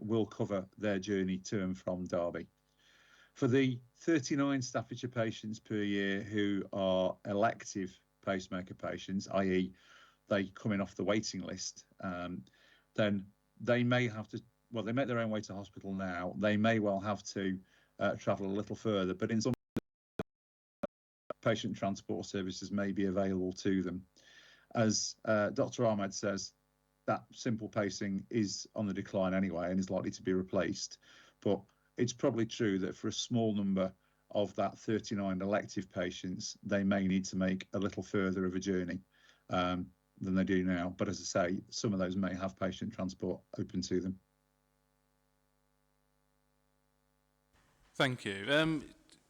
will cover their journey to and from Derby. For the 39 Staffordshire patients per year who are elective pacemaker patients, i.e. they come in off the waiting list, then they may have to, well, they make their own way to hospital now. They may well have to travel a little further, but in some patient transport services may be available to them. As Dr. Ahmed says, that simple pacing is on the decline anyway and is likely to be replaced. But it's probably true that for a small number of that 39 elective patients, they may need to make a little further of a journey than they do now. But as I say, some of those may have patient transport open to them. Thank you.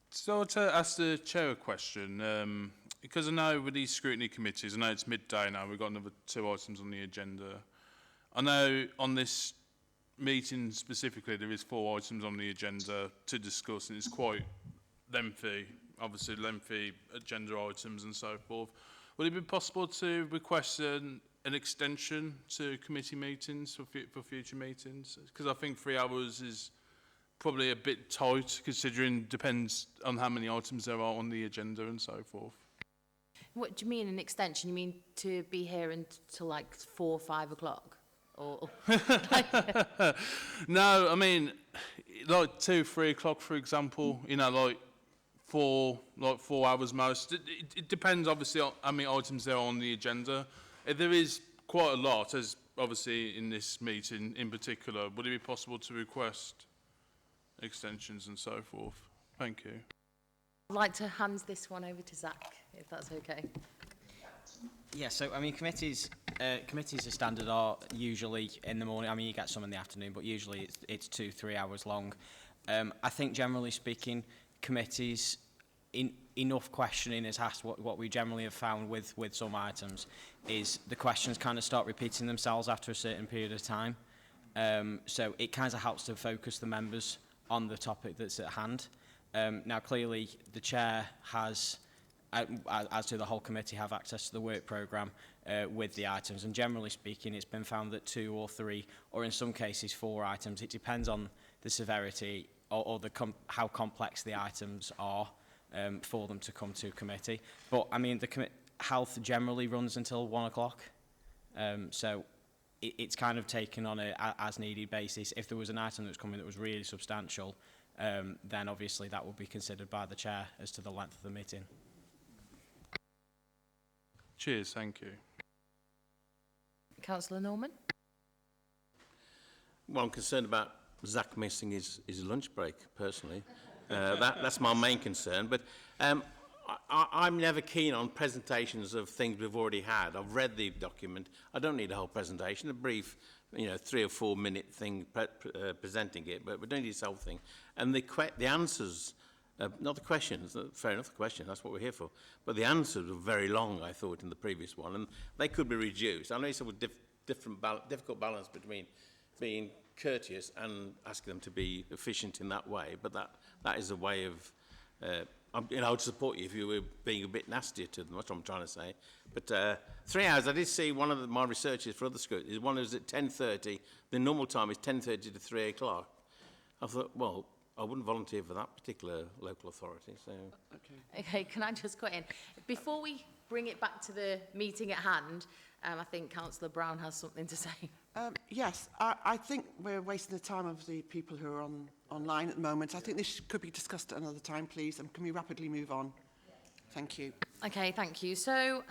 So to ask the chair a question, because I know with these scrutiny committees, I know it's midday now, we've got another 2 items on the agenda. I know on this meeting specifically, there is 4 items on the agenda to discuss, and it's quite lengthy, obviously lengthy agenda items and so forth. Would it be possible to request an extension to committee meetings for future meetings? Because I think 3 hours is probably a bit tight, considering depends on how many items there are on the agenda and so forth. What do you mean an extension? You mean to be here until like 4 or 5 o'clock? Or No, I mean like 2, 3 o'clock, for example. Like 4 hours most. It depends obviously on how many items there are on the agenda. If there is quite a lot, as obviously in this meeting in particular, would it be possible to request extensions and so forth? Thank you. I'd like to hand this one over to Zach, if that's okay. Yeah, so I mean, committees as standard are usually in the morning. I mean, you get some in the afternoon, but usually it's 2-3 hours long. I think generally speaking, committees, enough questioning is asked. What we generally have found with some items is the questions kind of start repeating themselves after a certain period of time. So it kind of helps to focus the members on the topic that's at hand. Now, clearly, the chair has, as do the whole committee, have access to the work programme with the items. And generally speaking, it's been found that 2 or 3, or in some cases 4 items, it depends on the severity or how complex the items are for them to come to committee. But, I mean, the health generally runs until 1 o'clock. So it's kind of taken on a as-needed basis. If there was an item that was coming that was really substantial, then obviously that will be considered by the chair as to the length of the meeting. Cheers, thank you. Councillor Norman? Well, I'm concerned about Zach missing his lunch break, personally. That's my main concern. But I'm never keen on presentations of things we've already had. I've read the document. I don't need a whole presentation, a brief, 3 or 4 minute thing presenting it, but we don't need this whole thing. And the answers, not the questions, fair enough, the question, that's what we're here for, but the answers were very long, I thought, in the previous one, and they could be reduced. I know it's a difficult balance between being courteous and asking them to be efficient in that way, but that is a way of, I would support you if you were being a bit nastier to them, that's what I'm trying to say. But 3 hours, I did see one of my researches for other scrutinies, one was at 10:30, the normal time is 10:30 to 3 o'clock. I thought, well, I wouldn't volunteer for that particular local authority, so... Okay, can I just cut in? Before we bring it back to the meeting at hand, I think Councillor Brown has something to say. Yes, I think we're wasting the time of the people who are online at the moment. I think this could be discussed at another time, please, and can we rapidly move on? Thank you. Okay, thank you. So,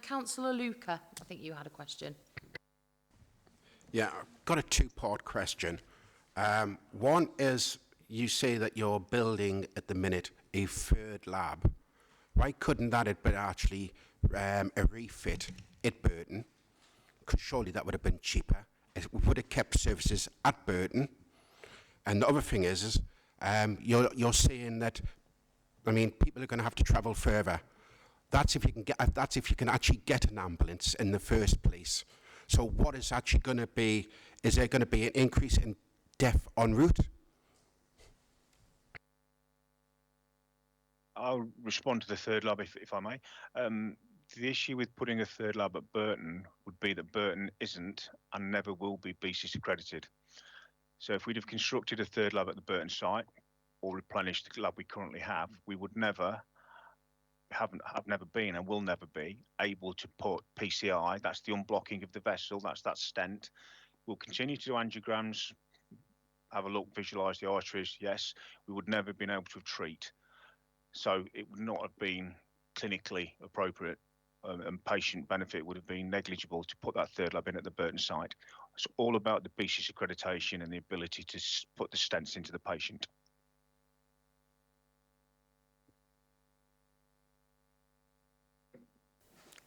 Councillor Luca, I think you had a question. Yeah, I've got a 2-part question. One is, you say that you're building at the minute a 3rd lab. Why couldn't that have been actually a refit at Burton? Because surely that would have been cheaper. It would have kept services at Burton. And the other thing is you're saying that, I mean, people are going to have to travel further. That's if you can actually get an ambulance in the first place. So what is actually going to be? Is there going to be an increase in death en route? I'll respond to the 3rd lab if I may. The issue with putting a 3rd lab at Burton would be that Burton isn't and never will be BCIS accredited. So if we'd have constructed a 3rd lab at the Burton site or replenished the lab we currently have, we would never have never been and will never be able to put PCI, that's the unblocking of the vessel, that's that stent. We'll continue to do angiograms, have a look, visualise the arteries, yes. We would never have been able to treat. So it would not have been clinically appropriate and patient benefit would have been negligible to put that 3rd lab in at the Burton site. It's all about the BCIS accreditation and the ability to put the stents into the patient.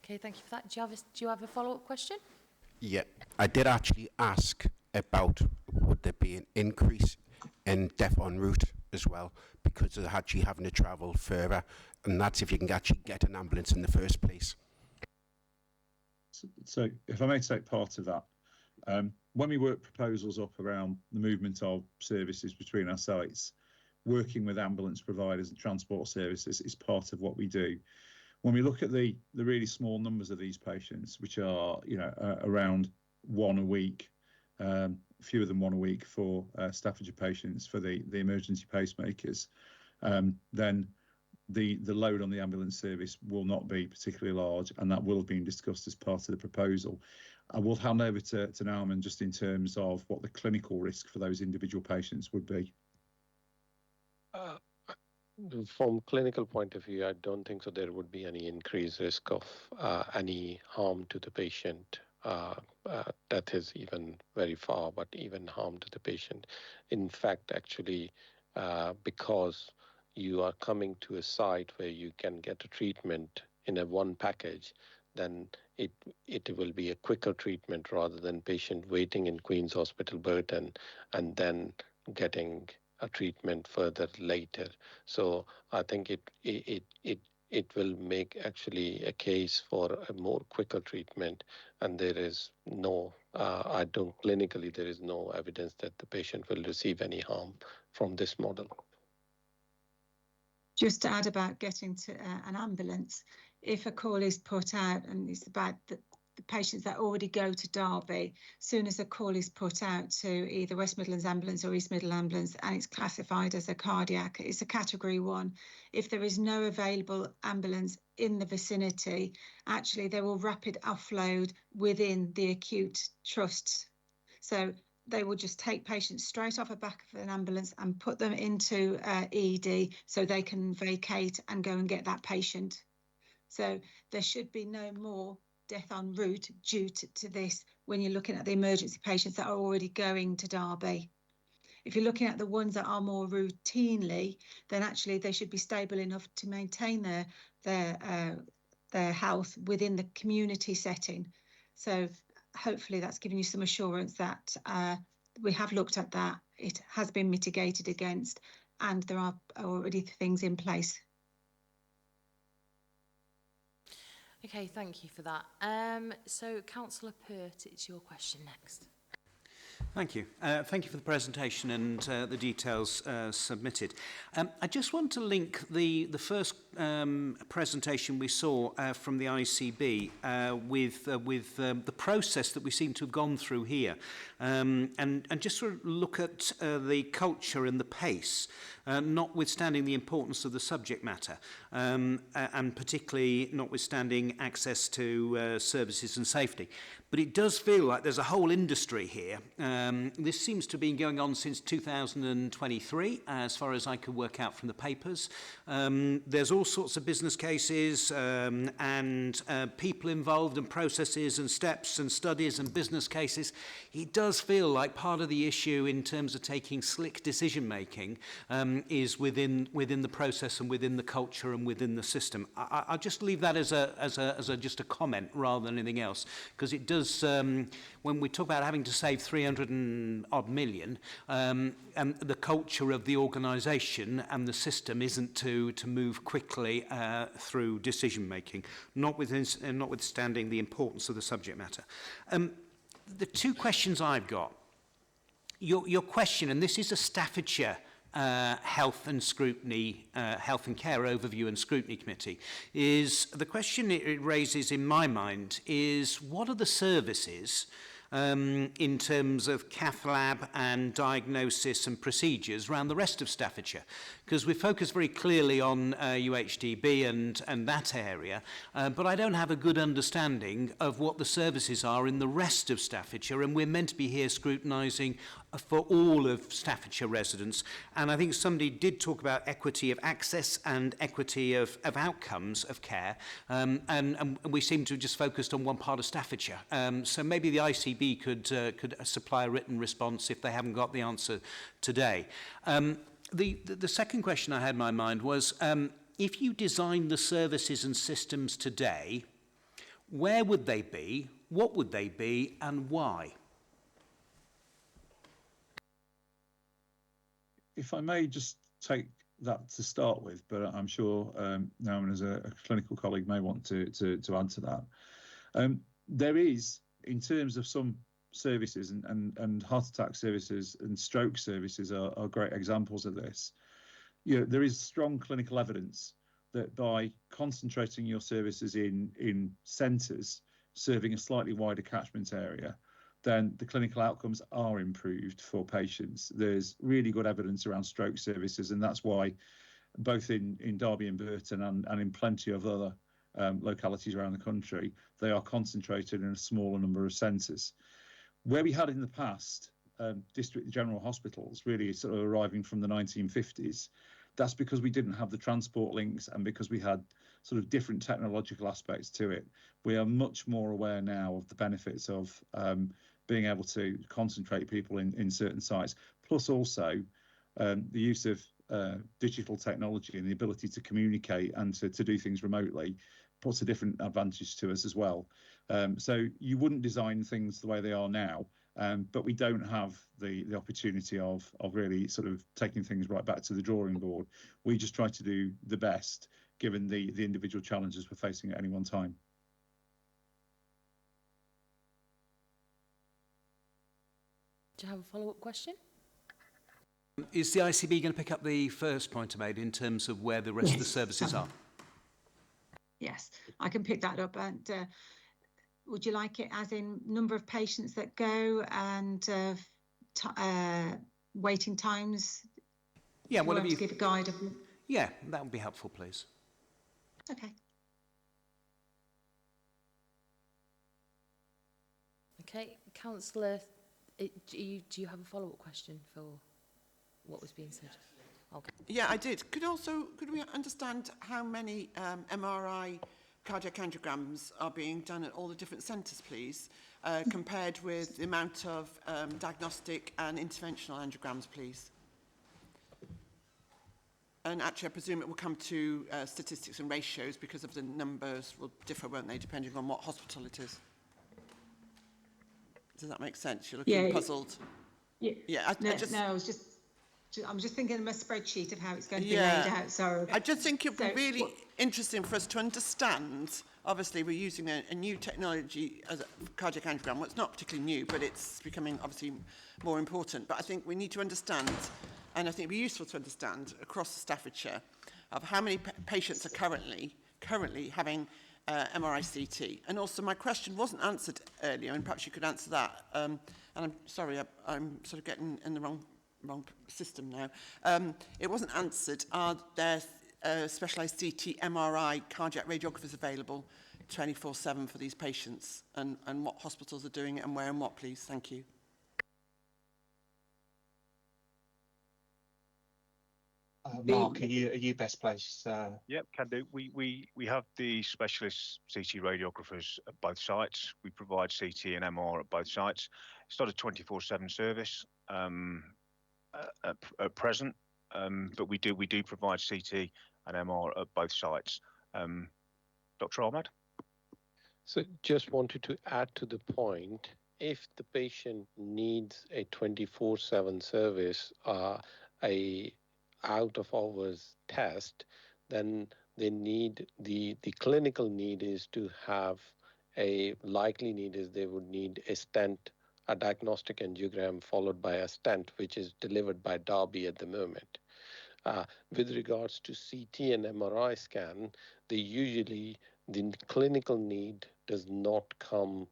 Okay, thank you for that. Do you have a follow-up question? Yeah, I did actually ask about would there be an increase in death en route as well because of actually having to travel further, and that's if you can actually get an ambulance in the first place. So if I may take part of that, when we work proposals up around the movement of services between our sites, working with ambulance providers and transport services is part of what we do. When we look at the really small numbers of these patients, which are around 1 a week, fewer than 1 a week for Staffordshire patients for the emergency pacemakers, then the load on the ambulance service will not be particularly large, and that will have been discussed as part of the proposal. I will hand over to Nauman just in terms of what the clinical risk for those individual patients would be. From clinical point of view, I don't think so there would be any increased risk of any harm to the patient. That is even very far, but even harm to the patient. In fact, actually, because you are coming to a site where you can get a treatment in a one package, then it will be a quicker treatment rather than patient waiting in Queen's Hospital Burton and then getting a treatment further later. So I think it will make actually a case for a more quicker treatment, and there is no, I don't, clinically there is no evidence that the patient will receive any harm from this model. Just to add about getting to an ambulance, if a call is put out and it's about the patients that already go to Derby, soon as a call is put out to either West Midlands Ambulance or East Midlands Ambulance and it's classified as a cardiac, it's a category 1. If there is no available ambulance in the vicinity, actually they will rapid offload within the acute trusts. So they will just take patients straight off the back of an ambulance and put them into ED so they can vacate and go and get that patient. So there should be no more death en route due to this when you're looking at the emergency patients that are already going to Derby. If you're looking at the ones that are more routinely, then actually they should be stable enough to maintain their health within the community setting. So hopefully that's given you some assurance that we have looked at that, it has been mitigated against, and there are already things in place. Okay, thank you for that. So, Councillor Pert, it's your question next. Thank you. Thank you for the presentation and the details submitted. I just want to link the first presentation we saw from the ICB with the process that we seem to have gone through here, and just sort of look at the culture and the pace, notwithstanding the importance of the subject matter, and particularly notwithstanding access to services and safety. But it does feel like there's a whole industry here. This seems to have been going on since 2023, as far as I could work out from the papers. There's all sorts of business cases and people involved and processes and steps and studies and business cases. It does feel like part of the issue in terms of taking slick decision making is within the process and within the culture and within the system. I'll just leave that as just a comment rather than anything else, because it does. When we talk about having to save 300 and odd million, and the culture of the organisation and the system isn't to move quickly through decision making, notwithstanding the importance of the subject matter. The two questions I've got. Your question, and this is a Staffordshire Health and Scrutiny, Health and Care Overview and Scrutiny Committee, is the question it raises in my mind is what are the services in terms of cath lab and diagnosis and procedures around the rest of Staffordshire? Because we focus very clearly on UHDB and that area, but I don't have a good understanding of what the services are in the rest of Staffordshire, and we're meant to be here scrutinising for all of Staffordshire residents. And I think somebody did talk about equity of access and equity of outcomes of care, and we seem to have just focused on one part of Staffordshire. So maybe the ICB could supply a written response if they haven't got the answer today. The second question I had in my mind was, if you design the services and systems today, where would they be, what would they be, and why? If I may just take that to start with, but I'm sure Naomi as a clinical colleague may want to add to that. There is, in terms of some services and heart attack services and stroke services are great examples of this. You know, there is strong clinical evidence that by concentrating your services in centres serving a slightly wider catchment area, then the clinical outcomes are improved for patients. There's really good evidence around stroke services, and that's why both in Derby and Burton and in plenty of other localities around the country, they are concentrated in a smaller number of centres. Where we had in the past district general hospitals really sort of arriving from the 1950s, That's because we didn't have the transport links and because we had sort of different technological aspects to it. We are much more aware now of the benefits of being able to concentrate people in certain sites, plus also the use of digital technology and the ability to communicate and to do things remotely puts a different advantage to us as well. So you wouldn't design things the way they are now, but we don't have the opportunity of really sort of taking things right back to the drawing board. We just try to do the best given the individual challenges we're facing at any one time. Do you have a follow-up question? Is the ICB going to pick up the first point I made in terms of where the rest of the services are? Yes, I can pick that up. And would you like it as in number of patients that go and waiting times? Yeah, whatever you give a guide of. Yeah, that would be helpful, please. Okay. Okay, Councillor, do you have a follow-up question for what was being said? Okay. Yeah, I did. Could we understand how many MRI cardiac angiograms are being done at all the different centres, please, compared with the amount of diagnostic and interventional angiograms, please? And actually, I presume it will come to statistics and ratios because of the numbers will differ, won't they, depending on what hospital it is? Does that make sense? You're looking puzzled. Yeah. I'm just thinking of a spreadsheet of how it's going to be laid out. Sorry. I just think it would be really interesting for us to understand. Obviously, we're using a new technology as a cardiac angiogram. Well, it's not particularly new, but it's becoming obviously more important. But I think we need to understand, and I think it'd be useful to understand across Staffordshire, of how many patients are currently having MRI CT. And also, my question wasn't answered earlier, and perhaps you could answer that. And I'm sorry, I'm sort of getting in the wrong system now. It wasn't answered. Are there specialised CT, MRI, cardiac radiographers available 24/7 for these patients? And what hospitals are doing it and where and what, please? Thank you. Mark, are you best placed? Yep, can do. We have the specialist CT radiographers at both sites. We provide CT and MR at both sites. It's not a 24/7 service at present, but we do provide CT and MR at both sites. Dr. Ahmed? So just wanted to add to the point, if the patient needs a 24/7 service, a out of hours test, then they need the clinical need is to have a likely need is they would need a stent, a diagnostic angiogram followed by a stent, which is delivered by Derby at the moment. With regards to CT and MRI scan, the clinical need does not come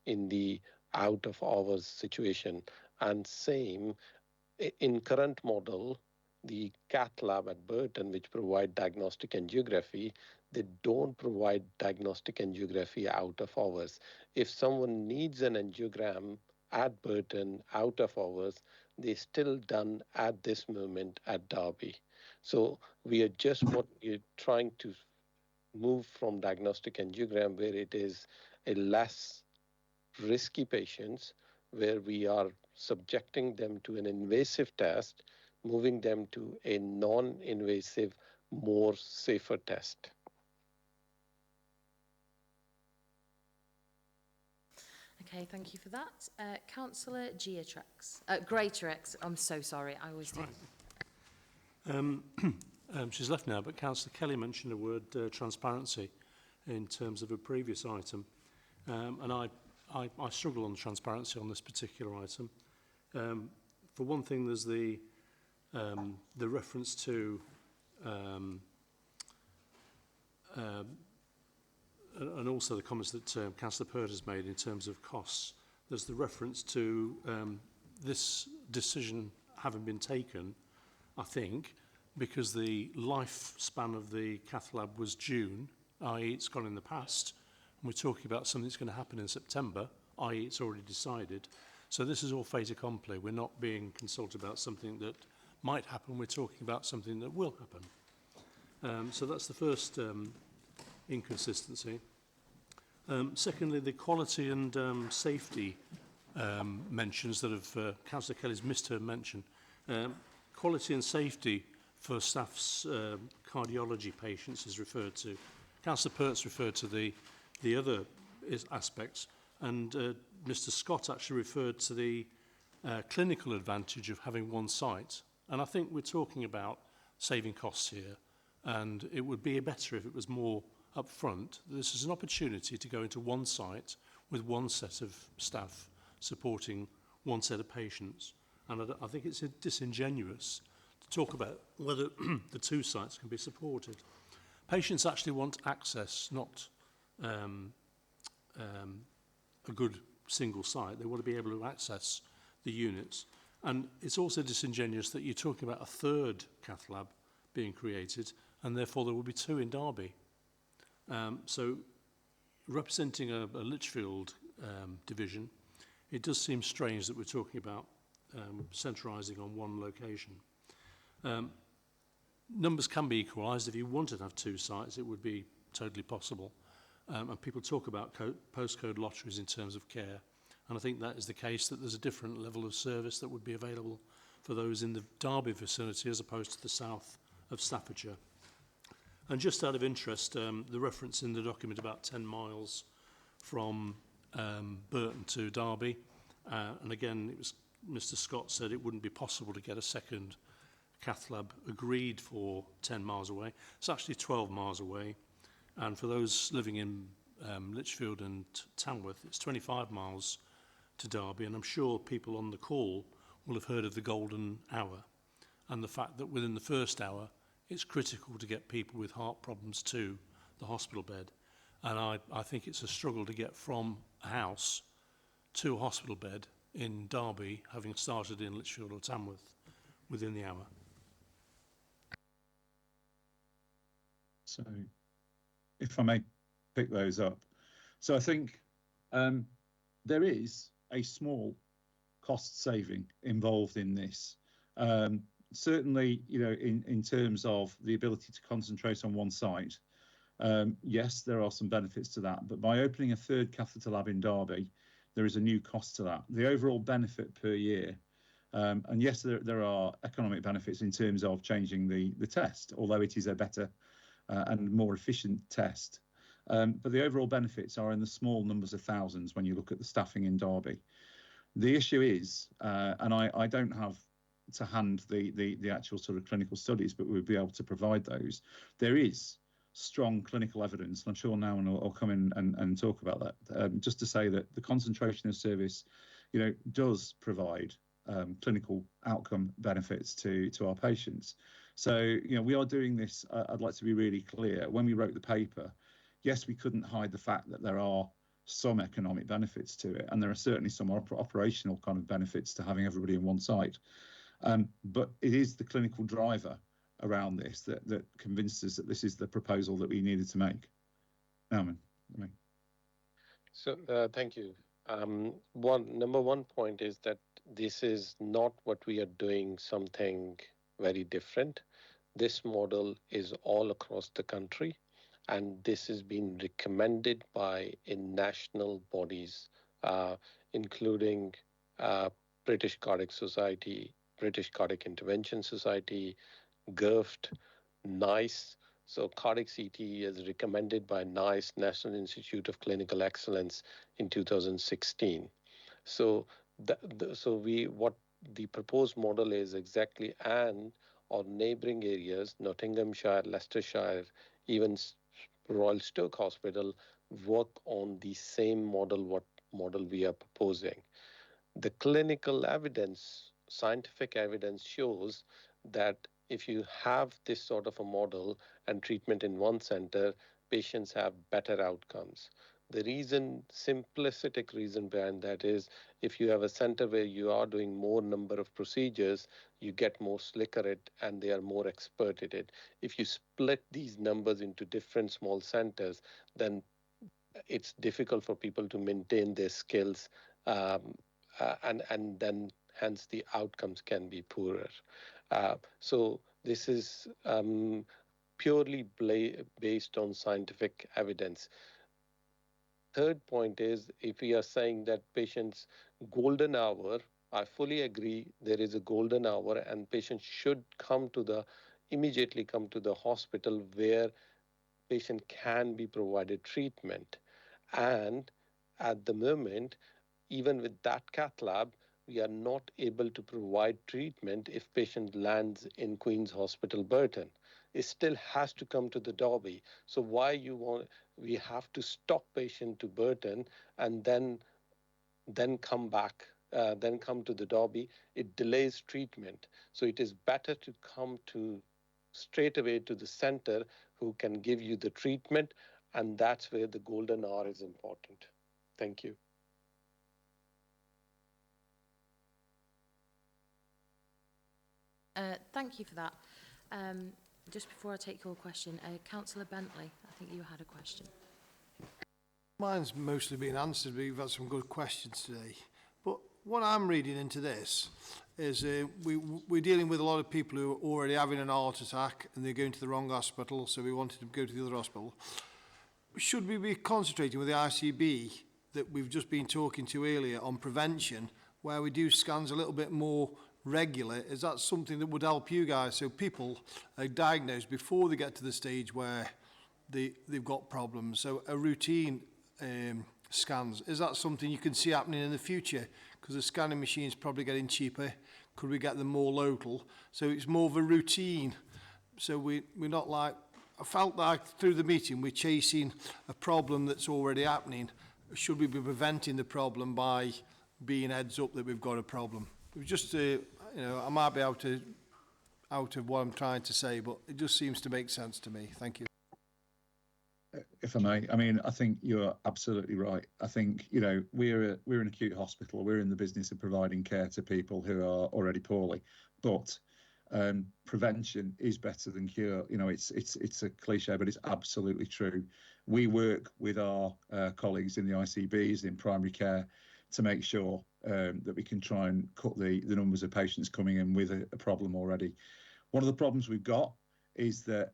in the out of hours situation. And same in current model, the cath lab at Burton, which provide diagnostic angiography, they don't provide diagnostic angiography out of hours. If someone needs an angiogram at Burton out of hours, they still done at this moment at Derby. So we are just trying to move from diagnostic angiogram where it is a less risky patients, where we are subjecting them to an invasive test, moving them to a non-invasive, more safer test. Okay, thank you for that. Councillor Greatorex, I'm so sorry, I always do. She's left now, but Councillor Kelly mentioned the word transparency in terms of a previous item. And I struggle on transparency on this particular item. For one thing, there's the reference to and also the comments that Councillor Pert has made in terms of costs. There's the reference to this decision having been taken, I think, because the lifespan of the cath lab was June, i.e. it's gone in the past, and we're talking about something that's going to happen in September, i.e. it's already decided. So this is all fait accompli. We're not being consulted about something that might happen. We're talking about something that will happen. So that's the first inconsistency. Secondly, the quality and safety mentions that have Councillor Kelly's missed her mention. Quality and safety for staff's cardiology patients is referred to. Councillor Pert's referred to the other aspects, and Mr Scott actually referred to the clinical advantage of having one site. And I think we're talking about saving costs here, and it would be better if it was more upfront. This is an opportunity to go into one site with one set of staff supporting one set of patients. And I think it's disingenuous to talk about whether the two sites can be supported. Patients actually want access, not a good single site. They want to be able to access the units. And it's also disingenuous that you're talking about a third cath lab being created, and therefore there will be two in Derby. So representing a Lichfield division, it does seem strange that we're talking about centralising on one location. Numbers can be equalised. If you wanted to have two sites, it would be totally possible. And people talk about postcode lotteries in terms of care. And I think that is the case, that there's a different level of service that would be available for those in the Derby vicinity as opposed to the south of Staffordshire. And just out of interest, the reference in the document about 10 miles from Burton to Derby, and again, it was Mr Scott said it wouldn't be possible to get a second cath lab agreed for 10 miles away. It's actually 12 miles away. And for those living in Lichfield and Tamworth, it's 25 miles to Derby. And I'm sure people on the call will have heard of the golden hour and the fact that within the first hour, it's critical to get people with heart problems to the hospital bed. And I think it's a struggle to get from a house to a hospital bed in Derby, having started in Lichfield or Tamworth, within the hour. So, if I may pick those up. So I think there is a small cost saving involved in this. Certainly, you know, in terms of the ability to concentrate on one site, yes, there are some benefits to that. But by opening a third catheter lab in Derby, there is a new cost to that. The overall benefit per year, and yes, there are economic benefits in terms of changing the test, although it is a better and more efficient test. But the overall benefits are in the small numbers of thousands when you look at the staffing in Derby. The issue is, and I don't have to hand the actual sort of clinical studies, but we'll be able to provide those. There is strong clinical evidence, and I'm sure Nauman will come in and talk about that, just to say that the concentration of service, you know, does provide clinical outcome benefits to our patients. So, you know, we are doing this, I'd like to be really clear, when we wrote the paper, yes, we couldn't hide the fact that there are some economic benefits to it, and there are certainly some operational kind of benefits to having everybody in one site. But it is the clinical driver around this that convinced us that this is the proposal that we needed to make. Nauman. So thank you. Number one point is that this is not what we are doing something very different. This model is all across the country, and this has been recommended by national bodies, including British Cardiac Society, British Cardiac Intervention Society, GIRFT, NICE. So cardiac CT is recommended by NICE, National Institute of Clinical Excellence, in 2016. So what the proposed model is exactly, and our neighbouring areas, Nottinghamshire, Leicestershire, even Royal Stoke Hospital, work on the same model, what model we are proposing. The clinical evidence, scientific evidence shows that if you have this sort of a model and treatment in one center, patients have better outcomes. The reason, simplistic reason behind that is if you have a center where you are doing more number of procedures, you get more slicker at it and they are more expert at it. If you split these numbers into different small centers, then it's difficult for people to maintain their skills, and then hence the outcomes can be poorer. So this is purely based on scientific evidence. Third point is, if we are saying that patients' golden hour, I fully agree there is a golden hour and patients should immediately come to the hospital where patient can be provided treatment. And at the moment, even with that cath lab, we are not able to provide treatment if patient lands in Queen's Hospital, Burton. It still has to come to the Derby. So we have to stop patient to Burton and then come back, then come to the Derby. It delays treatment. So it is better to come straight away to the center who can give you the treatment. And that's where the golden hour is important. Thank you. Thank you for that. Just before I take your question, Councillor Bentley, I think you had a question. Mine's mostly been answered, but you've had some good questions today. But what I'm reading into this is we're dealing with a lot of people who are already having an heart attack and they're going to the wrong hospital, so we wanted to go to the other hospital. Should we be concentrating with the ICB that we've just been talking to earlier on prevention, where we do scans a little bit more regular? Is that something that would help you guys, so people are diagnosed before they get to the stage where they've got problems? So a routine scans, is that something you can see happening in the future? Because the scanning machine's probably getting cheaper. Could we get them more local? So it's more of a routine. So we're not like, I felt like through the meeting we're chasing a problem that's already happening. Should we be preventing the problem by being heads up that we've got a problem? It was just, you know, I might be out of what I'm trying to say, but it just seems to make sense to me. Thank you. If I may, I mean, I think you're absolutely right. I think, you know, we're an acute hospital. We're in the business of providing care to people who are already poorly, but prevention is better than cure. You know, it's a cliche, but it's absolutely true. We work with our colleagues in the ICBs in primary care to make sure that we can try and cut the numbers of patients coming in with a problem already. One of the problems we've got is that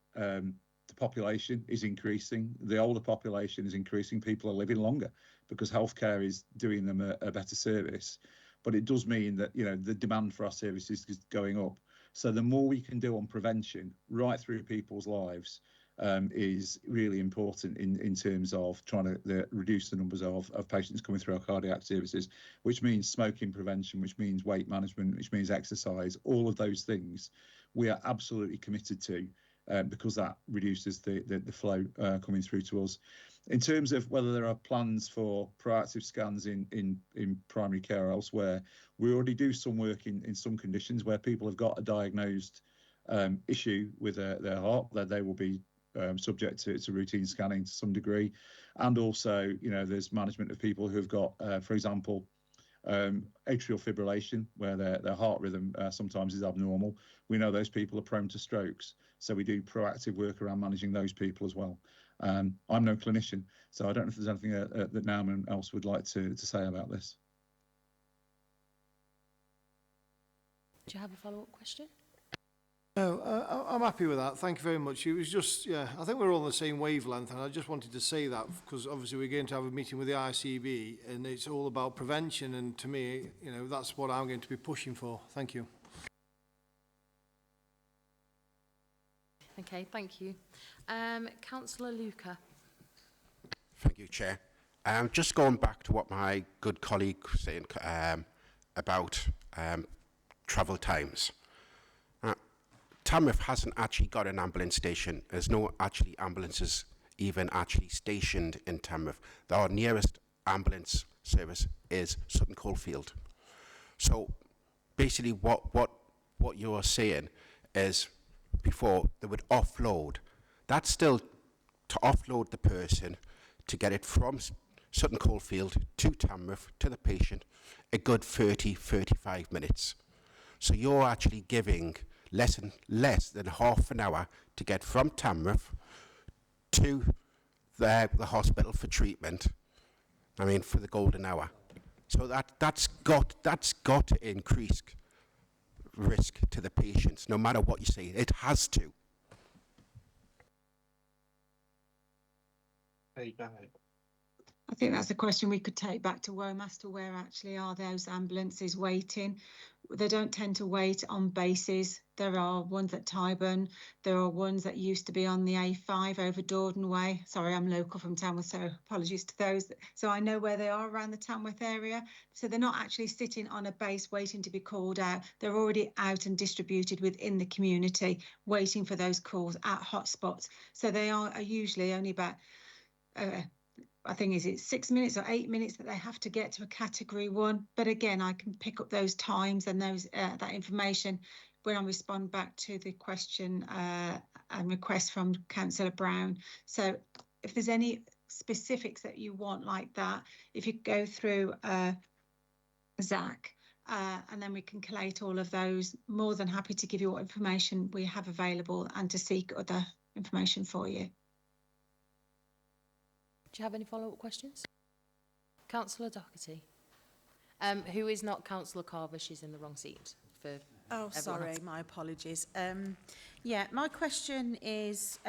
the population is increasing. The older population is increasing. People are living longer because healthcare is doing them a better service. But it does mean that, you know, the demand for our services is going up. So the more we can do on prevention right through people's lives is really important in terms of trying to reduce the numbers of patients coming through our cardiac services, which means smoking prevention, which means weight management, which means exercise. All of those things we are absolutely committed to. Because that reduces the flow coming through to us. In terms of whether there are plans for proactive scans in primary care or elsewhere, we already do some work in some conditions where people have got a diagnosed issue with their heart, that they will be subject to routine scanning to some degree. And also, you know, there's management of people who have got, for example, atrial fibrillation, where their heart rhythm sometimes is abnormal. We know those people are prone to strokes, so we do proactive work around managing those people as well. I'm no clinician, so I don't know if there's anything that Nauman else would like to say about this. Do you have a follow-up question? No, I'm happy with that. Thank you very much. It was just, yeah, I think we're all on the same wavelength, and I just wanted to say that because obviously we're going to have a meeting with the ICB, and it's all about prevention, and to me, you know, that's what I'm going to be pushing for. Thank you. Okay, thank you. Councillor Luca. Thank you, Chair. Just going back to what my good colleague was saying about travel times. Tamworth hasn't actually got an ambulance station. There's no actually ambulances even actually stationed in Tamworth. Our nearest ambulance service is Sutton Coldfield. So basically what you are saying is before they would offload. That's still to offload the person to get it from Sutton Coldfield to Tamworth to the patient a good 30-35 minutes. So you're actually giving less than half an hour to get from Tamworth to the hospital for treatment. I mean, for the golden hour. So that's got to increase risk to the patients, no matter what you say. It has to. There you go. I think that's a question we could take back to Womaster, where actually are those ambulances waiting? They don't tend to wait on bases. There are ones at Tyburn. There are ones that used to be on the A5 over Dordon Way. Sorry, I'm local from Tamworth, so apologies to those. So I know where they are around the Tamworth area. So they're not actually sitting on a base waiting to be called out. They're already out and distributed within the community, waiting for those calls at hotspots. So they are usually only about I think it's 6 minutes or 8 minutes that they have to get to a category 1. But again, I can pick up those times and those that information when I respond back to the question and request from Councillor Brown. So if there's any specifics that you want like that, if you go through Zach, and then we can collate all of those, more than happy to give you what information we have available and to seek other information for you. Do you have any follow-up questions? Councillor Doherty, who is not Councillor Carver, she's in the wrong seat. Oh, sorry, my apologies. Yeah, my question is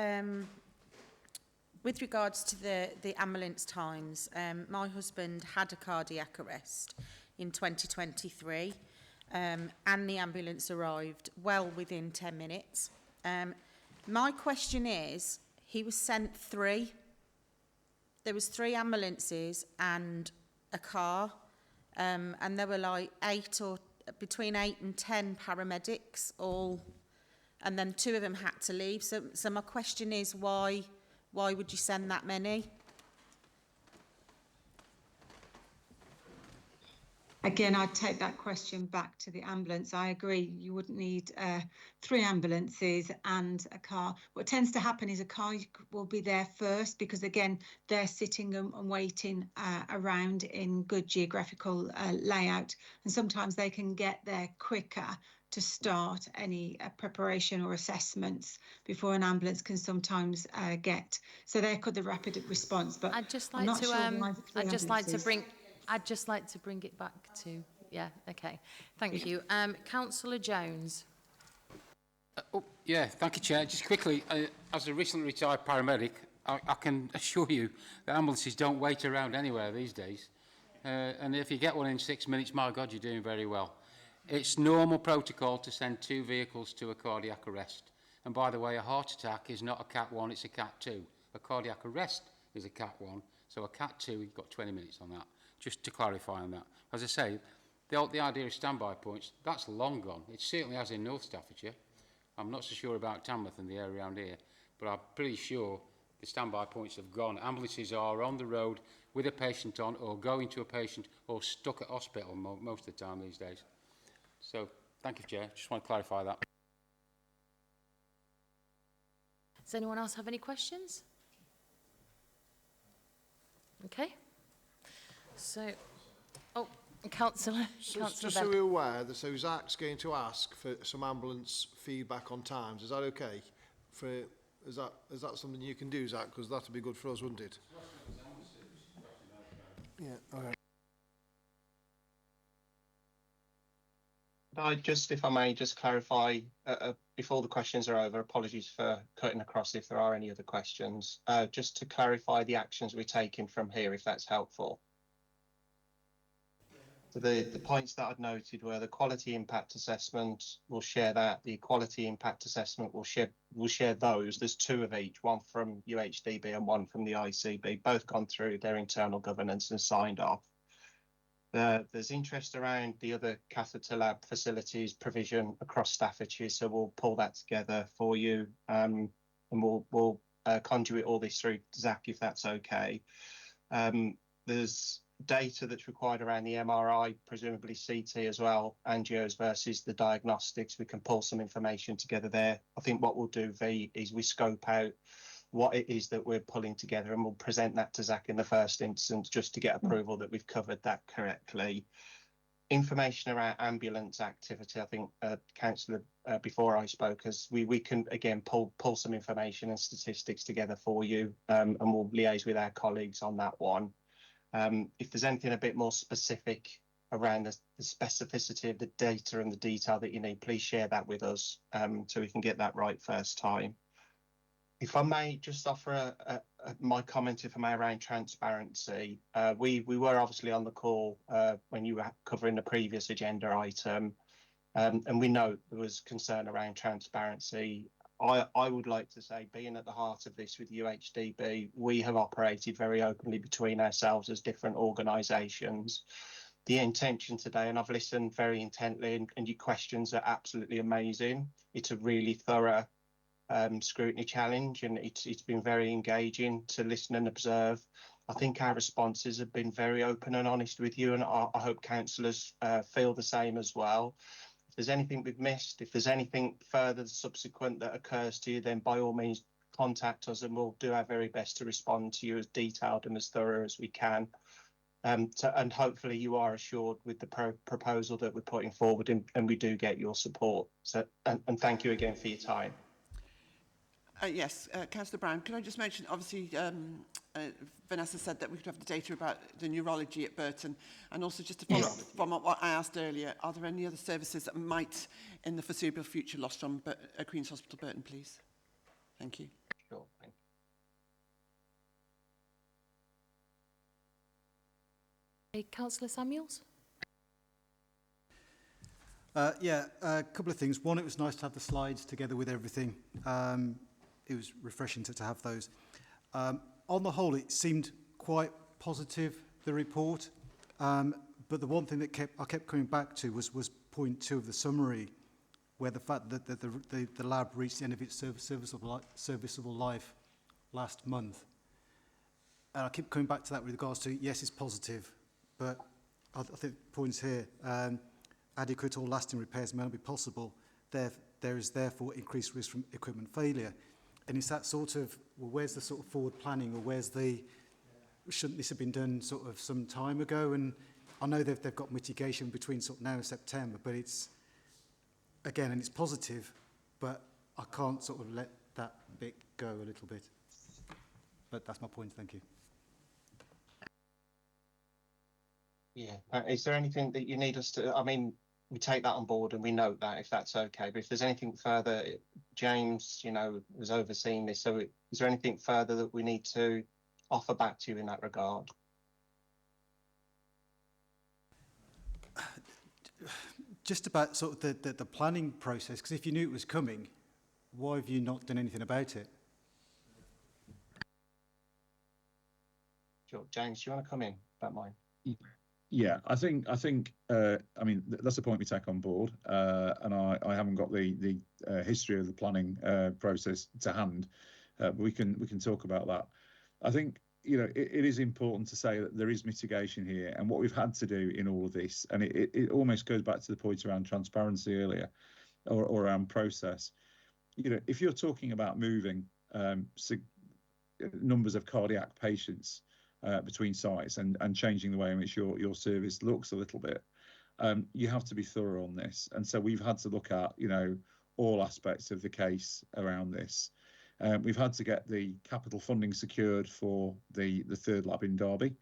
with regards to the ambulance times. My husband had a cardiac arrest in 2023 and the ambulance arrived well within 10 minutes. My question is, he was sent 3. There was 3 ambulances and a car, and there were like between 8 and 10 paramedics all, and then 2 of them had to leave. So my question is, why would you send that many? Again, I'd take that question back to the ambulance. I agree, you wouldn't need 3 ambulances and a car. What tends to happen is a car will be there first because, again, they're sitting and waiting around in good geographical layout. And sometimes they can get there quicker to start any preparation or assessments before an ambulance can sometimes get. So there could the rapid response. But I'd just like to bring it back to, yeah, okay. Thank you. Councillor Jones. Yeah, thank you, Chair. Just quickly, as a recently retired paramedic, I can assure you that ambulances don't wait around anywhere these days. And if you get one in 6 minutes, my God, you're doing very well. It's normal protocol to send 2 vehicles to a cardiac arrest. And by the way, a heart attack is not a Cat 1, it's a Cat 2. A cardiac arrest is a Cat 1, so a Cat 2, you've got 20 minutes on that. Just to clarify on that. As I say, the idea of standby points, that's long gone. It certainly has in North Staffordshire. I'm not so sure about Tamworth and the area around here, but I'm pretty sure the standby points have gone. Ambulances are on the road with a patient on, or going to a patient, or stuck at hospital most of the time these days. So, thank you, Chair. Just want to clarify that. Does anyone else have any questions? Okay. So, Councillor. Just so we're aware, so Zach's going to ask for some ambulance feedback on times. Is that okay? Is that something you can do, Zach? Because that would be good for us, wouldn't it? Yeah. Okay. If I may, just clarify before the questions are over. Apologies for cutting across if there are any other questions. Just to clarify the actions we're taking from here, if that's helpful. So the points that I'd noted were the quality impact assessment. We'll share that. The quality impact assessment. We'll share those. There's 2 of each, one from UHDB and one from the ICB. Both gone through their internal governance and signed off. There's interest around the other catheter lab facilities provision across Staffordshire, so we'll pull that together for you, and we'll conduit all this through Zach, if that's okay. There's data that's required around the MRI, presumably CT as well, angios versus the diagnostics. We can pull some information together there. I think what we'll do, V, is we scope out what it is that we're pulling together, and we'll present that to Zach in the first instance just to get approval that we've covered that correctly. Information around ambulance activity, I think Councillor before I spoke, as we can again pull some information and statistics together for you, and we'll liaise with our colleagues on that one. If there's anything a bit more specific around the specificity of the data and the detail that you need, please share that with us so we can get that right first time. If I may just offer my comment, if I may, around transparency. We were obviously on the call when you were covering the previous agenda item, and we know there was concern around transparency. I would like to say, being at the heart of this with UHDB, we have operated very openly between ourselves as different organisations. The intention today, and I've listened very intently, and your questions are absolutely amazing. It's a really thorough scrutiny challenge, and it's been very engaging to listen and observe. I think our responses have been very open and honest with you, and I hope councillors feel the same as well. If there's anything we've missed, if there's anything further subsequent that occurs to you, then by all means contact us and we'll do our very best to respond to you as detailed and as thorough as we can. And hopefully you are assured with the proposal that we're putting forward, and we do get your support. So, and thank you again for your time. Yes, Councillor Brown, can I just mention, obviously, Vanessa said that we could have the data about the neurology at Burton, and also just to follow up from what I asked earlier, are there any other services that might, in the foreseeable future, lost from Queen's Hospital Burton, please? Thank you. Sure, thank you. Councillor Samuels? Yeah, a couple of things. One, it was nice to have the slides together with everything. It was refreshing to have those. On the whole, it seemed quite positive, the report. But the one thing that I kept coming back to was point 2 of the summary, where the fact that the lab reached the end of its serviceable life last month. And I keep coming back to that with regards to, yes, it's positive, but I think points here, adequate or lasting repairs may not be possible. There is therefore increased risk from equipment failure. And it's that sort of, well, where's the sort of forward planning, or shouldn't this have been done sort of some time ago? And I know they've got mitigation between sort of now and September, but it's, again, and it's positive, but I can't sort of let that bit go a little bit. But that's my point, thank you. Yeah, is there anything that you need us to, I mean, we take that on board and we note that, if that's okay, but if there's anything further, James, you know, was overseeing this, so is there anything further that we need to offer back to you in that regard? Just about sort of the planning process, because if you knew it was coming, why have you not done anything about it? Sure. James, do you want to come in? Don't mind. Yeah, I think. I mean, that's a point we take on board, and I haven't got the history of the planning process to hand, but we can talk about that. I think, you know, it is important to say that there is mitigation here, and what we've had to do in all of this, and it almost goes back to the point around transparency earlier, or around process. You know, if you're talking about moving numbers of cardiac patients between sites and changing the way in which your service looks a little bit, you have to be thorough on this. And so we've had to look at, you know, all aspects of the case around this. We've had to get the capital funding secured for the third lab in Derby.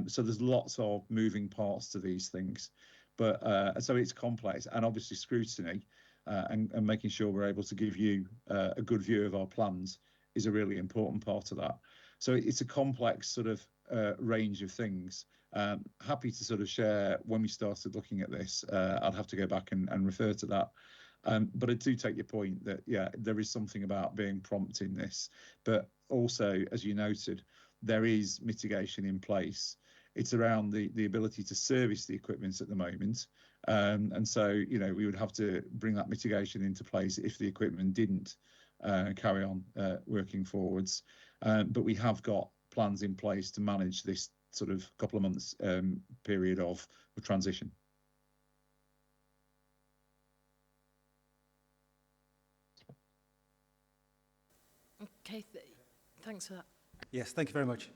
So there's lots of moving parts to these things. But so it's complex, and obviously scrutiny and making sure we're able to give you a good view of our plans is a really important part of that. So it's a complex sort of range of things. Happy to sort of share when we started looking at this. I'd have to go back and refer to that. But I do take your point that, yeah, there is something about being prompt in this. But also, as you noted, there is mitigation in place. It's around the ability to service the equipment at the moment. And so, you know, we would have to bring that mitigation into place if the equipment didn't carry on working forwards. But we have got plans in place to manage this sort of couple of months period of transition. Okay, thanks for that. Yes, thank you very much.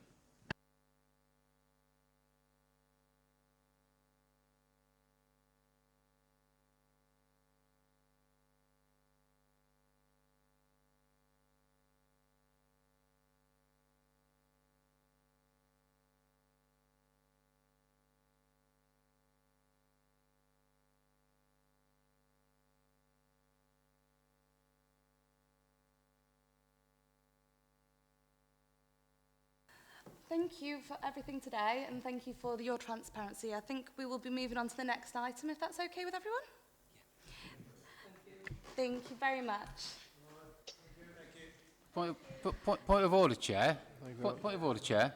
Thank you for everything today, and thank you for your transparency. I think we will be moving on to the next item, if that's okay with everyone. Thank you very much. Point of order, Chair. Point of order, Chair.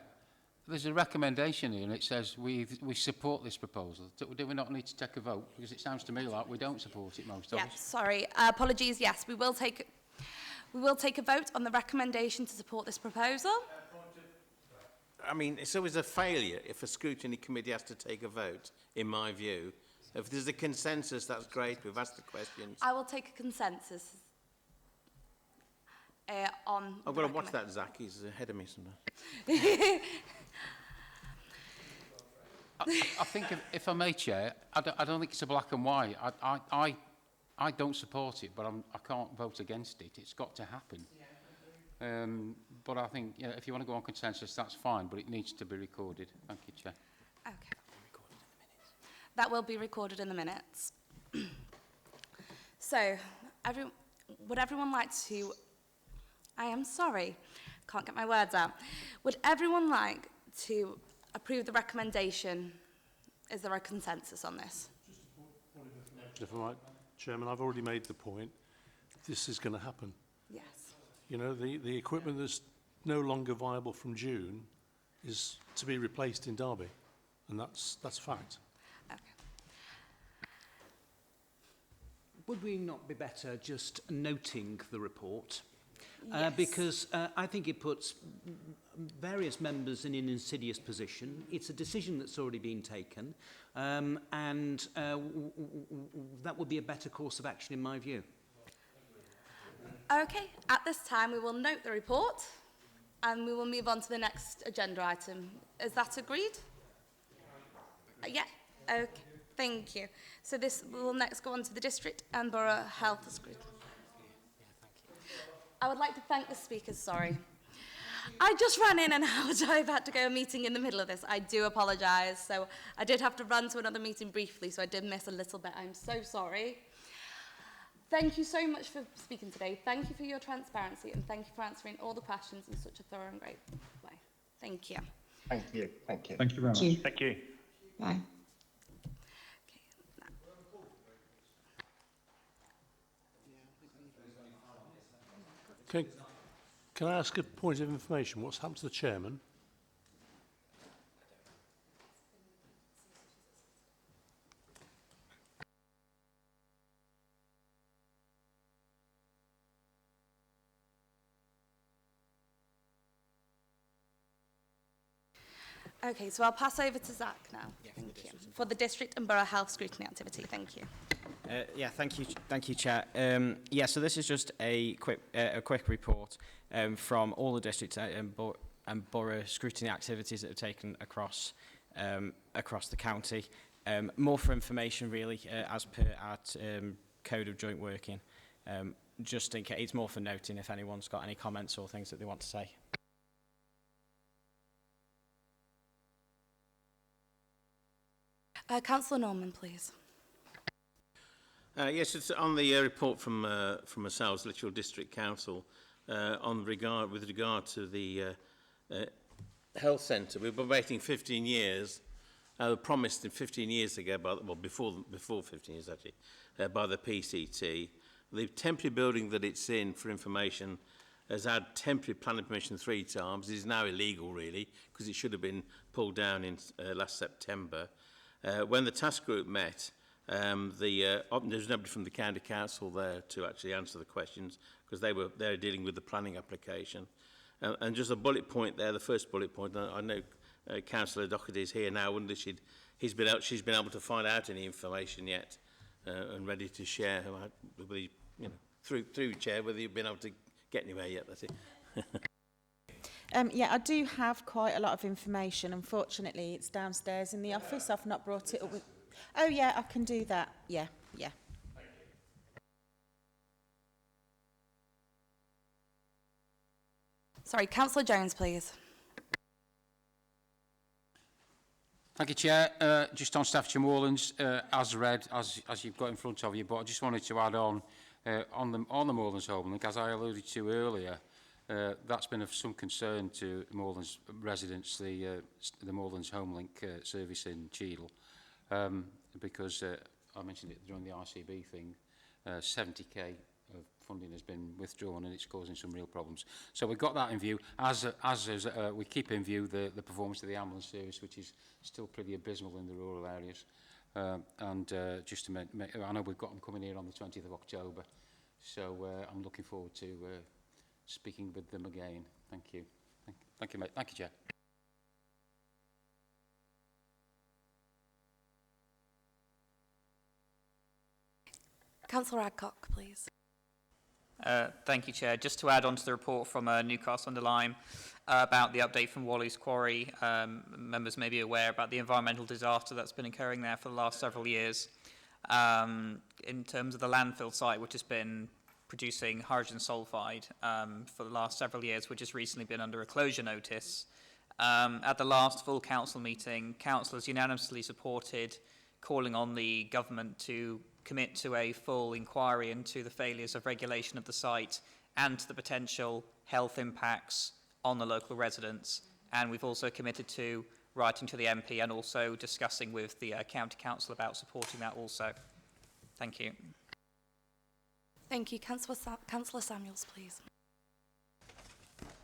There's a recommendation here, and it says we support this proposal. Do we not need to take a vote? Because it sounds to me like we don't support it, most of us. Yes, sorry. Apologies. Yes, we will take a vote on the recommendation to support this proposal. I mean, it's always a failure if a scrutiny committee has to take a vote, in my view. If there's a consensus, that's great. We've asked the questions. I will take a consensus on... I've got to watch that, Zach. He's ahead of me somewhere. I think, if I may, Chair, I don't think it's a black and white. I don't support it, but I can't vote against it. It's got to happen. But I think, if you want to go on consensus, that's fine, but it needs to be recorded. Thank you, Chair. Okay. That will be recorded in the minutes. So, would everyone like to... I am sorry, can't get my words out. Would everyone like to approve the recommendation? Is there a consensus on this? If I'm right, Chairman, I've already made the point. This is going to happen. Yes. You know, the equipment that's no longer viable from June is to be replaced in Derby, and that's fact. Okay. Would we not be better just noting the report? Yes. Because I think it puts various members in an insidious position. It's a decision that's already been taken, and that would be a better course of action in my view. Okay, at this time we will note the report and we will move on to the next agenda item. Is that agreed? Yeah, okay, thank you. So this will next go on to the District and Borough Health Scrutiny. I would like to thank the speakers, sorry. I just ran in and out. I've had to go to a meeting in the middle of this. I do apologise. So I did have to run to another meeting briefly, so I did miss a little bit. I'm so sorry. Thank you so much for speaking today. Thank you for your transparency, and thank you for answering all the questions in such a thorough and great way. Thank you. Thank you. Thank you. Thank you very much. Thank you. Bye. Can I ask a point of information? What's happened to the chairman? Okay, so I'll pass over to Zach now. Yeah, thank you. For the District and Borough Health Scrutiny activity. Thank you. Yeah, thank you, Chair. Yeah, so this is just a quick report from all the district and borough scrutiny activities that have taken across the county. More for information, really, as per our code of joint working. Just in case, it's more for noting if anyone's got any comments or things that they want to say. Councillor Norman, please. Yes, it's on the report from ourselves, Lichfield District Council, with regard to the health centre. We've been waiting 15 years, promised in 15 years ago, before 15 years actually, by the PCT. The temporary building that it's in, for information, has had temporary planning permission 3 times. It is now illegal, really, because it should have been pulled down in last September. When the task group met, there's nobody from the county council there to actually answer the questions because they're dealing with the planning application. And just a bullet point there, the first bullet point. I know Councillor Doherty is here now. I wonder if she's been able to find out any information yet and ready to share. Through Chair, whether you've been able to get anywhere yet. That's it. Yeah, I do have quite a lot of information. Unfortunately, it's downstairs in the office. I've not brought it up with... Oh, yeah, I can do that. Yeah. Sorry, Councillor Jones, please. Thank you, Chair. Just on Staffordshire Moorlands, as read, as you've got in front of you, but I just wanted to add on the Moorlands Home Link, as I alluded to earlier, That's been of some concern to Moorlands residents, the Moorlands Homelink service in Cheadle, because I mentioned it during the RCB thing, 70k of funding has been withdrawn and it's causing some real problems. So we've got that in view, as we keep in view the performance of the ambulance service, which is still pretty abysmal in the rural areas. Just to make, I know we've got them coming here on the 20th of October, so I'm looking forward to speaking with them again. Thank you. Thank you, mate. Thank you, Chair. Councillor Adcock, please. Thank you, Chair. Just to add on to the report from Newcastle-under-Lyme about the update from Wally's Quarry, members may be aware about the environmental disaster that's been occurring there for the last several years. In terms of the landfill site, which has been producing hydrogen sulfide for the last several years, which has recently been under a closure notice. At the last full council meeting, councillors unanimously supported calling on the government to commit to a full inquiry into the failures of regulation of the site and to the potential health impacts on the local residents. And we've also committed to writing to the MP and also discussing with the county council about supporting that also. Thank you. Thank you. Councillor Samuels, please.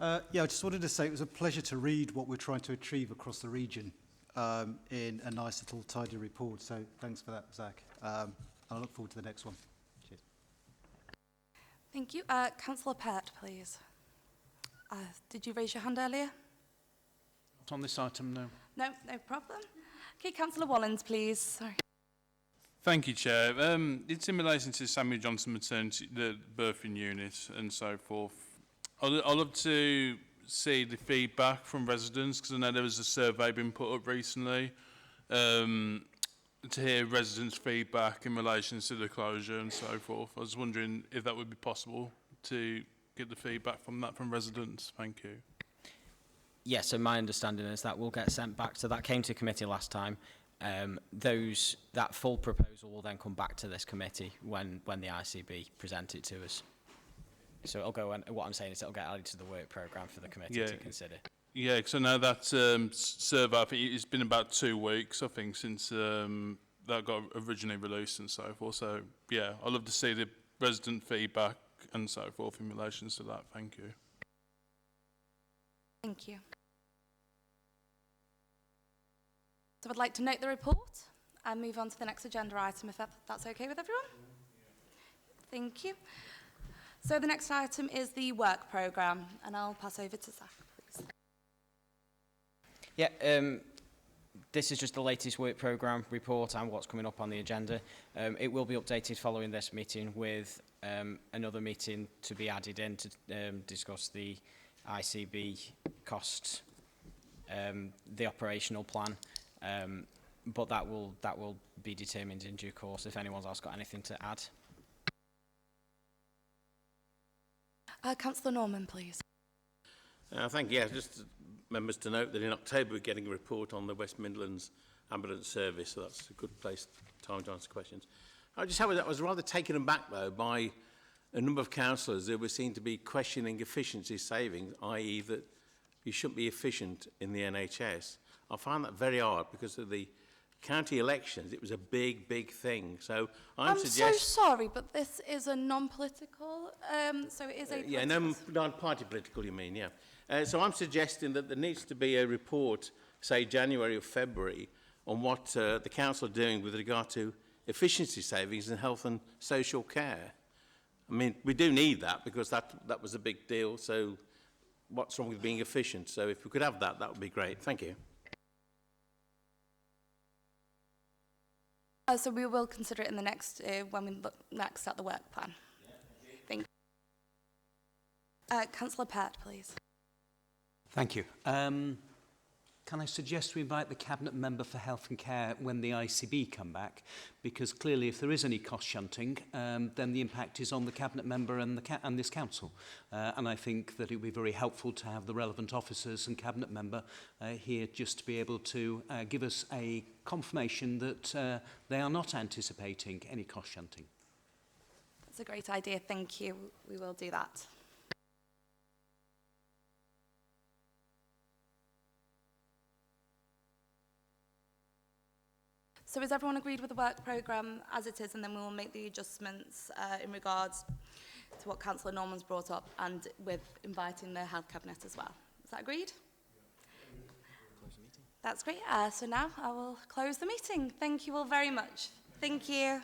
Yeah, I just wanted to say it was a pleasure to read what we're trying to achieve across the region in a nice little tidy report. So thanks for that, Zach. I look forward to the next one. Cheers. Thank you. Councillor Pert, please. Did you raise your hand earlier? Not on this item, no. No, no problem. Okay, Councillor Wallens, please. Sorry. Thank you, Chair. It's in relation to Samuel Johnson maternity, the birthing unit and so forth. I'd love to see the feedback from residents, because I know there was a survey being put up recently, to hear residents' feedback in relation to the closure and so forth. I was wondering if that would be possible to get the feedback from residents. Thank you. Yes, so my understanding is that will get sent back. So that came to committee last time. That full proposal will then come back to this committee when the ICB present it to us. So it'll go. What I'm saying is it'll get added to the work programme for the committee to consider. Yeah, because I know that survey, I think it's been about 2 weeks, I think, since that got originally released and so forth. So, yeah, I'd love to see the resident feedback and so forth in relation to that. Thank you. Thank you. So I'd like to note the report and move on to the next agenda item, if that's okay with everyone. Thank you. So the next item is the work programme, and I'll pass over to Zach, please. Yeah, this is just the latest work programme report and what's coming up on the agenda. It will be updated following this meeting with another meeting to be added in to discuss the ICB costs, the operational plan, but that will be determined in due course if anyone's else got anything to add. Councillor Norman, please. Thank you. Yeah, just members to note that in October we're getting a report on the West Midlands ambulance service, so that's a good place time to answer questions. I was rather taken aback though by a number of councillors who were seen to be questioning efficiency savings, i.e. that you shouldn't be efficient in the NHS. I found that very odd because of the county elections. It was a big thing. So I'm so sorry, but this is a non-political, so it is a yeah, non-party political, you mean, yeah. So I'm suggesting that there needs to be a report, say January or February, on what the council are doing with regard to efficiency savings in health and social care. I mean, we do need that because that was a big deal. So what's wrong with being efficient? So if we could have that, that would be great. Thank you. So we will consider it in the next, when we look next at the work plan. Thank you. Councillor Pert, please. Thank you. Can I suggest we invite the Cabinet Member for Health and Care when the ICB come back? Because clearly if there is any cost shunting, then the impact is on the Cabinet Member and, and this Council. And I think that it would be very helpful to have the relevant officers and Cabinet Member here just to be able to give us a confirmation that they are not anticipating any cost shunting. That's a great idea. Thank you. We will do that. So is everyone agreed with the work programme as it is, and then we will make the adjustments in regards to what Councillor Norman's brought up, and with inviting the Health Cabinet as well? Is that agreed? That's great. So now I will close the meeting. Thank you all very much. Thank you.